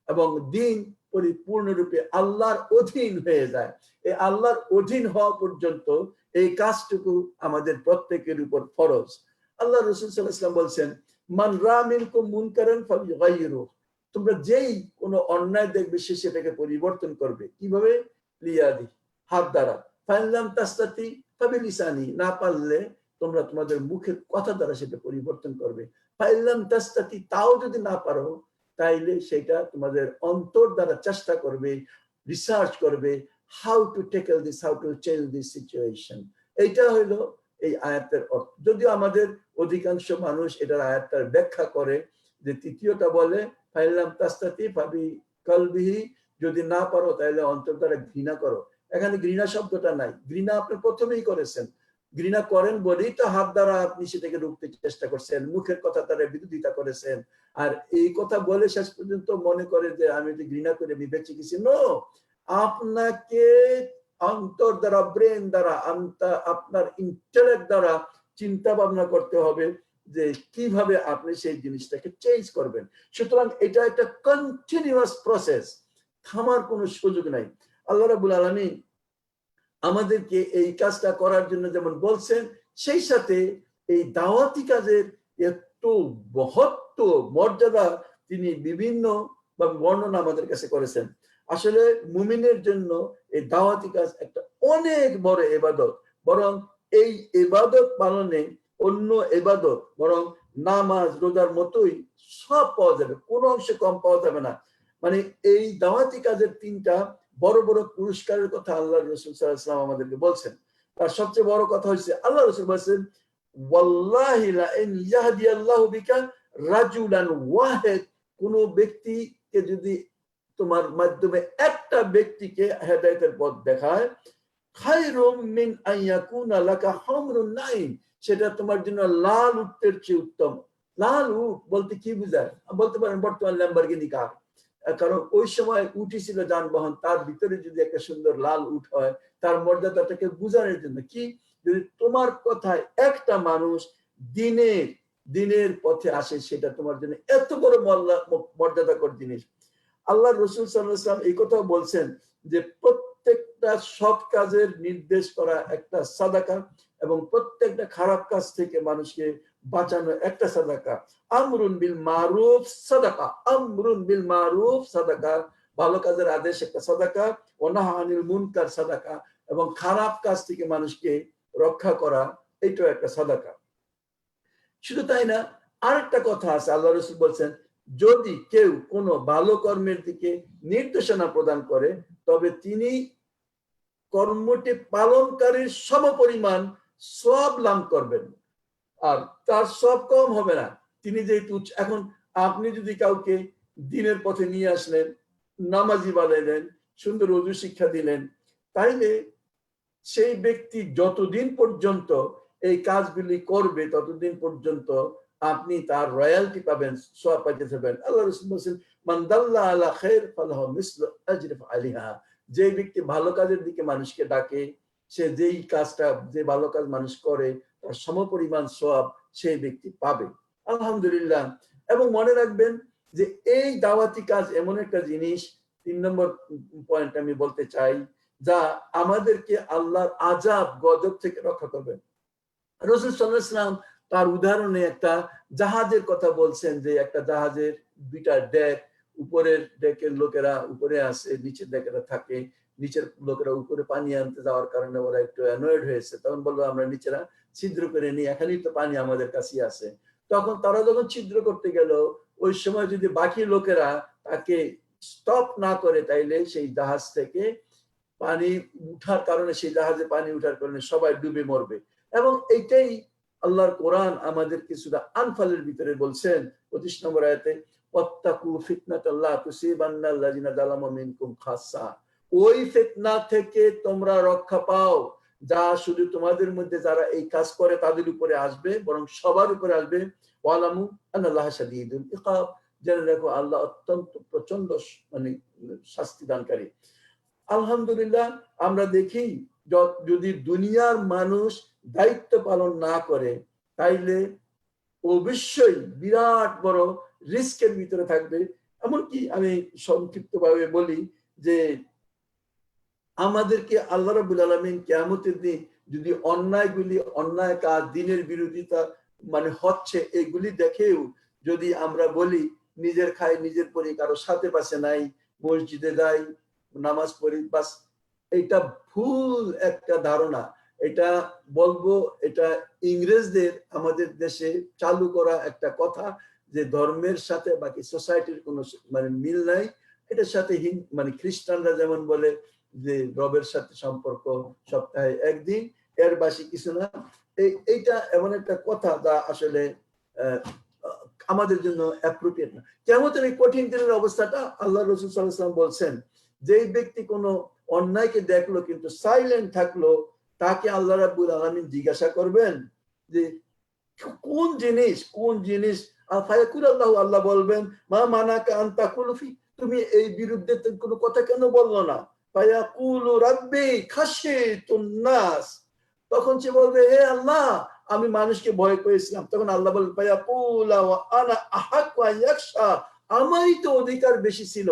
এবং দিন পরিপূর্ণরূপে আল্লাহর অধীন হয়ে যায়। এই আল্লাহর অধীন হওয়া পর্যন্ত এই কাজটুকু আমাদের প্রত্যেকের উপর ফরজ। আল্লাহ রাসূল সাল্লাল্লাহু আলাইহি ওয়াসাল্লাম বলছেন, মান রাআ মিনকুম মুনকারান ফালইয়ুগাইয়িরু, তোমরা যেই কোনো অন্যায় দেখবে সে সেটাকে পরিবর্তন করবে। কিভাবে? লিয়াদি, হাত দ্বারা, ফাইনলাম তাস্তাতি ফাবিলিসানি, না পারলে তোমরা তোমাদের মুখের কথা দ্বারা সেটা পরিবর্তন করবে। ফাইনলাম তাস্তাতি, তাও যদি না পারো তাইলে সেটা তোমাদের অন্তর দ্বারা চেষ্টা করবে, রিসার্চ করবে, how to tackle this, how to change this situation. এইটা হইলো এই আয়াতের অর্থ। যদিও আমাদের অধিকাংশ মানুষ এটার আয়াতটার ব্যাখ্যা করে যে তৃতীয়টা বলে ফাইলাম তাস্তাতি ফাবি কলবিহি, যদি না পারো তাহলে অন্তর দ্বারা ঘৃণা করো। এখানে ঘৃণা শব্দটা নাই, ঘৃণা আপনি প্রথমেই করেছেন, ঘৃণা করেন বলেই তো হাত দ্বারা আপনি সেটাকে রুখতে চেষ্টা করছেন, মুখের কথা দ্বারা বিরোধিতা করেছেন, আর এই কথা বলে শেষ পর্যন্ত মনে করে যে আমি যদি ঘৃণা করে আমি বেঁচে গেছি। নো, আপনাকে অন্তর দ্বারা, ব্রেন দ্বারা, আপনার ইন্টেলেক্ট দ্বারা চিন্তা ভাবনা করতে হবে যে কিভাবে আপনি সেই জিনিসটাকে চেঞ্জ করবেন। সুতরাং এটা একটা কন্টিনিউয়াস প্রসেস, থামার কোনো সুযোগ নাই। আল্লাহ রাব্বুল আলামিন আমাদেরকে এই কাজটা করার জন্য যেমন বলছেন, সেই সাথে এই দাওয়াতি কাজের এত মহত্ব মর্যাদা তিনি বিভিন্ন বর্ণনা আমাদের কাছে করেছেন। আসলে মুমিনের জন্য এই দাওয়াতি কাজ একটা অনেক বড় ইবাদত, বরং এই ইবাদত পালনে অন্য ইবাদত, বরং নামাজ রোজার মতোই সব পাওয়া যাবে, কোনো অংশে কম পাওয়া যাবে না। মানে এই দাওয়াতি কাজের তিনটা বড় বড় পুরস্কারের কথা আল্লাহ রাসূল সাল্লাল্লাহু আলাইহি ওয়াসাল্লাম আমাদেরকে বলছেন। তার সবচেয়ে বড় কথা হচ্ছে আল্লাহ রাসূল বলেছেন, ওয়াল্লাহি লা ইন ইয়াহদিয়াল্লাহু বিকা রাজুলান ওয়াহিদ, কোন ব্যক্তিকে যদি তোমার মাধ্যমে একটা ব্যক্তিকে হেদায়েতের পথ দেখায়, খায়রুম মিন আইয়াকুনা লাকা হুমরুন নাইম, সেটা তোমার জন্য লাল উটের চেয়ে উত্তম। লাল উট বলতে কি বোঝায়? বলতে পারেন বর্তমান ল্যাম্বরগিনি কার, কারণ ওই সময় উটি ছিল যানবাহন, তার ভিতরে যদি একটা সুন্দর লাল উট হয় তার মর্যাদাটাকে বোঝানোর জন্য কি, যদি তোমার কথায় একটা মানুষ দিনের পথে আসে সেটা তোমার জন্য এত বড় মর্যাদাকর জিনিস। আল্লাহ রাসূল সাল্লাল্লাহু আলাইহি ওয়াসাল্লাম এই কথা বলছেন যে প্রত্যেকটা সৎ কাজের নির্দেশ করা একটা সাদাকা এবং প্রত্যেকটা খারাপ কাজ থেকে মানুষকে বাঁচানো একটা সাদাকা। আমরুন বিল মারুফ সাদাকা, আমরুন বিল মারুফ সাদাকা, ভালো কাজের আদেশ একটা সাদাকা, ওয়া নাহা আনিল মুনকার সাদাকা, এবং খারাপ কাজ থেকে মানুষকে রক্ষা করা এটাও একটা সাদাকা। শুধু তাই না, আরেকটা কথা আছে, আল্লাহ রাসূল বলছেন যদি কেউ কোনো ভালো কর্মের দিকে নির্দেশনা প্রদান করে তবে তিনি কর্মটি পালনকারীর সমপরিমাণ সওয়াব লাভ করবেন, আর তার সওয়াব কম হবে না। তিনি যেহেতু এখন আপনি যদি কাউকে দ্বীনের পথে নিয়ে আসলেন, নামাজি বানাইলেন, সুন্দর ওযু শিক্ষা দিলেন, তাইলে সেই ব্যক্তি যতদিন পর্যন্ত এই কাজগুলি করবে ততদিন পর্যন্ত আপনি তার রয়্যালটি পাবেন, সওয়াব পাইতে থাকবেন। আল্লাহ রাসূল বলেছেন, মান দাল্লা আলা খায়র ফালাহু মিসলু আজরি ফাআলিহা, যে ব্যক্তি ভালো কাজের দিকে মানুষকে ডাকে সে যেই কাজটা, যে ভালো কাজ মানুষ করে তার সমপরিমাণ সওয়াব সেই ব্যক্তি পাবে। আলহামদুলিল্লাহ। এবং মনে রাখবেন যে এই দাওয়াতি কাজ এমন একটা জিনিস, 3 নম্বর পয়েন্ট আমি বলতে চাই, যা আমাদেরকে আল্লাহর আযাব গজব থেকে রক্ষা করবে। রাসূল সাল্লাল্লাহু আলাইহি ওয়াসাল্লাম তার উদাহরণে একটা জাহাজের কথা বলছেন, যে একটা জাহাজের দুইটা ডেক, উপরের ডেকের লোকেরা উপরে আসে, নিচের ডেকেরা থাকে, নিচের লোকেরা উপরে পানি আনতে যাওয়ার কারণে ওরা একটু অ্যানয়েড হয়েছে, তখন বললো আমরা নিচেরা ছিদ্র করে নিই, এখানেই তো পানি আমাদের কাছেই আছে। তখন তারা যখন ছিদ্র করতে গেল, ওই সময় যদি বাকি লোকেরা তাকে স্টপ না করে, তাইলে সেই জাহাজ থেকে পানি উঠার কারণে, সেই জাহাজে পানি উঠার কারণে সবাই ডুবে মরবে। এবং এইটাই আল্লাহর কোরআন আমাদেরকে সূরা আনফালের ভিতরে বলছেন 25 নম্বর আয়াতে, ওয়াত্তাকু ফিতনাতাল লা তুসিবান্নাল্লাযিনা যালামু মিনকুম খাসসা। ওই ফিতনা থেকে তোমরা রক্ষা পাও, যা শুধু তোমাদের মধ্যে যারা এই কাজ করে তাদের উপরে আসবে, বরং সবার উপরে আসবে। ওয়ালামু আন্নাল্লাহা শাদীদুল ইকাব। জেনে রাখো আল্লাহ অত্যন্ত প্রচন্ড শাস্তি দানকারী। আলহামদুলিল্লাহ, আমরা দেখি যদি দুনিয়ার মানুষ দায়িত্ব পালন না করে, তাইলে অবশ্যই বিরাট বড় রিস্কের ভিতরে থাকবে। এমনকি আমি সংক্ষিপ্তভাবে বলি যে আমাদেরকে আল্লাহ রাব্বুল আলামিন কিয়ামতের দিন যদি অন্যায় কাজ, দিনের বিরোধিতা হচ্ছে, এগুলি দেখেও যদি আমরা বলি নিজের খাই নিজের পরি, কারো সাথে পাশে নাই, মসজিদে যাই, নামাজ পড়ি, বাস, এটা ভুল একটা ধারণা। এটা বলবো, এটা ইংরেজদের আমাদের দেশে চালু করা একটা কথা, যে ধর্মের সাথে বাকি সোসাইটির কোনো মিল নাই। এটার সাথে খ্রিস্টানরা যেমন বলে যে রবের সাথে সম্পর্ক সপ্তাহে একদিন, এর বেশি কিছু না। এইটা এমন একটা কথা যা আসলে আমাদের জন্য অ্যাপ্রোপ্রিয়েট না। কিয়ামতের এই কঠিন দিনের অবস্থাটা আল্লাহ রাসূল সাল্লাল্লাহু আলাইহি ওয়াসাল্লাম বলছেন, যেই ব্যক্তি কোনো অন্যায়কে দেখলো কিন্তু সাইলেন্ট থাকলো, তাকে আল্লাহ রাব্বুল আলামিন জিজ্ঞাসা করবেন যে কোন জিনিস আল্লাহ বলবেন, মা মানাকা আন তাকুলু ফি, তুমি এই বিরুদ্ধে কোনো কথা কেন বললো না? ফায়াকুলু রাব্বি খাশিতুন নাস, তখন সে বলবে, হে আল্লাহ, আমি মানুষকে ভয় করেছিলাম। তখন আল্লাহ বলবেন, ফায়াকুলা ওয়া আনা আহাক্কু আন ইয়াখশা, আমারই তো অধিকার বেশি ছিল।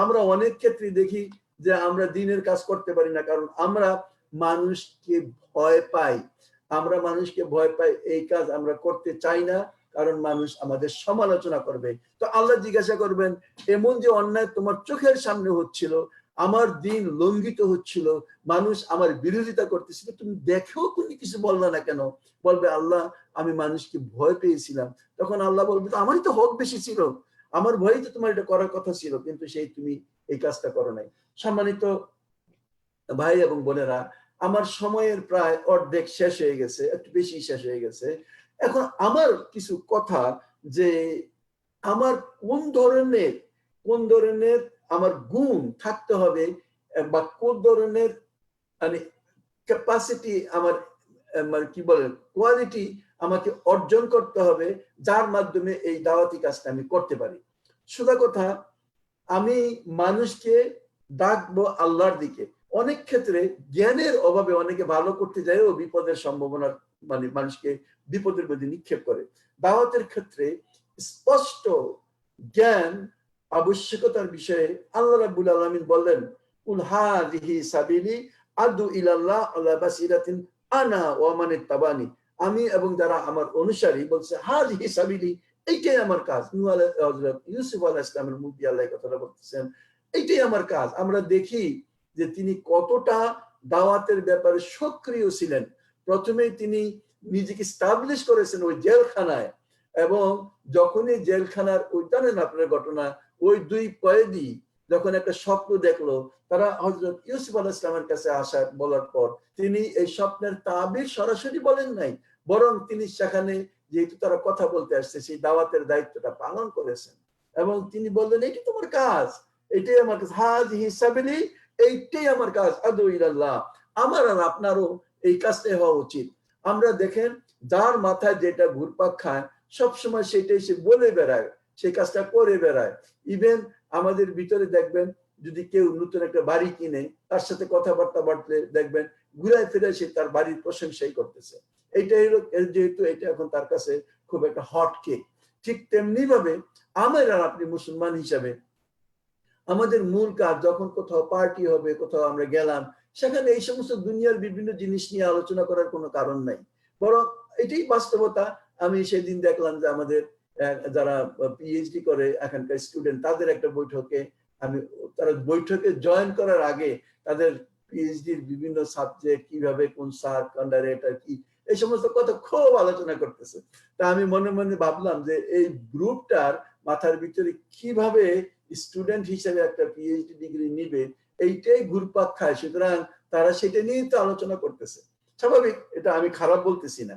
আমরা অনেক ক্ষেত্রে দেখি যে আমরা দিনের কাজ করতে পারি না, কারণ আমরা মানুষকে ভয় পাই। এই কাজ আমরা করতে চাই না, কারণ মানুষ আমাদের সমালোচনা করবে। তো আল্লাহ জিজ্ঞাসা করবেন, এমন যে অন্যায় তোমার চোখের সামনে হচ্ছিল, আমার দিন লঙ্ঘিত হচ্ছিল, মানুষ আমার বিরোধিতা করতেছিল, তুমি দেখেও তুমি কিছু বললা না কেন? বলবে, আল্লাহ, আমি মানুষকে ভয় পেয়েছিলাম। তখন আল্লাহ বলবে, তো আমারই তো হক বেশি ছিল, আমার ভয়ই তো তোমার এটা করার কথা ছিল, কিন্তু তুমি এই কাজটা করো নাই। সম্মানিত ভাই এবং বোনেরা, আমার সময়ের প্রায় অর্ধেক শেষ হয়ে গেছে, একটু বেশি শেষ হয়ে গেছে। এখন আমার কিছু কথা, যে আমার কোন ধরনের আমার গুণ থাকতে হবে, বা কোন ধরনের ক্যাপাসিটি আমার কি বলেন কোয়ালিটি আমাকে অর্জন করতে হবে, যার মাধ্যমে এই দাওয়াতি কাজটা আমি করতে পারি। সোজা কথা, আমি মানুষকে ডাকবো আল্লাহর দিকে। অনেক ক্ষেত্রে জ্ঞানের অভাবে অনেকে ভালো করতে যায় ও বিপদের সম্ভাবনা মানুষকে বিপদের মধ্যে নিক্ষেপ করে। দাওয়াতের ক্ষেত্রে স্পষ্ট জ্ঞান আবশ্যকতার বিষয়ে আল্লাহ রাব্বুল আলামিন বললেন, কুল হাযিহি সাবিলি আদু ইলাল্লাহ আলা বাসিরাতিন আনা ওয়া মান ইত্তাবানি, আমি এবং যারা আমার অনুসারী, বলছে হাযিহি সাবিলি, এইটাই আমার কাজ। হযরত ইউসুফ আলাইহিস সালামের মুখ দিয়ে আল্লাহ কথাটা বলতেছেন, এইটাই আমার কাজ। আমরা দেখি যে তিনি কতটা দাওয়াতের ব্যাপারে সক্রিয় ছিলেন। প্রথমেই তিনি নিজেকে স্টাবলিশ করেছেন ওই জেলখানায়, এবং যখনই জেলখানার ওই জানেন আপনার ঘটনা, ওই দুই কয়েদি যখন একটা স্বপ্ন দেখলো, তারা হযরত ইউসুফ আলাইহিস সালামের কাছে বলার পর তিনি এই স্বপ্নের তাবির সরাসরি বলেন নাই, বরং তিনি সেখানে যেহেতু তারা কথা বলতে আসছে, সেই দাওয়াতের দায়িত্বটা পালন করেছেন। এবং তিনি বললেন, এটি তোমার কাজ, এটাই আমার কাজ, হাযিহি সাবিলি, এইটাই আমার কাজ, আদু ইলাল্লাহ। আমার আর আপনারও এই কাজটাই হওয়া উচিত। আমরা দেখেন, যার মাথায় যেটা ঘুরপাক খায় সবসময় সেটাই সে বলে বেড়ায়, সেই কাজটা করে বেড়ায়। ইভেন আমাদের ভিতরে দেখবেন, যদি কেউ নতুন একটা বাড়ি কিনে, তার সাথে কথাবার্তা বলতে দেখবেন ঘুরায় ফিরে সে তার বাড়ির প্রশংসাই করতেছে। এইটাই হলো, যেহেতু এটা এখন তার কাছে খুব একটা হট কেক। ঠিক তেমনি ভাবে আমার আর আপনি মুসলমান হিসাবে আমাদের মূল কাজ, যখন কোথাও পার্টি হবে, কোথাও আমরা গেলাম, সেখানে এই সমস্ত দুনিয়ার বিভিন্ন জিনিস নিয়ে আলোচনা করার কোনো কারণ নাই, বরং এটাই বাস্তবতা। আমি সেদিন দেখলাম যে আমাদের যারা পিএইচডি করে এখানকার স্টুডেন্ট, তাদের একটা বৈঠকে তারা বৈঠকে জয়েন করার আগে তাদের পিএইচডির বিভিন্ন সাবজেক্ট, কিভাবে কোন স্যার আন্ডারেটার কি, এই সমস্ত কথা খুব আলোচনা করতেছে। তা আমি মনে মনে ভাবলাম যে এই গ্রুপটার মাথার ভিতরে কিভাবে স্টুডেন্ট হিসেবে একটা পিএইচডি ডিগ্রি নিবে, এইটাই ঘুরপাক খায়। সুতরাং তারা সেটা নিয়েই তো আলোচনা করতেছে, স্বাভাবিক, এটা আমি খারাপ বলতেছি না।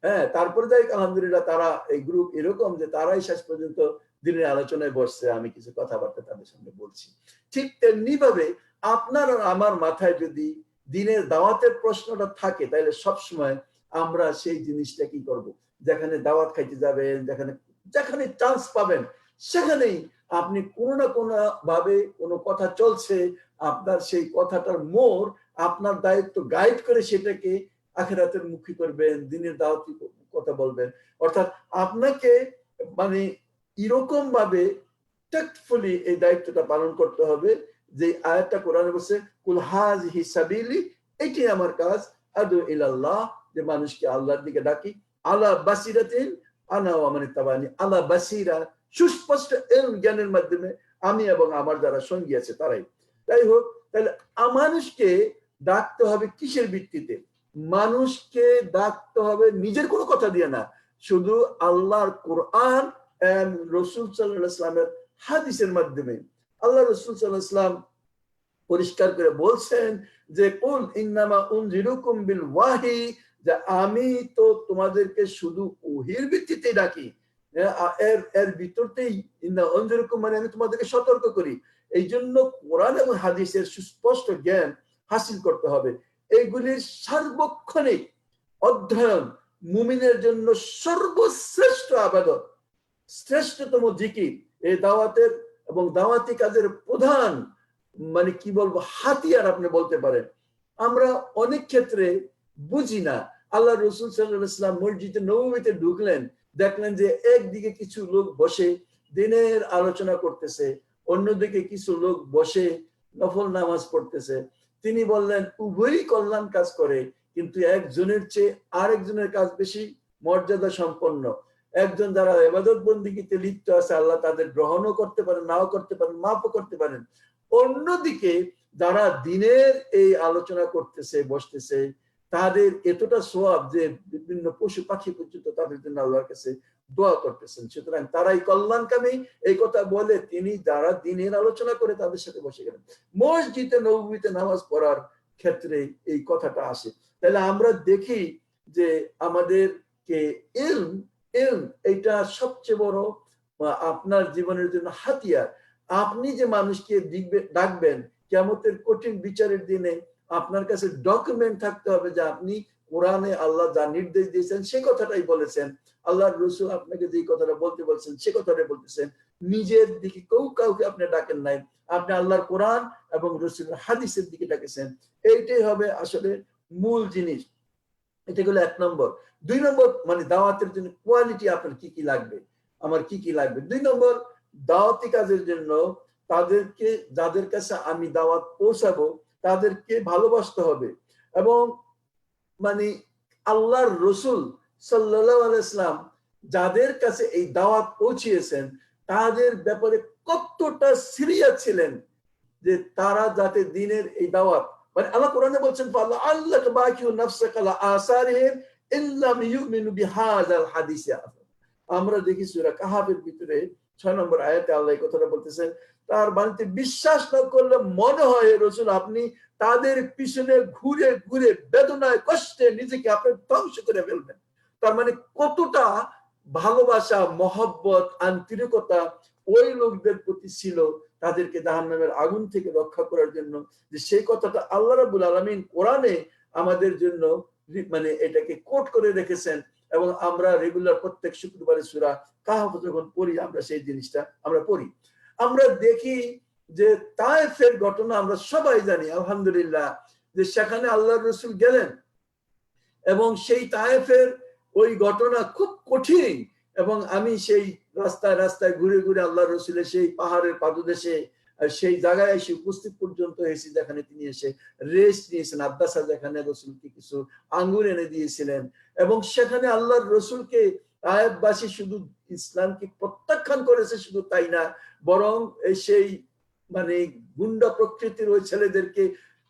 হ্যাঁ, তারপরে যাই আলহামদুলিল্লাহ তারা এই গ্রুপ এরকম যে তারাই শেষ পর্যন্ত দিনের আলোচনায় বসছে, আমি কিছু কথাবার্তা তাদের সঙ্গে বলছি। ঠিক তেমনি ভাবে আপনার আর আমার মাথায় যদি দিনের দাওয়াতের প্রশ্নটা থাকে, তাহলে সবসময় আমরা সেই জিনিসটা কি করব, যেখানে দাওয়াত খাইতে যাবেন, যেখানে চান্স পাবেন, সেখানেই আপনি কোনো না কোনো ভাবে কোনো কথা চলছে, আপনার সেই কথাটার মোড় আপনার দায়িত্ব গাইড করে সেটাকে আখিরাতের মুখী করবেন, দিনের দাওয়াতি কথা বলবেন। অর্থাৎ আপনাকে মানে এরকম ভাবে টেক্টফুলি এই দায়িত্বটা পালন করতে হবে যে আয়াতটা কোরআনে বলছে, কুল হাযিহি সাবিলি, এটাই আমার কাজ, আদু ইলাল্লাহ, যে মানুষকে আল্লাহর দিকে ডাকি, আলা বাসিরাতিন আনা ওয়া মান ইত্তাবানি, আলা বাসিরা, সুস্পষ্ট ইলম জ্ঞানের মাধ্যমে আমি এবং আমার যারা সঙ্গী আছে তারাই। তাই হোক, তাহলে মানুষকে ডাকতে হবে কিসের ভিত্তিতে? মানুষকে ডাকতে হবে নিজের কোনো কথা দিয়ে না, শুধু আল্লাহর কোরআন এবং রাসূল সাল্লাল্লাহু আলাইহি ওয়াসাল্লামের হাদিসের মাধ্যমে। আল্লাহ রাসূল সাল্লাল্লাহু আলাইহি ওয়াসাল্লাম পরিষ্কার করে বলছেন যে কুল ইন্নামা উনজিরুকুম বিল ওয়াহি, যে আমি তো তোমাদেরকে শুধু ওহীর ভিত্তিতে ডাকি, এর ভিতরতেই ইন্না উনজিরুকুম মানে আমি তোমাদেরকে সতর্ক করি। এই জন্য কোরআন এবং হাদিসের সুস্পষ্ট জ্ঞান হাসিল করতে হবে। এইগুলির সার্বক্ষণিক অধ্যয়ন মুমিনের জন্য সর্বশ্রেষ্ঠ আবাদত, শ্রেষ্ঠতম জিকির। এই দাওয়াতের এবং দাওয়াতি কাজের প্রধান মানে কি বলবো হাতিয়ার আপনি বলতে পারেন। আমরা অনেক ক্ষেত্রে বুঝি না। আল্লাহ রাসূল সাল্লাল্লাহু আলাইহি ওয়াসাল্লাম মসজিদে নববীতে ঢুকলেন, দেখলেন যে একদিকে কিছু লোক বসে দিনের আলোচনা করতেছে, অন্যদিকে কিছু লোক বসে নফল নামাজ পড়তেছে। তিনি বললেন উভয়ই কল্যাণ কাজ করে, কিন্তু একজনের চেয়ে আরেকজনের কাজ বেশি মর্যাদা সম্পন্ন। একজন যারা ইবাদত বন্দেগীতে লিপ্ত আছে, আল্লাহ তাদের গ্রহণও করতে পারেন, নাও করতে পারেন, মাফও করতে পারেন। অন্যদিকে যারা দিনের এই আলোচনা করতেছে, বসতেছে, তাদের এতটা সওয়াব যে বিভিন্ন পশু পাখি পর্যন্ত তাদের জন্য আল্লাহর কাছে দোয়া করতেছেন। সুতরাং তারাই কল্যাণকামী, এই কথা বলে তিনি যারা দিনের আলোচনা করে তাদের সাথে বসে গেলেন। মসজিদে নববীতে নামাজ পড়ার ক্ষেত্রে এই কথাটা আসে। তাহলে আমরা দেখি যে আমাদেরকে ইলম এইটা সবচেয়ে বড় আপনার জীবনের জন্য হাতিয়ার। আপনি যে মানুষকে ডাকবেন, কিয়ামতের কঠিন বিচারের দিনে আপনার কাছে ডকুমেন্ট থাকতে হবে যে আপনি কোরআনে আল্লাহ যা নির্দেশ দিয়েছেন সে কথাটাই বলেছেন, আল্লাহর রাসূল আপনাকে যে কথাটা বলতে বলছেন সে কথাটাই বলতেছেন। নিজের দিকে কাউকে আপনি ডাকেন নাই, আপনি আল্লাহর কোরআন এবং রাসূলের হাদিসের দিকে ডাকেছেন। এইটাই হবে আসলে মূল জিনিস। এটা হলো 1 নম্বর। 2 নম্বর মানে দাওয়াতের জন্য কোয়ালিটি আপনার কি কি লাগবে, আমার কি কি লাগবে। 2 নম্বর, দাওয়াতি কাজের জন্য তাদেরকে, যাদের কাছে আমি দাওয়াত পৌঁছাবো, তাদেরকে ভালোবাসতে হবে। এবং মানে আল্লাহর রাসূল সাল্লাল্লাহু আলাইহি ওয়াসাল্লাম যাদের কাছে এই দাওয়াত পৌঁছিয়েছেন, তাদের ব্যাপারে কতটা সিরিয়াস ছিলেন যে তারা যাতে দিনের এই দাওয়াত, মানে আল্লাহ কোরআনে বলছেন আল্লাহ বাকিউ নাফসাকা লা আসারিহিম ইল্লাম ইউমিনু বিহাযাল হাদিস। আমরা দেখি সূরা কাহাফের ভিতরে 6 নম্বর আয়াতে আল্লাহ এই কথাটা বলতেছেন, তার বাণীতে বিশ্বাস না করলে মনে হয় রাসূল আপনি তাদের পিছনে ঘুরে ঘুরে বেদনায় কষ্টে নিজেকে আপনি ধ্বংস করে ফেলবেন। তার মানে কতটা ভালোবাসা, মহব্বত, আন্তরিকতা ওই লোকদের প্রতি ছিল তাদেরকে জাহান্নামের আগুন থেকে রক্ষা করার জন্য, যে সেই কথাটা আল্লাহ রাব্বুল আলামিন কোরআনে আমাদের জন্য মানে এটাকে কোট করে রেখেছেন। এবং আমরা রেগুলার প্রত্যেক শুক্রবারে সূরা কাহফ যখন পড়ি, আমরা সেই জিনিসটা আমরা পড়ি। আমরা দেখি যে তায়েফের ঘটনা আমরা সবাই জানি, আলহামদুলিল্লাহ। যে সেখানে আল্লাহর রসুল গেলেন এবং সেই তায়েফের ওই ঘটনা খুব কঠিন, এবং আমি সেই রাস্তায় রাস্তায় ঘুরে ঘুরে আল্লাহ রসুলের সেই পাহাড়ের পাদদেশে সেই জায়গায় এসে উপস্থিত পর্যন্ত হয়েছি যেখানে তিনি এসে রেস্ট নিয়েছেন। আব্বাসা যেখানে রসুলকে কিছু আঙ্গুর এনে দিয়েছিলেন, এবং সেখানে আল্লাহর রসুলকে তায়েফবাসী শুধু ইসলামকে প্রত্যাখ্যান করেছে, শুধু তাই না, বরং সেই মানে গুন্ডা প্রকৃতির ওই ছেলেদেরকে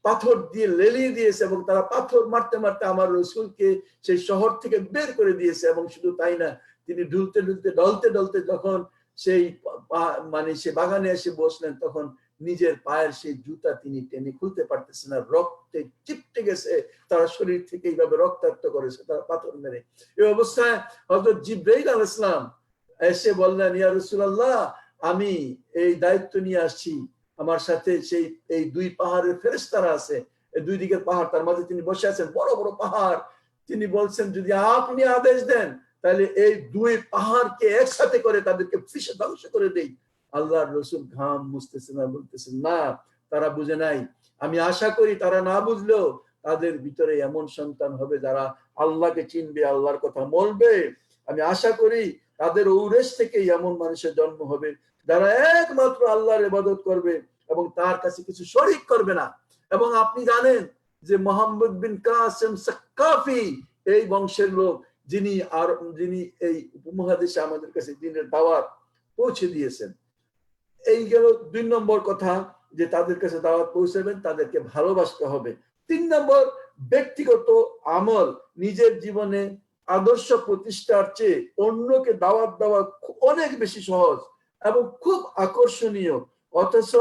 পাথর দিয়ে লেলিয়ে দিয়েছে, এবং তারা পাথর মারতে মারতে আমার রসুলকে সেই শহর থেকে বের করে দিয়েছে। এবং শুধু তাই না, তিনি ঢুলতে ঢুলতে ডলতে ডলতে যখন সেই মানে সে বাগানে এসে বসলেন, তখন নিজের পায়ের সেই জুতা তিনি টেনে খুলতে পারতেছে না, রক্তে চিপটে গেছে, তারা শরীর থেকে এইভাবে রক্তাক্ত করেছে তারা পাথর মেরে। এই অবস্থায় হযরত জিবরাইল আলাইহিস সালাম এসে বললেন, ইয়া রাসূলুল্লাহ, আমি এই দায়িত্ব নিয়ে আসছি, আমার সাথে সেই এই দুই পাহাড়ের ফেরেশতারা আছে, এই দুই দিকের পাহাড়, তার মাঝে তিনি বসে আছেন, বড় বড় পাহাড়। তিনি বলছেন, যদি আপনি আদেশ দেন তাহলে এই দুই পাহাড়কে একসাথে করে তাদেরকে ফিসে ধ্বংস করে দেই। আল্লাহর রসুল ঘাম মুছতেছেন আর বলতেছেন, না, তারা বুঝে নাই। আমি আশা করি তারা না বুঝলেও তাদের ভিতরে এমন সন্তান হবে যারা আল্লাহকে চিনবে, আল্লাহর কথা বলবে। আমি আশা করি তাদের ঔরেশ থেকে এমন মানুষের জন্ম হবে যারা একমাত্র আল্লাহর ইবাদত করবে এবং তার কাছে কিছু শরীক করবে না। এবং আপনি জানেন যে মোহাম্মদ বিন কাসেম সাক্কাফি এই বংশের লোক, যিনি এই উপমহাদেশে আমাদের কাছে দ্বীনের দাওয়াত পৌঁছে দিয়েছেন। এই গেল 2 নম্বর কথা, যে তাদের কাছে দাওয়াত পৌঁছাবেন, তাদেরকে ভালোবাসতে হবে। 3 নম্বর, ব্যক্তিগত আমল, নিজের জীবনে আদর্শ প্রতিষ্ঠার চেয়ে অন্যকে দাওয়াত দেওয়া অনেক বেশি সহজ এবং খুব আকর্ষণীয়। অথচ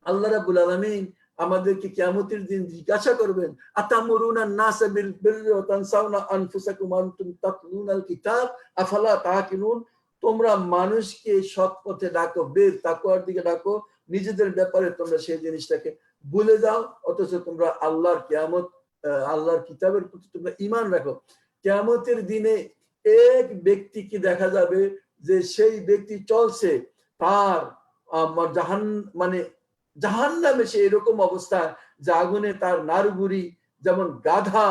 আল্লাহ রাব্বুল আলামিন আমাদেরকে কিয়ামতের দিন জিজ্ঞাসা করবেন, আতামুরুনান নাসা বিল বিররি ওয়া তানসাউনা আনফুসাকুম ওয়া আনতুম তাতলুনাল কিতাব আফালা তাকিলুন। তোমরা মানুষকে সৎ পথে ডাকো, বের তাকওয়ার দিকে ডাকো, নিজেদের ব্যাপারে তোমরা সেই জিনিসটাকে ভুলে যাও, অথচ তোমরা আল্লাহর কিয়ামত, আল্লাহর কিতাবের প্রতি তোমরা ঈমান রাখো। কিয়ামতের দিনে এক ব্যক্তিকে দেখা যাবে যে সেই ব্যক্তি চলছে, তার জাহান্নামে সে এরকম অবস্থা যে আগুনে তার নারগুড়ি, যেমন গাধা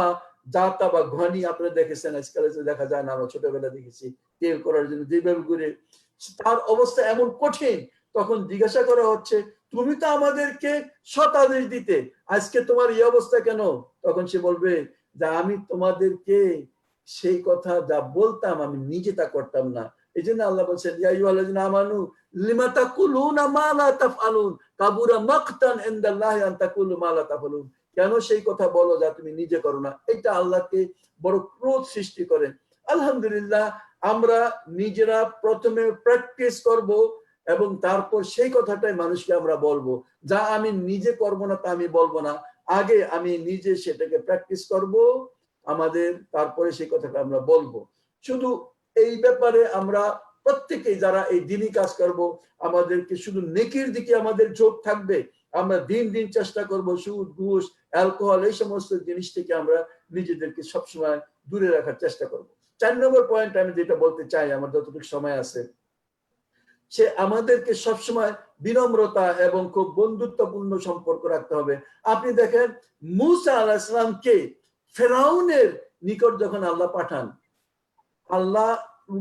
জাতা বা ঘনি আপনারা দেখেছেন, আজকাল দেখা যায় না, আমরা ছোটবেলা দেখেছি, তেল করার জন্য যেভাবে ঘুরে, তার অবস্থা এমন কঠিন। তখন জিজ্ঞাসা করা হচ্ছে, তুমি তো আমাদেরকে সৎ আদেশ দিতে, আজকে তোমার এই অবস্থা কেন? তখন সে বলবে যে আমি তোমাদেরকে সেই কথা যা বলতাম আমি নিজে তা করতাম না। এই জন্য আল্লাহ বলছেন, ইয়া আইয়ুহাল্লাযিনা আমানু লিমা তাকুলুনা মা লা তাফআলুন কাবুরা মাকতান ইনদাল্লাহি আন তাকুলু মা লা তাফআলুন। কেন সেই কথা বলো যা তুমি নিজে করো না? এটা আল্লাহকে বড় ক্রোধ সৃষ্টি করে। আলহামদুলিল্লাহ, আমরা নিজেরা প্রথমে প্র্যাকটিস করব এবং তারপর সেই কথাটাই মানুষকে আমরা বলবো। যা আমি নিজে করব না তা আমি বলবো না, আগে আমি নিজে সেটাকে প্র্যাকটিস করব আমাদের, তারপরে সেই কথাটা আমরা বলবো। শুধু এই ব্যাপারে আমরা প্রত্যেকেই যারা এই দিনই কাজ করব, আমাদেরকে শুধু নেকির দিকে আমাদের ঝোঁক থাকবে। আমরা দিন দিন চেষ্টা করব সুদ, ঘুষ, অ্যালকোহল এই সমস্ত জিনিস থেকে আমরা নিজেদেরকে সবসময় দূরে রাখার চেষ্টা করব। 4 নম্বর পয়েন্ট আমি যেটা বলতে চাই, আমার যতটুকু সময় আছে, সে আমাদেরকে সবসময় বিনম্রতা এবং খুব বন্ধুত্বপূর্ণ সম্পর্ক রাখতে হবে। আপনি দেখেন, মূসা আলাইহিস সালামকে ফেরাউনের নিকট যখন আল্লাহ পাঠান, আল্লাহ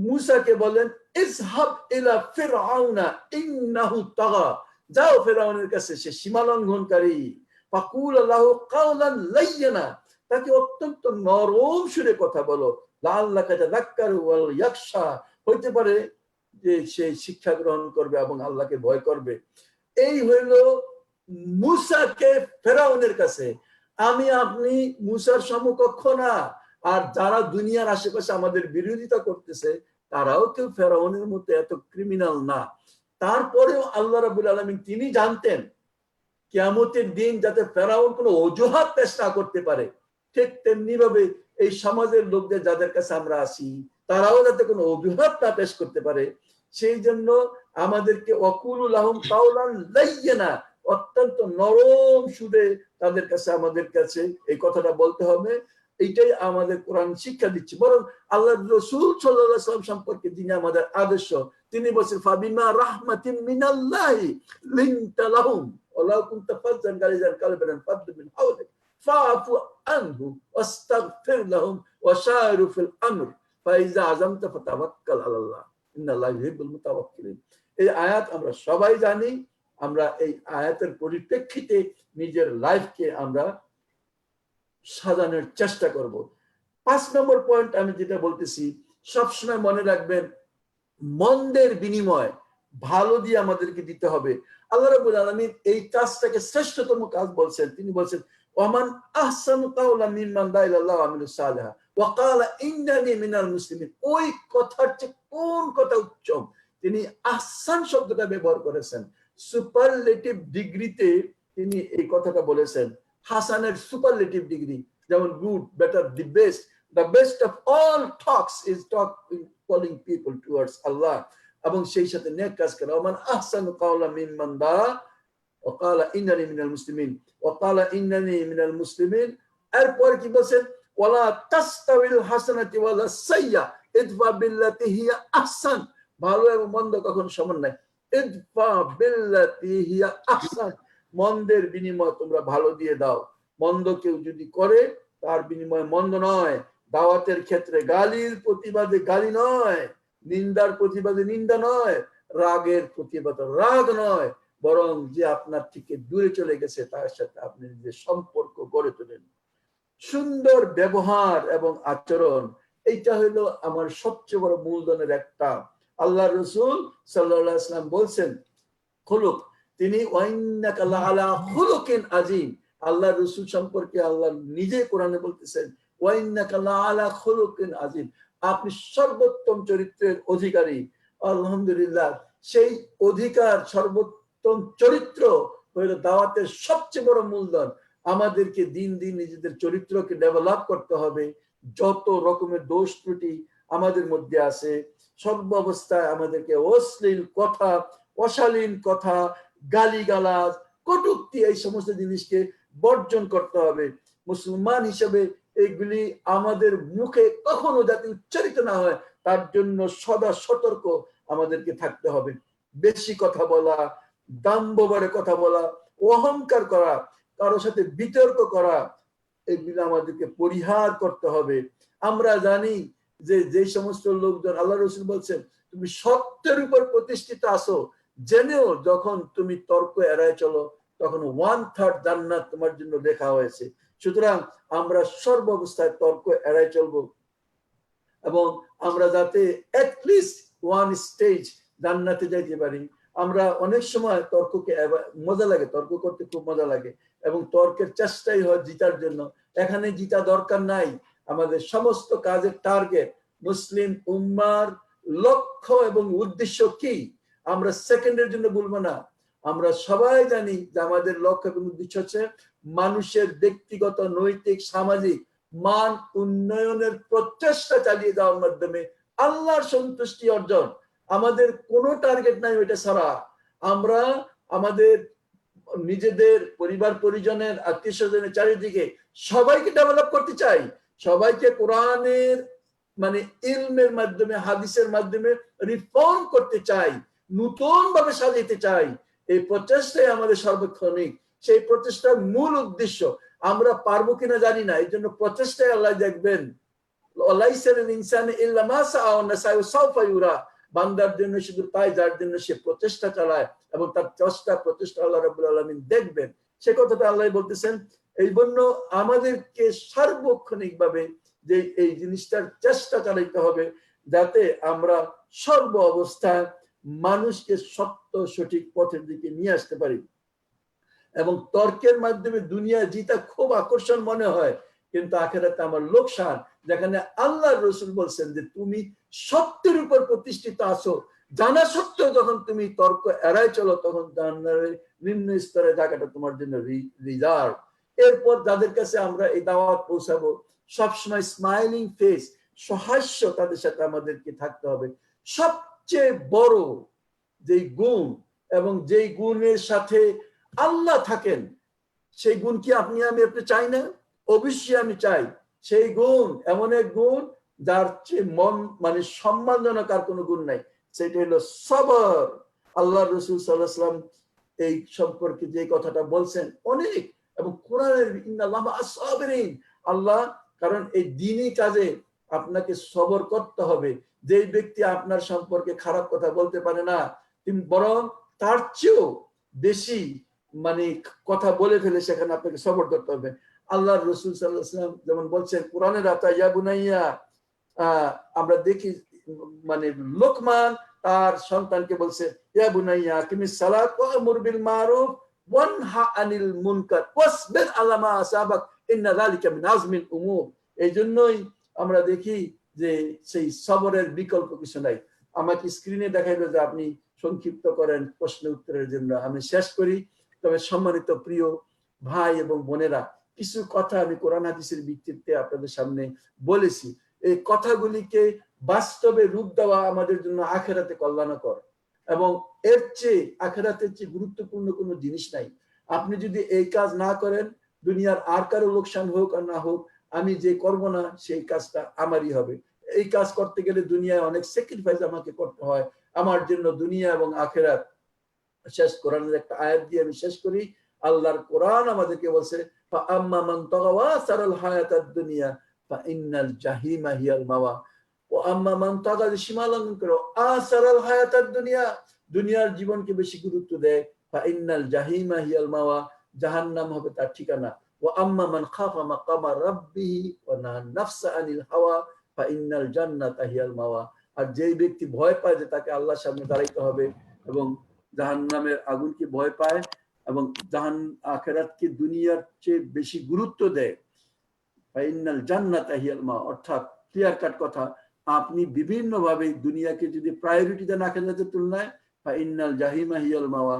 মূসাকে বলেন, ইযহাব ইলা ফিরআউনা ইন্নাহু তাগা, যাও ফেরাউনের কাছে, সে সীমা লঙ্ঘনকারী। ফাকুল লাহু কাওলান লাইয়িনা, তাকে অত্যন্ত নরম সুরে কথা বলো। লাআল্লাকা তাযাক্কারু ওয়াল ইয়াখশা, হইতে পারে যে সে শিক্ষা গ্রহণ করবে এবং আল্লাহকে ভয় করবে। এই হইল মূসাকে ফেরাউনের কাছে। আমি আপনি মূসার সমকক্ষ না। আর যারা দুনিয়ার আশেপাশে আমাদের বিরোধিতা করতেছে, তারাও কেউ ফেরাউনের মতো এত ক্রিমিনাল না। তারপরেও আল্লাহ রাব্বুল আলামিন তিনি জানতেন কিয়ামতের দিন যাতে ফেরাউন কোনো অজুহাত পেশ না করতে পারে, ঠিক তেমনি ভাবে এই সমাজের লোকদের যাদের কাছে আমরা আসি, তারাও যাতে কোনো অজুহাত না পেশ করতে পারে, সেই জন্য আমাদেরকে ওয়াকুলু লাহুম কাওলান লাইয়িনা, অত্যন্ত নরম সুরে তাদের কাছে, আমাদের কাছে এই কথাটা বলতে হবে। এইটাই আমাদের কোরআন শিক্ষা দিচ্ছে। বরং আল্লাহ রাসূল সাল্লাল্লাহু আলাইহি ওয়াসাল্লাম সম্পর্কে যিনি আমাদের আদর্শ, তিনি বলেছেন, ফাবিমা রাহমাতিন মিনাল্লাহি লিনতা লাহুম ওয়ালাউ কুনতা ফাজ্জান গালিজাল কালবি ফাদ্দু মিন হাওলিক ফাফু আনহু ওয়াস্তাগফির লাহুম ওয়া শায়িরু ফিল আমর ফাইজা আযামতা ফাতাওয়াক্কাল আলাল্লাহ ইন্নাল্লাহা ইউহিব্বুল মুতাওয়াক্কিলিন। এই আয়াত আমরা সবাই জানি। আমরা এই আয়াতের পরিপ্রেক্ষিতে নিজের লাইফকে আমরা সাজানোর চেষ্টা করব। 5 নম্বর পয়েন্ট আমি যেটা বলতেছি, সবসময় মনে রাখবেন, মন্দের বিনিময় ভালো দিয়ে আমাদেরকে দিতে হবে। আল্লাহ রাব্বুল আলামিন এই কাজটাকে শ্রেষ্ঠতম কাজ বলছেন। তিনি বলছেন ওয়ামান আহসানু কাওলাম মিম্মান দা ইলাল্লাহি ওয়া আমিলুস সালিহাত ওয়া ক্বালা ইন্নানি মিনাল মুসলিমিন। ওই কথার চেয়ে কোন কথা উত্তম? তিনি আহসান শব্দটা ব্যবহার করেছেন। সুপারলেটিভ ডিগ্রিতে তিনি এই কথাটা বলেছেন। হাসানের সুপারলেটিভ ডিগ্রি, যেমন good, better, the best. The best of all talks is calling people towards Allah, এবং সেই সাথে নেক কাজ করা। ওমান আহসানু কাওলাম মিম্মান দা ওয়া ক্বালা ইন্নানি মিনাল মুসলিমিন ওয়া ক্বালা ইন্নানি মিনাল মুসলিমিন। এরপর কি বলেন? ওয়ালা তাস্তাউল হাসানাতু ওয়ালা সাইয়্যা ইদফা বিল্লাতি হিয়া আহসান। ভালো এবং মন্দ কখনো সমান নয়। ইদফা বিল্লাতি হিয়া আহসান। মন্দের বিনিময় তোমরা ভালো দিয়ে দাও। মন্দ কেউ যদি করে তার বিনিময় মন্দ নয়। দাওয়াতের ক্ষেত্রে গালির প্রতিবাদে গালি নয়, নিন্দার প্রতিবাদে নিন্দা নয়, রাগের প্রতিবাদে রাগ নয়, বরং যে আপনার থেকে দূরে চলে গেছে তার সাথে আপনি যে সম্পর্ক গড়ে তোলেন। সুন্দর ব্যবহার এবং আচরণ, এইটা হলো আমার সবচেয়ে বড় মূলধনের একটা। আল্লাহ রাসূল সাল্লাল্লাহু আলাইহি ওয়াসাল্লাম বলছেন খুলুক, তিনি ওয়াইন্নাকা লাআলা খুলুকিন আযীম। আল্লাহ রাসূল সম্পর্কে আল্লাহ নিজে কোরআনে বলতেছেন ওয়াইন্নাকা লাআলা খুলুকিন আযীম, আপনি সর্বোত্তম চরিত্রের অধিকারী। আলহামদুলিল্লাহ, সেই অধিকার, সর্বোত্তম চরিত্র হলো দাওয়াতের সবচেয়ে বড় মূলধন। আমাদেরকে দিন দিন নিজেদের চরিত্রকে ডেভেলপ করতে হবে। যত রকমের দোষ ত্রুটি আমাদের মধ্যে আছে, সর্ব অবস্থায় আমাদেরকে অশ্লীল কথা, অশালীন কথা, গালিগালাজ, কটূক্তি, এই সমস্ত জিনিসকে বর্জন করতে হবে। মুসলমান হিসেবে এইগুলি আমাদের মুখে কখনো যাতে উচ্চারিত না হয় তার জন্য সদা সতর্ক আমাদেরকে থাকতে হবে। বেশি কথা বলা, দাম্ভবারে কথা বলা, অহংকার করা, কারোর সাথে বিতর্ক করা, এগুলো আমাদেরকে পরিহার করতে হবে। আমরা জানি যে যে সমস্ত লোকজন, আল্লাহ রাসূল বলছেন তুমি সত্যের উপর প্রতিষ্ঠিত আছো জেনেও যখন তুমি তর্ক এড়ায় চলো তখন 1/3 জান্নাত তোমার জন্য লেখা হয়েছে। সুতরাং আমরা সর্ব অবস্থায় তর্ক এড়ায় চলবো এবং আমরা যাতে অ্যাটলিস্ট 1 স্টেজ জান্নাতে যাইতে পারি। আমরা অনেক সময় তর্ককে মজা লাগে, তর্ক করতে খুব মজা লাগে এবং তর্কের চেষ্টাই হয় জিতার জন্য। এখানে জিতা দরকার নাই। আমাদের সমস্ত কাজের টার্গেট, মুসলিম উম্মার লক্ষ্য এবং উদ্দেশ্য কি, আমরা সেকেন্ডের জন্য বলবো না। আমরা সবাই জানি যে আমাদের লক্ষ্য এবং উদ্দেশ্য হচ্ছে মানুষের ব্যক্তিগত, নৈতিক, সামাজিক মান উন্নয়নের প্রচেষ্টা চালিয়ে যাওয়ার মাধ্যমে আল্লাহর সন্তুষ্টি অর্জন। আমাদের কোনো টার্গেট নাই ওইটা ছাড়া। আমরা আমাদের নিজেদের পরিবার পরিজনের, আত্মীয় স্বজনের চারিদিকে সবাইকে ডেভেলপ করতে চাই, সবাইকে কোরআনের মানে ইলমের মাধ্যমে, হাদিসের মাধ্যমে রিফর্ম করতে চাই, নতুন ভাবে সাজাতে চাই। এই প্রচেষ্টাই আমাদের সার্বক্ষণিক। সেই প্রচেষ্টার মূল উদ্দেশ্য আমরা পারবো কিনা জানি না, এই জন্য প্রচেষ্টায় আল্লাহ দেখবেন। বান্দার জন্য শুধু তাই যার জন্য সে প্রচেষ্টা চালায় এবং তার প্রচেষ্টা আল্লাহ রাব্বুল আলামিন দেখবেন। সে কথাটা আল্লাহ বলতেছেন। এই জন্য আমাদেরকে সার্বক্ষণিক ভাবে যে এই জিনিসটার চেষ্টা চালাইতে হবে যাতে আমরা সর্ব অবস্থায় মানুষকে সত্য সঠিক পথের দিকে নিয়ে আসতে পারি। এবং তর্কের মাধ্যমে দুনিয়া জিতা খুব আকর্ষণ মনে হয়, কিন্তু আখিরাতে আমার লোকসান। যেখানে আল্লাহর রাসূল বলছেন যে তুমি সত্যের উপর প্রতিষ্ঠিত আছো, জানা সত্ত্বেও যখন তুমি তর্ক এড়ায় চলো তখন জান্নাতের নিম্ন স্তরের জায়গাটা তোমার জন্য রিজার্ভ। এরপর যাদের কাছে আমরা এই দাওয়াত পৌঁছাবো, সবসময় স্মাইলিং ফেস, সহাস্য তাদের সাথে আমাদেরকে থাকতে হবে। সবচেয়ে বড় যেই গুণ এবং যেই গুণের সাথে আল্লাহ থাকেন, সেই গুণ কি আপনি চাই না? অবশ্যই আমি চাই। সেই গুণ এমন এক গুণ যার চেয়ে মন মানে সম্মানজনক আর কোনো গুণ নাই, সেটা হলো সবর। আল্লাহ রাসূল সাল্লাল্লাহু আলাইহি ওয়াসাল্লাম এই সম্পর্কে যে কথাটা বলছেন, অনেক এবং কোরআনের ইন্নাল্লাহা আস-সাবিরিন, আল্লাহ, কারণ এই দ্বীনি কাজে আপনাকে সবর করতে হবে। যে ব্যক্তি আপনার সম্পর্কে খারাপ কথা বলতে পারে না, তিনি বরং তার চেয়েও বেশি মানে কথা বলে ফেলে, সেখানে আপনাকে সবর করতে হবে। আল্লাহর রাসূল সাল্লাল্লাহু আলাইহি ওয়াসাল্লাম যেমন বলছেন কোরআনের আতা, ইয়া বুনাইয়া, আমরা দেখি মানে লোকমান তার সন্তানকে বলছে, ইয়া বুনাইয়া আকিমিস সালাত ওয়া আমুর বিল মারুফ ওয়ানহা আনিল মুনকার ওয়াসবির আলা মা আসাবাক ইন্না যালিকা মিন আজমিল উমুর। এইজন্যই আমরা দেখি যে সেই সবরের বিকল্প কিছু নাই। আমাকে স্ক্রিনে দেখাইলো যে আপনি সংক্ষিপ্ত করেন প্রশ্ন উত্তরের জন্য। আমি শেষ করি। তবে সম্মানিত প্রিয় ভাই এবং বোনেরা, কিছু কথা আমি কোরআন হাদিসের ভিত্তিতে আপনাদের সামনে বলেছি। এই কথাগুলিকে বাস্তবে রূপ দেওয়া আমাদের জন্য আখিরাতে কল্যাণকর, এবং এর চেয়ে আখিরাতের চেয়ে গুরুত্বপূর্ণ কোনো জিনিস নাই। আপনি যদি এই কাজ না করেন, দুনিয়ার আর কারো লোকসান হোক আর না হোক, আমি যে করব না সেই কাজটা আমারই হবে। এই কাজ করতে গেলে দুনিয়ায় অনেক স্যাক্রিফাইস আমাকে করতে হয়। আমার জন্য দুনিয়া এবং আখিরাত শেষ। কোরআনের একটা আয়াত দিয়ে আমি শেষ করি। আল্লাহর কোরআন আমাদেরকে বলছে, ফাআম্মা মান তাগা ওয়া সারাল হায়াতাদ দুনিয়া ফাইন্নাল জাহিমা হিয়াল মাওয়া ওয়া আম্মা মান তাগা, সীমালঙ্ঘন করে আসারাল হায়াতাদ দুনিয়া, দুনিয়ার জীবনকে বেশি গুরুত্ব দেয়, ফাইন্নাল জাহিমা হিয়াল মাওয়া, জাহান্নাম হবে তার ঠিকানা। ওয়া আম্মা মান খাফা মাকামা রাব্বিহি ওয়া নাহা নাফসা আনিল হাওয়া ফাইন্নাল জান্নাতা হিয়াল মাওয়া। আর যেই ব্যক্তি ভয় পায় যে তাকে আল্লাহর সামনে দাঁড়াইতে হবে এবং জাহান্নামের আগুনকে ভয় পায় এবং আখিরাতকে দুনিয়ার চেয়ে বেশি গুরুত্ব দেয়, ফাইনাল জান্নাতা হিয়াল মা, অর্থাৎ ক্লিয়ার কাট কথা, আপনি বিভিন্ন ভাবে দুনিয়াকে যদি প্রায়োরিটি দেন আখিরাতের তুলনায়, ফাইনাল জাহিমা হিয়াল মাওয়া,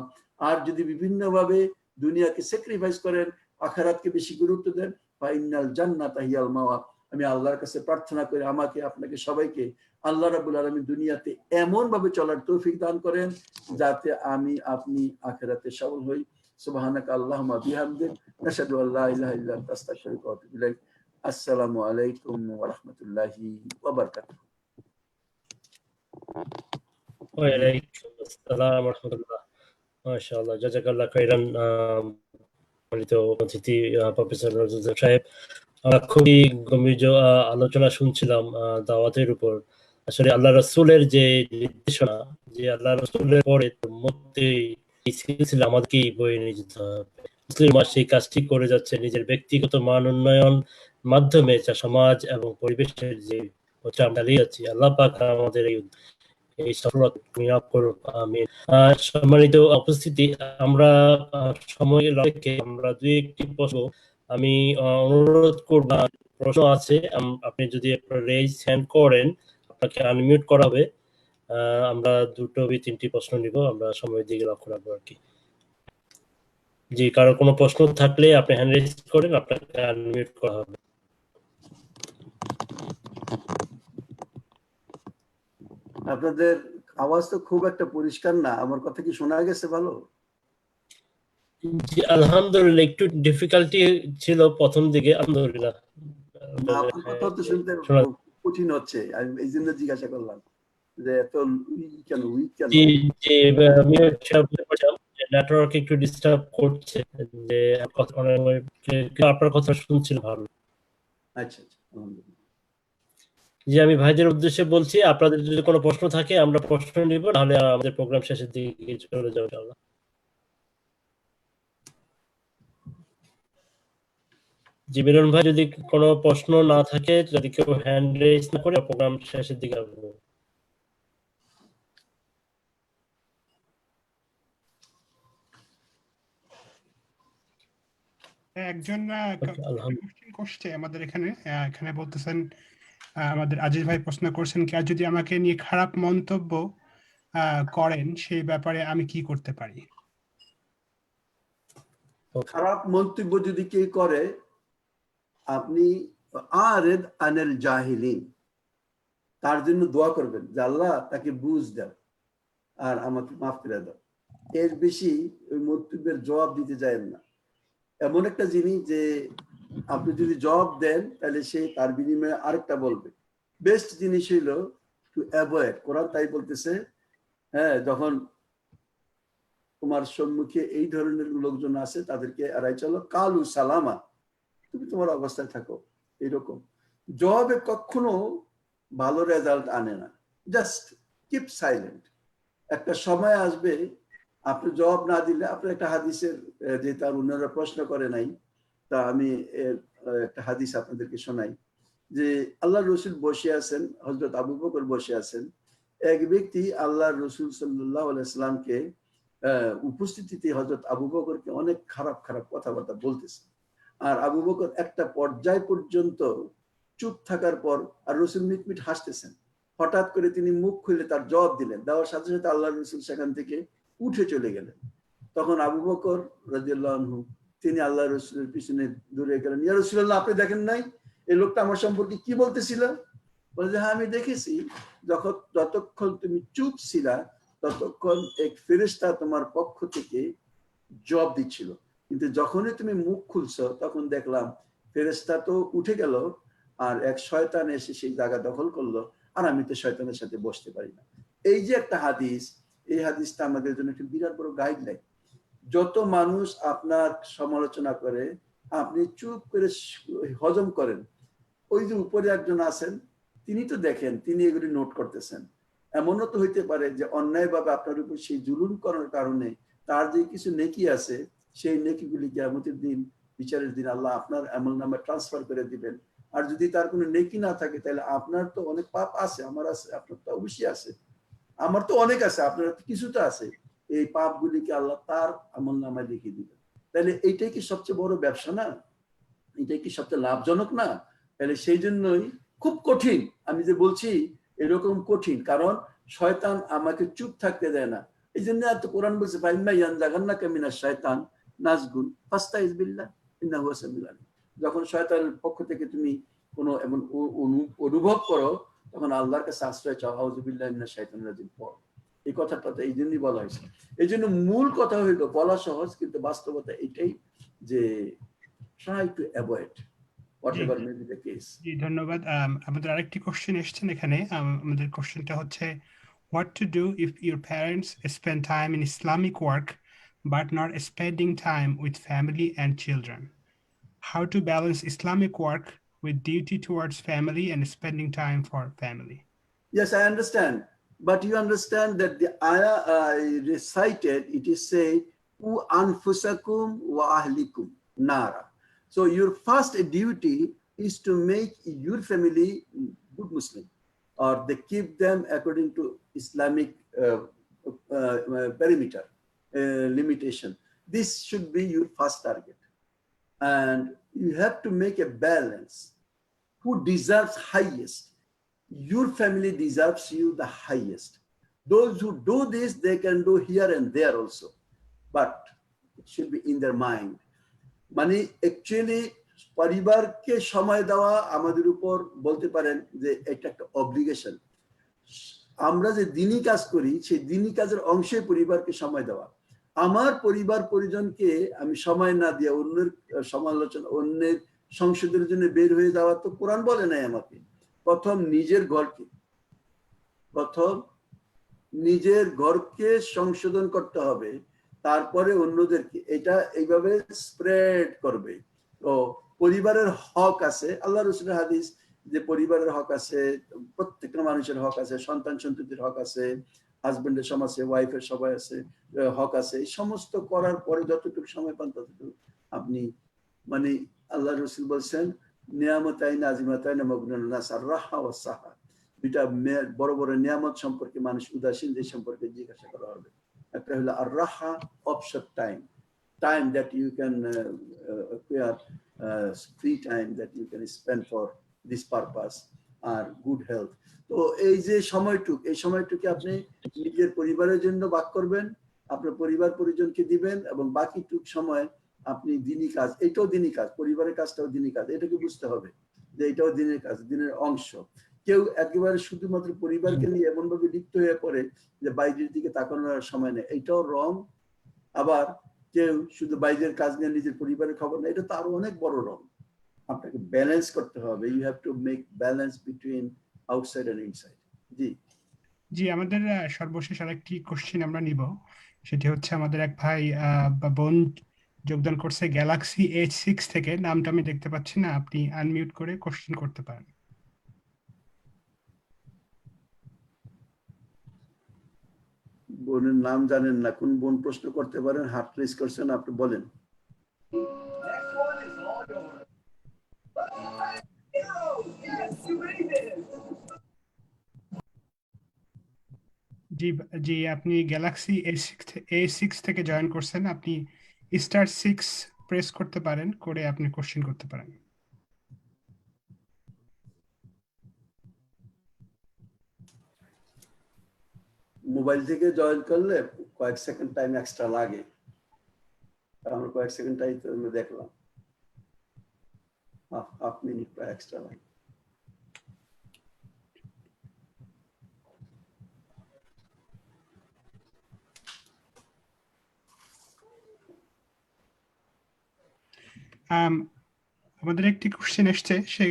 আর যদি বিভিন্ন ভাবে দুনিয়াকে স্যাক্রিফাইস করেন, আখিরাতকে বেশি গুরুত্ব দেন, ফাইনাল জান্নাতা হিয়াল মাওয়া। আমি আল্লাহর কাছে প্রার্থনা করি আমাকে আপনাকে সবাইকে আল্লাহ রাব্বুল আলামিন দুনিয়াতে এমন ভাবে চলার তৌফিক দান করেন যাতে আমি আপনি আখিরাতে সফল হই। সুবহানাকা আল্লাহুম্মা বিহামদিক নাশহাদু আল্লা ইলাহা ইল্লা আনতা আস্তাগফিরুকা ওয়া আতুবু ইলাইক। আসসালামু আলাইকুম ওয়া রাহমাতুল্লাহি ওয়া বারাকাতুহু। ওয়া আলাইকুম আসসালাম ওয়া রাহমাতুল্লাহ। মাশাআল্লাহ, জাযাকাল্লাহ খাইরান। সম্মানিত অতিথি প্রফেসর নজরুল সাহেব, আমরা খুবই গম্ভীর আলোচনা শুনছিলাম দাওয়াতের উপর। আসলে আল্লাহ রাসূলের যে নির্দেশনা, যে আল্লাহ রাসূলের পরে মধ্যেই এই সিলসিলা আমাদেরকেই বয়ে নিয়ে যেতে হবে। মুসলিম সেই কাজটি করে যাচ্ছে নিজের ব্যক্তিগত মান উন্নয়ন মাধ্যমে, যা সমাজ এবং পরিবেশের যে আমরা চালিয়ে যাচ্ছি। আল্লাহ পাক আমাদের এই সফলতা কামিয়াব করুক, আমিন। সম্মানিত উপস্থিতি, আমরা সময়ের লক্ষ্যে আমরা দুই একটি প্রশ্ন আমি অনুরোধ করব, প্রশ্ন আছে আপনি যদি রেইজ হ্যান্ড করেন আপনাকে আনমিউট করা হবে। আমরা দুটো বা তিনটি প্রশ্ন নিব, আমরা সময়ের দিকে লক্ষ্য রাখবো আর কি। জি, কারো কোনো প্রশ্ন থাকলে আপনি হ্যান্ড রেইজ করেন, আপনাকে আনমিউট করা হবে। আপনাদের আওয়াজ তো খুব একটা পরিষ্কার না, আমার কথা কি শোনা গেছে ভালো? জি আলহামদুলিল্লাহ, একটু ডিফিকাল্টি ছিল প্রথম দিকে, আলহামদুলিল্লাহ। আপনার কথা তো শুনতে কঠিন হচ্ছে, আমি এই জন্য জিজ্ঞাসা করলাম যে এত উইক কেন। জি জি, আমি নেটওয়ার্ক একটু ডিস্টার্ব করছে, যে আপনার কথা শুনছিল ভালো। আচ্ছা আচ্ছা, আলহামদুলিল্লাহ। জি, আমি ভাইদের উদ্দেশ্যে বলছি, আপনাদের যদি কোনো প্রশ্ন থাকে আমরা প্রশ্ন নিব, নাহলে আমাদের প্রোগ্রাম শেষের দিকে চলে যাবে ইনশাআল্লাহ। জি মিলন ভাই, যদি কোনো প্রশ্ন না থাকে, যদি কেউ হ্যান্ড রেজ না করে, প্রোগ্রাম শেষের দিকে আসবো। একজন আলহামদুলিল্লাহ। কোশ্চেন করছে আমাদের এখানে, এখানে বলতেছেন, আমাদের আজিজ ভাই প্রশ্ন করছেন, কেউ যদি আমাকে নিয়ে খারাপ মন্তব্য করেন সেই ব্যাপারে আমি কি করতে পারি? খারাপ মন্তব্য যদি কেউ করে, আপনি আরিদ আনিল জাহিলিন, তার জন্য দোয়া করবেন যে আল্লাহ তাকে বুঝ দাও আর আমাকে মাফ করে দাও। এর বেশি ওই মন্তব্যের জবাব দিতে যাবেন না। এমন একটা জিনিস যে আপনি যদি জবাব দেন তাহলে সে তার বিনিময়ে আরেকটা বলবে। বেস্ট জিনিস হইলো টু অ্যাভয়েড। কোরআন তাই বলতেছে, হ্যাঁ, যখন তোমার সম্মুখে এই ধরনের লোকজন আছে, তাদেরকে এড়াই চলো। কালু সালামা, তুমি তোমার অবস্থায় থাকো। এরকম জবাবে কখনো ভালো রেজাল্ট আনে না। Just keep silent. একটা সময় আসবে আপনি জবাব না দিলে, আপনার একটা হাদিসের, যে তার অন্যরা প্রশ্ন করে নাই, তা আমি একটা হাদিস আপনাদেরকে শোনাই, যে আল্লাহ রসুল বসে আছেন, হযরত আবু বকর বসে আছেন। এক ব্যক্তি আল্লাহ রসুল সাল্লাল্লাহু আলাইহি সাল্লামকে উপস্থিতিতে হযরত আবু বকরকে অনেক খারাপ খারাপ কথাবার্তা বলতেছে। আর আবু বকর একটা পর্যায় পর্যন্ত চুপ থাকার পর আর রসুল মিটমিট হাসতেছেন। হঠাৎ করে তিনি মুখ খুলে তার জবাব দিলেন। দেওয়ার সাথে সাথে আল্লাহ রসুল সেখান থেকে উঠে চলে গেলেন। তখন আবু বকর রাদিয়াল্লাহু আনহু তিনি আল্লাহ রসুলের পিছনে দূরে গেলেন। ইয়া রাসূলুল্লাহ, আপনি দেখেন নাই এই লোকটা আমার সম্পর্কে কি বলতেছিল? বলে, হ্যাঁ আমি দেখেছি, যতক্ষণ তুমি চুপ ছিলা ততক্ষণ এক ফেরেশতা তোমার পক্ষ থেকে জবাব দিচ্ছিল, কিন্তু যখনই তুমি মুখ খুলছো তখন দেখলাম ফেরেশতা তো উঠে গেল, আর এক শয়তান এসে সেই জায়গা দখল করলো, আর আমি তো শয়তানের সাথে বসতে পারি না। এই যে একটা হাদিস, এই হাদিসটা আমাদের জন্য একটা বিরাট বড় গাইডলাইন। যত মানুষ আপনার সমালোচনা করে আপনি চুপ করে হজম করেন। ওই যে উপরে একজন আছেন, তিনি তো দেখেন, তিনি এগুলি নোট করতেছেন। এমনও তো হইতে পারে যে অন্যায়ভাবে আপনার উপর সেই জুলুম করার কারণে তার যে কিছু নেকি আছে, সেই নেকিগুলি কিয়ামতের দিন, বিচারের দিন আল্লাহ আপনার আমলনামা ট্রান্সফার করে দিবেন। আর যদি তার কোনো নেকি না থাকে, তাহলে আপনার তো অনেক পাপ আছে, আমার আছে, আপনার তো অবশ্যই আছে, আমার তো অনেক আছে, আপনার তো কিছুটা আছে। এই পাপগুলিকে আল্লাহ তার আমলনামায় লিখে দিবেন। তাহলে এইটাই কি সবচেয়ে বড় ব্যবসা না? এটাই কি সবচেয়ে লাভজনক না? তাহলে সেই জন্যই খুব কঠিন, আমি যে বলছি এরকম কঠিন, কারণ শয়তান আমাকে চুপ থাকতে দেয় না। এই জন্য এত কোরআন বলছে, ফাইম্মা ইয়ানজাগান্নাকা মিনাশ শায়তান নাজগুন ফাস্তাইজ বিল্লাহ ইন্নাহু সামিউল আলিম। যখন শয়তানের পক্ষ থেকে তুমি কোনো এমন অনুভব করো, তখন আল্লাহর কাছে আশ্রয় চাও, আউযু বিল্লাহি মিনাশ শাইতানির রাজিম পড়ো। এই কথাটা তো এই জন্যই বলা হয়েছে। এই জন্য মূল কথা হইলো, বলা সহজ কিন্তু বাস্তবতা এটাই যে try to avoid whatever may be the case. জি ধন্যবাদ। আমাদের আরেকটি কোশ্চেন এসেছেন এখানে। আমাদের কোশ্চেনটা হচ্ছে, what to do if your parents spend time in Islamic work but not spending time with family and children? How to balance Islamic work with duty towards family and spending time for family? Yes, I understand. But you understand that the ayah I recited, it is say, "U anfusakum wa ahlikum nara." So your first duty is to make your family good Muslim, or they keep them according to Islamic perimeter limitation. This should be your first target. And you have to make a balance. Who deserves highest? Your family deserves you the highest. Those who do this, they can do here and there also, but it should be in their mind. মানে actually পরিবারকে সময় দেওয়া আমাদের উপর বলতে পারেন যে এটা একটা অব্লিগেশন। আমরা যে দিনই কাজ করি, সেই দিনই কাজের অংশে পরিবারকে সময় দেওয়া। আমার পরিবার পরিজনকে আমি সময় না দিয়ে অন্যের সমালোচনা, অন্যের সংসদের জন্য বের হয়ে যাওয়া তো কোরআন বলে নাই আমাকে। প্রথম নিজের ঘরকে সংশোধন করতে হবে, তারপরে অন্যদেরকে এটা এইভাবে স্প্রেড করবে। তো পরিবারের হক আছে, আল্লাহ রসুলের হাদিস যে পরিবারের হক আছে, প্রত্যেকটা মানুষের হক আছে, সন্তান সন্ততির হক আছে, হাজবেন্ডের সব আছে, ওয়াইফের সবাই আছে, হক আছে। এই সমস্ত করার পরে যতটুকু সময় পান ততটুকু আপনি, মানে আল্লাহ রসুল বলছেন, নিয়ামতাইন আজিমাতাইন মাগনুন নাস আর-রাহা ওয়াস সাহা। দুইটা বড় বড় নিয়ামত সম্পর্কে মানুষ উদাসীন, যে সম্পর্কে জিজ্ঞাসা করা হবে। একটা হলো আর-রাহা, অবসর time, time that you can acquire free time that you can spend for this purpose, আর good health. তো এই যে সময়টুক, এই সময়টুকু আপনি নিজের পরিবারের জন্য ভাগ করবেন, আপনার পরিবার পরিজনকে দিবেন, এবং বাকিটুক সময় আপনি দিনই কাজ, এটাও দিনই কাজ, পরিবারের কাজটাও দিনই কাজ, এটাকে বুঝতে হবে যে এটাও দিনের কাজ, দিনের অংশ। কেউ একেবারে শুধুমাত্র পরিবারকে নিয়ে এমন ভাবে লিপ্ত হয়ে পড়ে যে বাইরের দিকে তাকানোর সময় নেই, এটাও রং। আবার কেউ শুধু বাইরের কাজ নিয়ে নিজের পরিবারের খবর নেই, এটা তো আরো অনেক বড় রং। আপনাকে ব্যালেন্স করতে হবে। You have to make balance between outside and inside. জি জি, আমাদের সর্বশেষ আরেকটি কোশ্চেন আমরা নিব। সেটি হচ্ছে আমাদের এক ভাই বা বোন যোগদান করছে গ্যালাক্সি H6 থেকে। নামটা আমি দেখতে পাচ্ছি না, আপনি আনমিউট করে কোশ্চেন করতে পারেন। বোনের নাম জানেন না, কোন বোন প্রশ্ন করতে পারেন? হাত রেজ করছেন, আপনি বলেন। জি জি, আপনি গ্যালাক্সি A6 থেকে জয়েন করছেন, আপনি *6 প্রেস করতে পারেন, করে আপনি কোশ্চেন করতে পারেন। মোবাইল থেকে জয়েন করলে কয়েক সেকেন্ড টাইম এক্সট্রা লাগে, আমরা কয়েক সেকেন্ড টাইম দেখলাম, হাফ মিনিট বা এক্সট্রা লাগে। আমাদের একটি কোশ্চেন এসছে, সে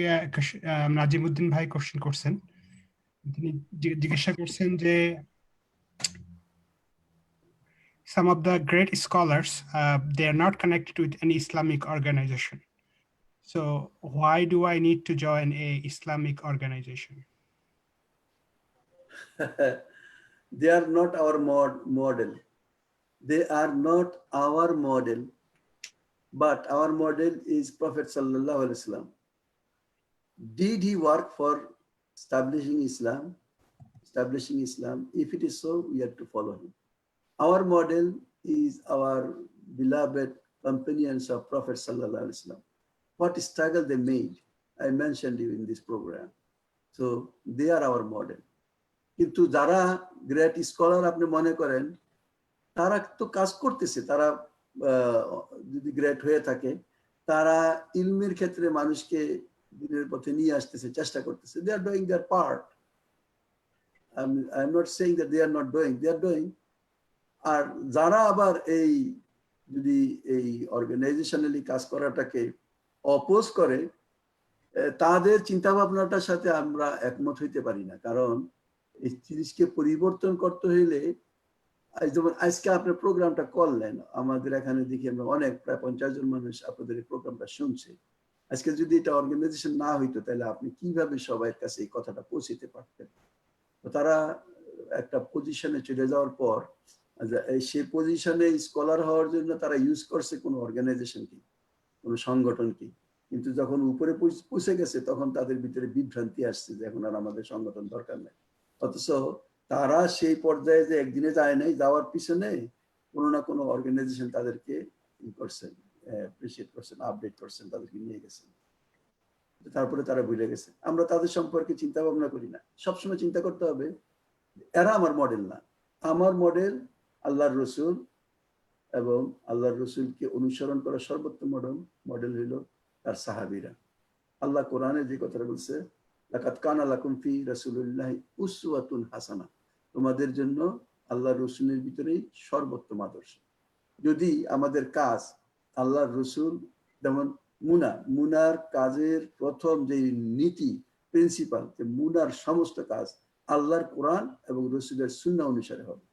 নাজিমুদ্দিন ভাই কোশ্চেন করছেন। তিনি জিজ্ঞাসা করছেন যে some of the great scholars, they are not connected with any Islamic organization. So why do I need to join a Islamic organization? They are not our model. They are not our model, but our model is Prophet Sallallahu Alaihi Wasallam. Did he work for establishing Islam? If it is so, we have to follow him. Our model is our beloved companions of Prophet Sallallahu Alaihi Wasallam. What struggle they made, I mentioned you in this program. So they are our model. কিন্তু যারা great scholar আপনি মনে করেন, তারা তো কাজ করতেছে, তারা যদি গ্রেট হয়ে থাকে, তারা ইলমের ক্ষেত্রে মানুষকে দিনের পথে নিয়ে আসতেছে, চেষ্টা করতেছে। They are doing their part. I'm not saying that they are not doing, they are doing. আর যারা আবার এই যদি এই অর্গানাইজেশনালি কাজ করাটাকে অপোজ করে, তাদের চিন্তা ভাবনাটার সাথে আমরা একমত হইতে পারি না। কারণ এই জিনিসকে পরিবর্তন করতে হইলে, যেমন আজকে আপনার প্রোগ্রামটা করলেন, আমাদের এখানে দেখি আমরা অনেক প্রায় 50 জন মানুষ আপনাদের এই প্রোগ্রামটা শুনছে। আজকে যদি এটা অর্গানাইজেশন না হইতো, তাহলে আপনি কিভাবে সবার কাছে এই কথাটা পৌঁছতে পারতেন? তো তারা একটা পজিশনে চলে যাওয়ার পর, সেই পজিশনে স্কলার হওয়ার জন্য তারা ইউজ করছে কোনো অর্গানাইজেশনকে, কোনো সংগঠনকে। কিন্তু যখন উপরে পৌঁছে গেছে, তখন তাদের ভিতরে বিভ্রান্তি আসছে যে এখন আর আমাদের সংগঠন দরকার নেই। অথচ তারা সেই পর্যায়ে যে একদিনে যায় নাই, যাওয়ার পিছনে কোনো না কোনো অর্গানাইজেশন তাদেরকে করছেন, অ্যাপ্রিশিয়েট করছেন, আপডেট করছেন, তাদেরকে নিয়ে গেছেন। তারপরে তারা ভুলে গেছে। আমরা তাদের সম্পর্কে চিন্তা ভাবনা করি না। সবসময় চিন্তা করতে হবে, এরা আমার মডেল না, আমার মডেল আল্লাহর রসুল, এবং আল্লাহর রসুলকে অনুসরণ করার সর্বোত্তম মডেল হইল তার সাহাবীরা। আল্লাহ কোরআনে যে কথাটা বলছে, লাকাদ কানা লাকুম ফি রাসূলিল্লাহি উসওয়াতুন হাসানা, তোমাদের জন্য আল্লাহর রসুলের ভিতরেই সর্বোত্তম আদর্শ। যদি আমাদের কাজ আল্লাহর রসুল, যেমন মুনার কাজের প্রথম যে নীতি প্রিন্সিপাল, যে মুনার সমস্ত কাজ আল্লাহর কোরআন এবং রসুলের সুন্নাহ অনুসারে হবে।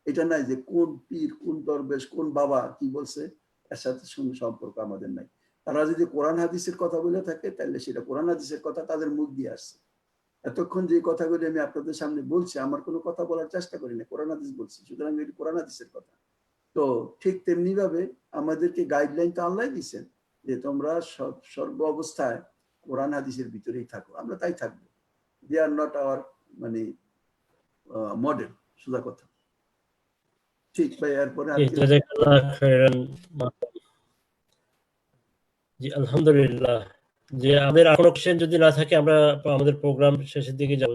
এটা নাই যে কোন পীর, কোন দরবেশ, কোন বাবা কি বলছে, এর সাথে সম্পর্ক আমাদের নাই। তারা যদি কোরআন হাদিসের কথা বলে থাকে, তাহলে সেটা কোরআন হাদিসের কথা তাদের মুখ দিয়ে আসছে। এতক্ষণ যে কথাগুলি আমি আপনাদের সামনে বলছি, আমার কোনো কথা বলার চেষ্টা করি না, কোরআন হাদিস বলছি, সুতরাং এটি কোরআন হাদিসের কথা। তো ঠিক তেমনি ভাবে আমাদেরকে গাইডলাইন তো আল্লাহ দিচ্ছেন যে তোমরা সর্ব অবস্থায় কোরআন হাদিসের ভিতরেই থাকো, আমরা তাই থাকবো। দে আর নট আওয়ার মানে মডেল, সোজা কথা। ঠিক ভাই, এরপরে জি আলহামদুলিল্লাহ। যে আমাদের আর কোনো কোশ্চেন যদি না থাকে, আমরা আমাদের প্রোগ্রাম শেষের দিকে যাব।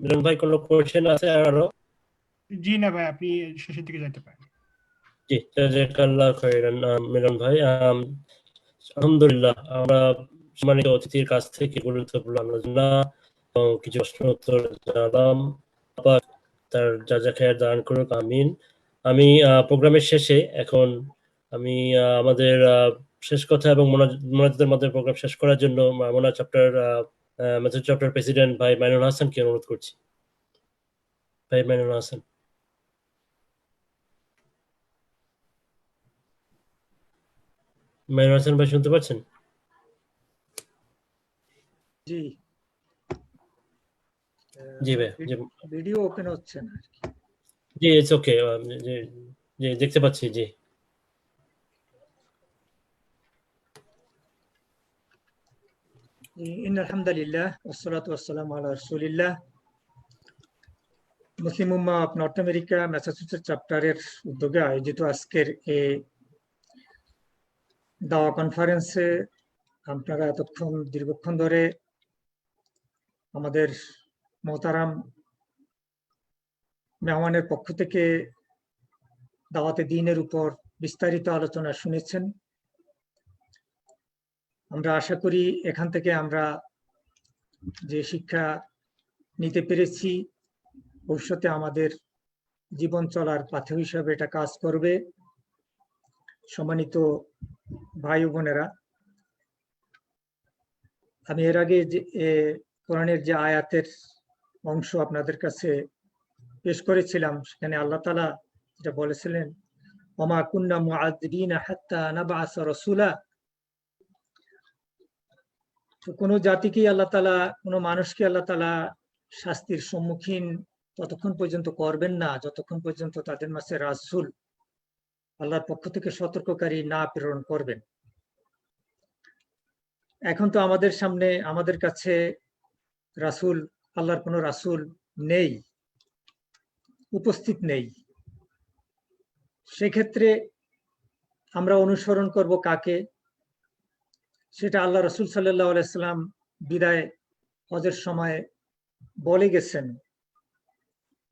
মিলন ভাই, কোনো কোশ্চেন আছে আরো? জি না ভাই, আপনি শেষের দিকে যেতে পারেন। জি জাযাকাল্লাহ খাইরান মিলন ভাই। আলহামদুলিল্লাহ, আমরা সম্মানিত অতিথির কাছ থেকে গুরুত্বপূর্ণ আলোচনা এবং কিছু প্রশ্ন উত্তর জানলাম। তার যা খায়ের দান করুক, আমিন। আমি প্রোগ্রামের শেষে এখন আমি আমাদের শেষ কথা এবং মোনাজাতের মাধ্যমে প্রোগ্রাম শেষ করার জন্য মেথড চ্যাপ্টার প্রেসিডেন্ট ভাই মাইনুল হাসানকে অনুরোধ করছি। ভাই মাইনুল হাসান। মাইনুল হাসান ভাই শুনতে পাচ্ছেন? জি জি ভাই, জি ভিডিও ওপেন হচ্ছে না আর কি। জি, ইটস ওকে। জি জি, দেখতে পাচ্ছি। জি ইন্নাল হামদুলিল্লাহ ওয়াসসালাতু ওয়াসসালামু আলা রাসূলিল্লাহ। মুসলিম উম্মাহ অফ নর্থ আমেরিকা ম্যাসাচুসেটস চ্যাপ্টারের উদ্যোগে আয়োজিত আজকের এই দাওয়া কনফারেন্সে আপনারা দীর্ঘক্ষণ ধরে আমাদের মোহতারাম মেহমানের পক্ষ থেকে দাওয়াতে দ্বীনের উপর বিস্তারিত আলোচনা শুনেছেন। আমরা আশা করি এখান থেকে আমরা যে শিক্ষা নিতে পেরেছি ভবিষ্যতে আমাদের জীবন চলার পাথেয় হিসাবে এটা কাজ করবে। সম্মানিত ভাই ও বোনেরা, আমি এর আগে যে কোরআনের যে আয়াতের অংশ আপনাদের কাছে পেশ করেছিলাম, সেখানে আল্লাহ তাআলা যেটা বলেছিলেন, ওমা কুন্না মুআযযিবিনা হাত্তা নাবআসা রাসূলা। তো কোনো জাতিকে আল্লাহ তাআলা, কোনো মানুষকে আল্লাহ তাআলা শাস্তির সম্মুখীন ততক্ষণ পর্যন্ত করবেন না যতক্ষণ পর্যন্ত তাদের মাঝে রাসূল আল্লাহর পক্ষ থেকে সতর্ককারী না প্রেরণ করবেন। এখন তো আমাদের সামনে, আমাদের কাছে রাসূল, আল্লাহর কোনো রাসূল নেই, উপস্থিত নেই। সেক্ষেত্রে আমরা অনুসরণ করব কাকে? সেটা আল্লাহ রাসূল সাল্লাল্লাহু আলাইহি ওয়াসাল্লাম বিদায় হজের সময় বলে গেছেন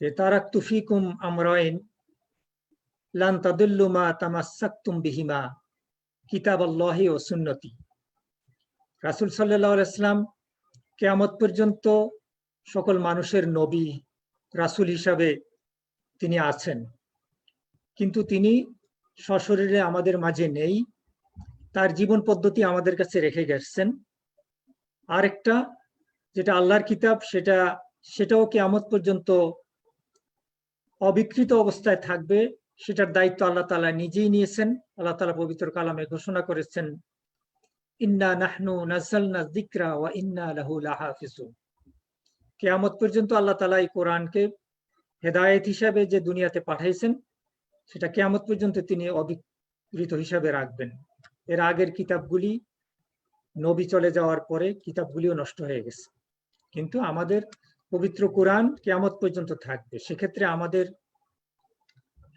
যে তারাকতু ফিকুম আমরাইন লান তাদুল্লু মা তামাসসাকতুম বিহিমা কিতাবাল্লাহি ওয়া সুন্নতি। রাসূল সাল্লাল্লাহু আলাইহি ওয়াসাল্লাম কিয়ামত পর্যন্ত সকল মানুষের নবী, রাসূল হিসাবে তিনি আছেন, কিন্তু তিনি সশরীরে আমাদের মাঝে নেই। তার জীবন পদ্ধতি আমাদের কাছে রেখে গেছেন। আরেকটা যেটা আল্লাহর কিতাব, সেটাও কিয়ামত পর্যন্ত অবিকৃত অবস্থায় থাকবে। সেটার দায়িত্ব আল্লাহ তাআলা নিজেই নিয়েছেন। আল্লাহ তাআলা পবিত্র কালামে ঘোষণা করেছেন, ইন্না নাহনু নাযালনা যিকরা ওয়া ইন্না লাহু লাহাফিজুন। কিয়ামত পর্যন্ত আল্লাহ তাআলা এই কোরআনকে হেদায়েত হিসাবে যে দুনিয়াতে পাঠাইছেন, সেটা কিয়ামত পর্যন্ত তিনি অবিকৃত হিসাবে রাখবেন। এর আগের কিতাবগুলি নবী চলে যাওয়ার পরে কিতাবগুলিও নষ্ট হয়ে গেছে, কিন্তু আমাদের পবিত্র কোরআন কিয়ামত পর্যন্ত থাকবে। সেক্ষেত্রে আমাদের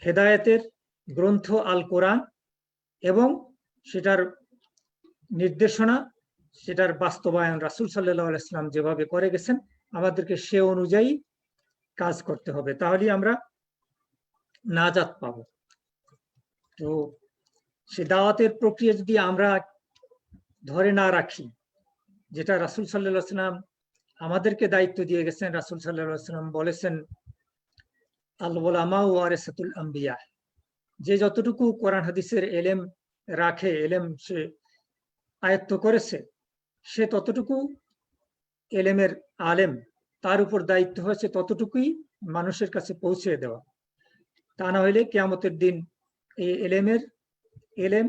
হেদায়েতের গ্রন্থ আল কোরআন এবং সেটার নির্দেশনা, সেটার বাস্তবায়ন রাসূল সাল্লাল্লাহু আলাইহি ওয়াসাল্লাম যেভাবে করে গেছেন, আমাদেরকে সে অনুযায়ী কাজ করতে হবে, তাহলেই আমরা নাজাত পাবো। তো সে দাওয়াতের প্রক্রিয়া যদি আমরা ধরে না রাখি, যেটা রাসূল সাল্লাল্লাহু আলাইহি ওয়াসাল্লাম আমাদেরকে দায়িত্ব দিয়ে গেছেন, রাসূল সাল্লাল্লাহু আলাইহি ওয়াসাল্লাম বলেছেন, আল উলামা ওয়ারাসাতুল আম্বিয়া। যে যতটুকু কোরআন হাদিসের এলেম রাখে, এলেম সে আয়ত্ত করেছে, সে ততটুকু এলেমের আলেম, তার উপর দায়িত্ব হয়েছে ততটুকুই মানুষের কাছে পৌঁছে দেওয়া। তা না হইলে কিয়ামতের দিন এই এলেম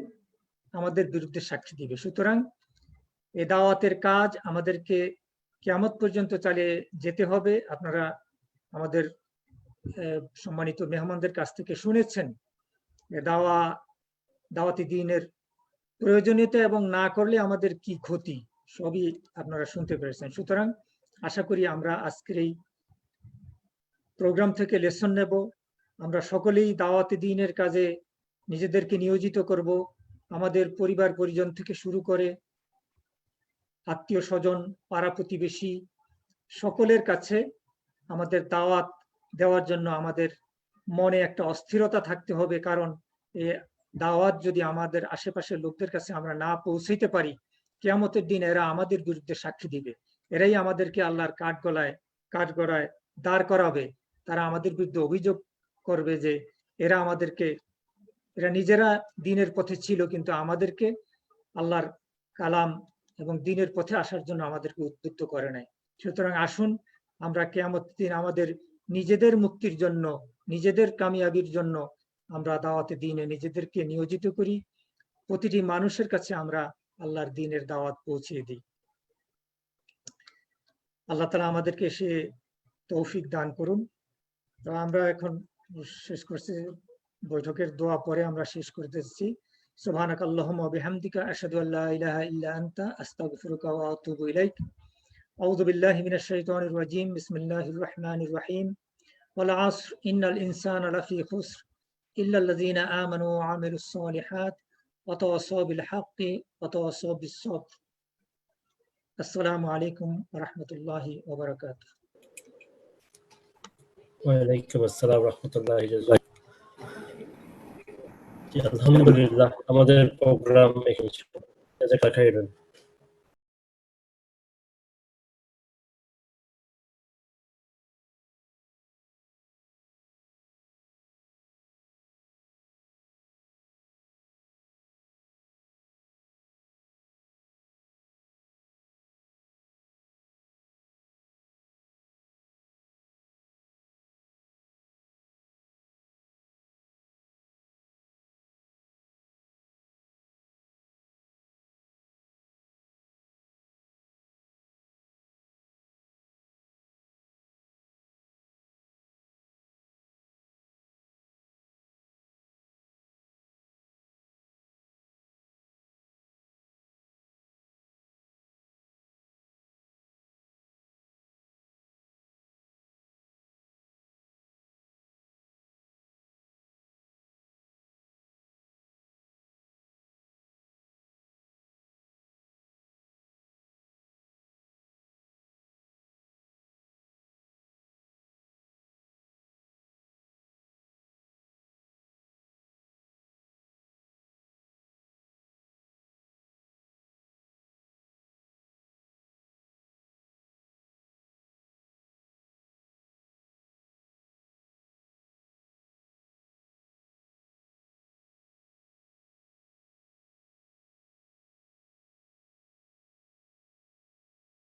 আমাদের বিরুদ্ধে সাক্ষী দিবে। সুতরাং এই দাওয়াতের কাজ আমাদেরকে কিয়ামত পর্যন্ত চালিয়ে যেতে হবে। আপনারা আমাদের সম্মানিত মেহমানদের কাছ থেকে শুনেছেন দাওয়াতি দ্বীনের প্রয়োজনীয়তা এবং না করলে আমাদের কি ক্ষতি, সবই আপনারা শুনতে পেরেছেন। সুতরাং আশা করি আমরা আজকের এই প্রোগ্রাম থেকে লেসন নেব। আমরা সকলেই দাওয়াতি দ্বীনের কাজে নিজেদেরকে নিয়োজিত করব। আমাদের পরিবার পরিজন থেকে শুরু করে আত্মীয় স্বজন, পাড়া প্রতিবেশী সকলের কাছে আমাদের দাওয়াত দেওয়ার জন্য আমাদের মনে একটা অস্থিরতা থাকতে হবে। কারণ এই দাওয়াত যদি আমাদের আশেপাশের লোকদের কাছে আমরা না পৌঁছাইতে পারি, কিয়ামতের দিন এরা আমাদের বিরুদ্ধে সাক্ষী দিবে। এরাই আমাদেরকে আল্লাহর কাঠগড়ায় দাঁড় করাবে। তারা আমাদের বিরুদ্ধে অভিযোগ করবে যে এরা নিজেরা দ্বীনের পথে ছিল, কিন্তু আমাদেরকে আল্লাহর কালাম এবং দ্বীনের পথে আসার জন্য আমাদেরকে উদ্বুদ্ধ করে নাই। সুতরাং আসুন আমরা কিয়ামতের দিন আমাদের নিজেদের মুক্তির জন্য, নিজেদের কামিয়াবির জন্য আমরা দাওয়াতে দ্বীনে নিজেদেরকে নিয়োজিত করি, প্রতিটি মানুষের কাছে আমরা আল্লাহর দ্বীনের দাওয়াত পৌঁছে দিই। আল্লাহ তাআলা আমাদেরকে সে তৌফিক দান করুন। তো আমরা এখন শেষ করছি, বৈঠকের দোয়া পরে আমরা শেষ করতেছি। সুবহানাকাল্লাহুম্মা ওয়া বিহামদিকা আশহাদু আল্লা ইলাহা ইল্লা আনতা আস্তাগফিরুকা ওয়া আতুবু ইলাইক। আউযু বিল্লাহি মিনাশ শাইতানির রাজীম। বিসমিল্লাহির রহমানির রহিম। ওয়াল আসর ইন্নাল ইনসানা লাফি খুসর ইল্লাল্লাযীনা আমানু ওয়া আমিলুস সালিহাত ওয়া তাওয়াসাউ বিল হাক্কি ওয়া তাওয়াসাউ বিস সাবর। আসসালামু আলাইকুম ওয়া রাহমাতুল্লাহি ওয়া বারাকাতুহু। ওয়ালাইকুম আসসালাম রহমতুল্লাহি আলহামদুলিল্লাহ, আমাদের প্রোগ্রাম এখানে ছিল। জাযাকাল্লাহু খাইরান।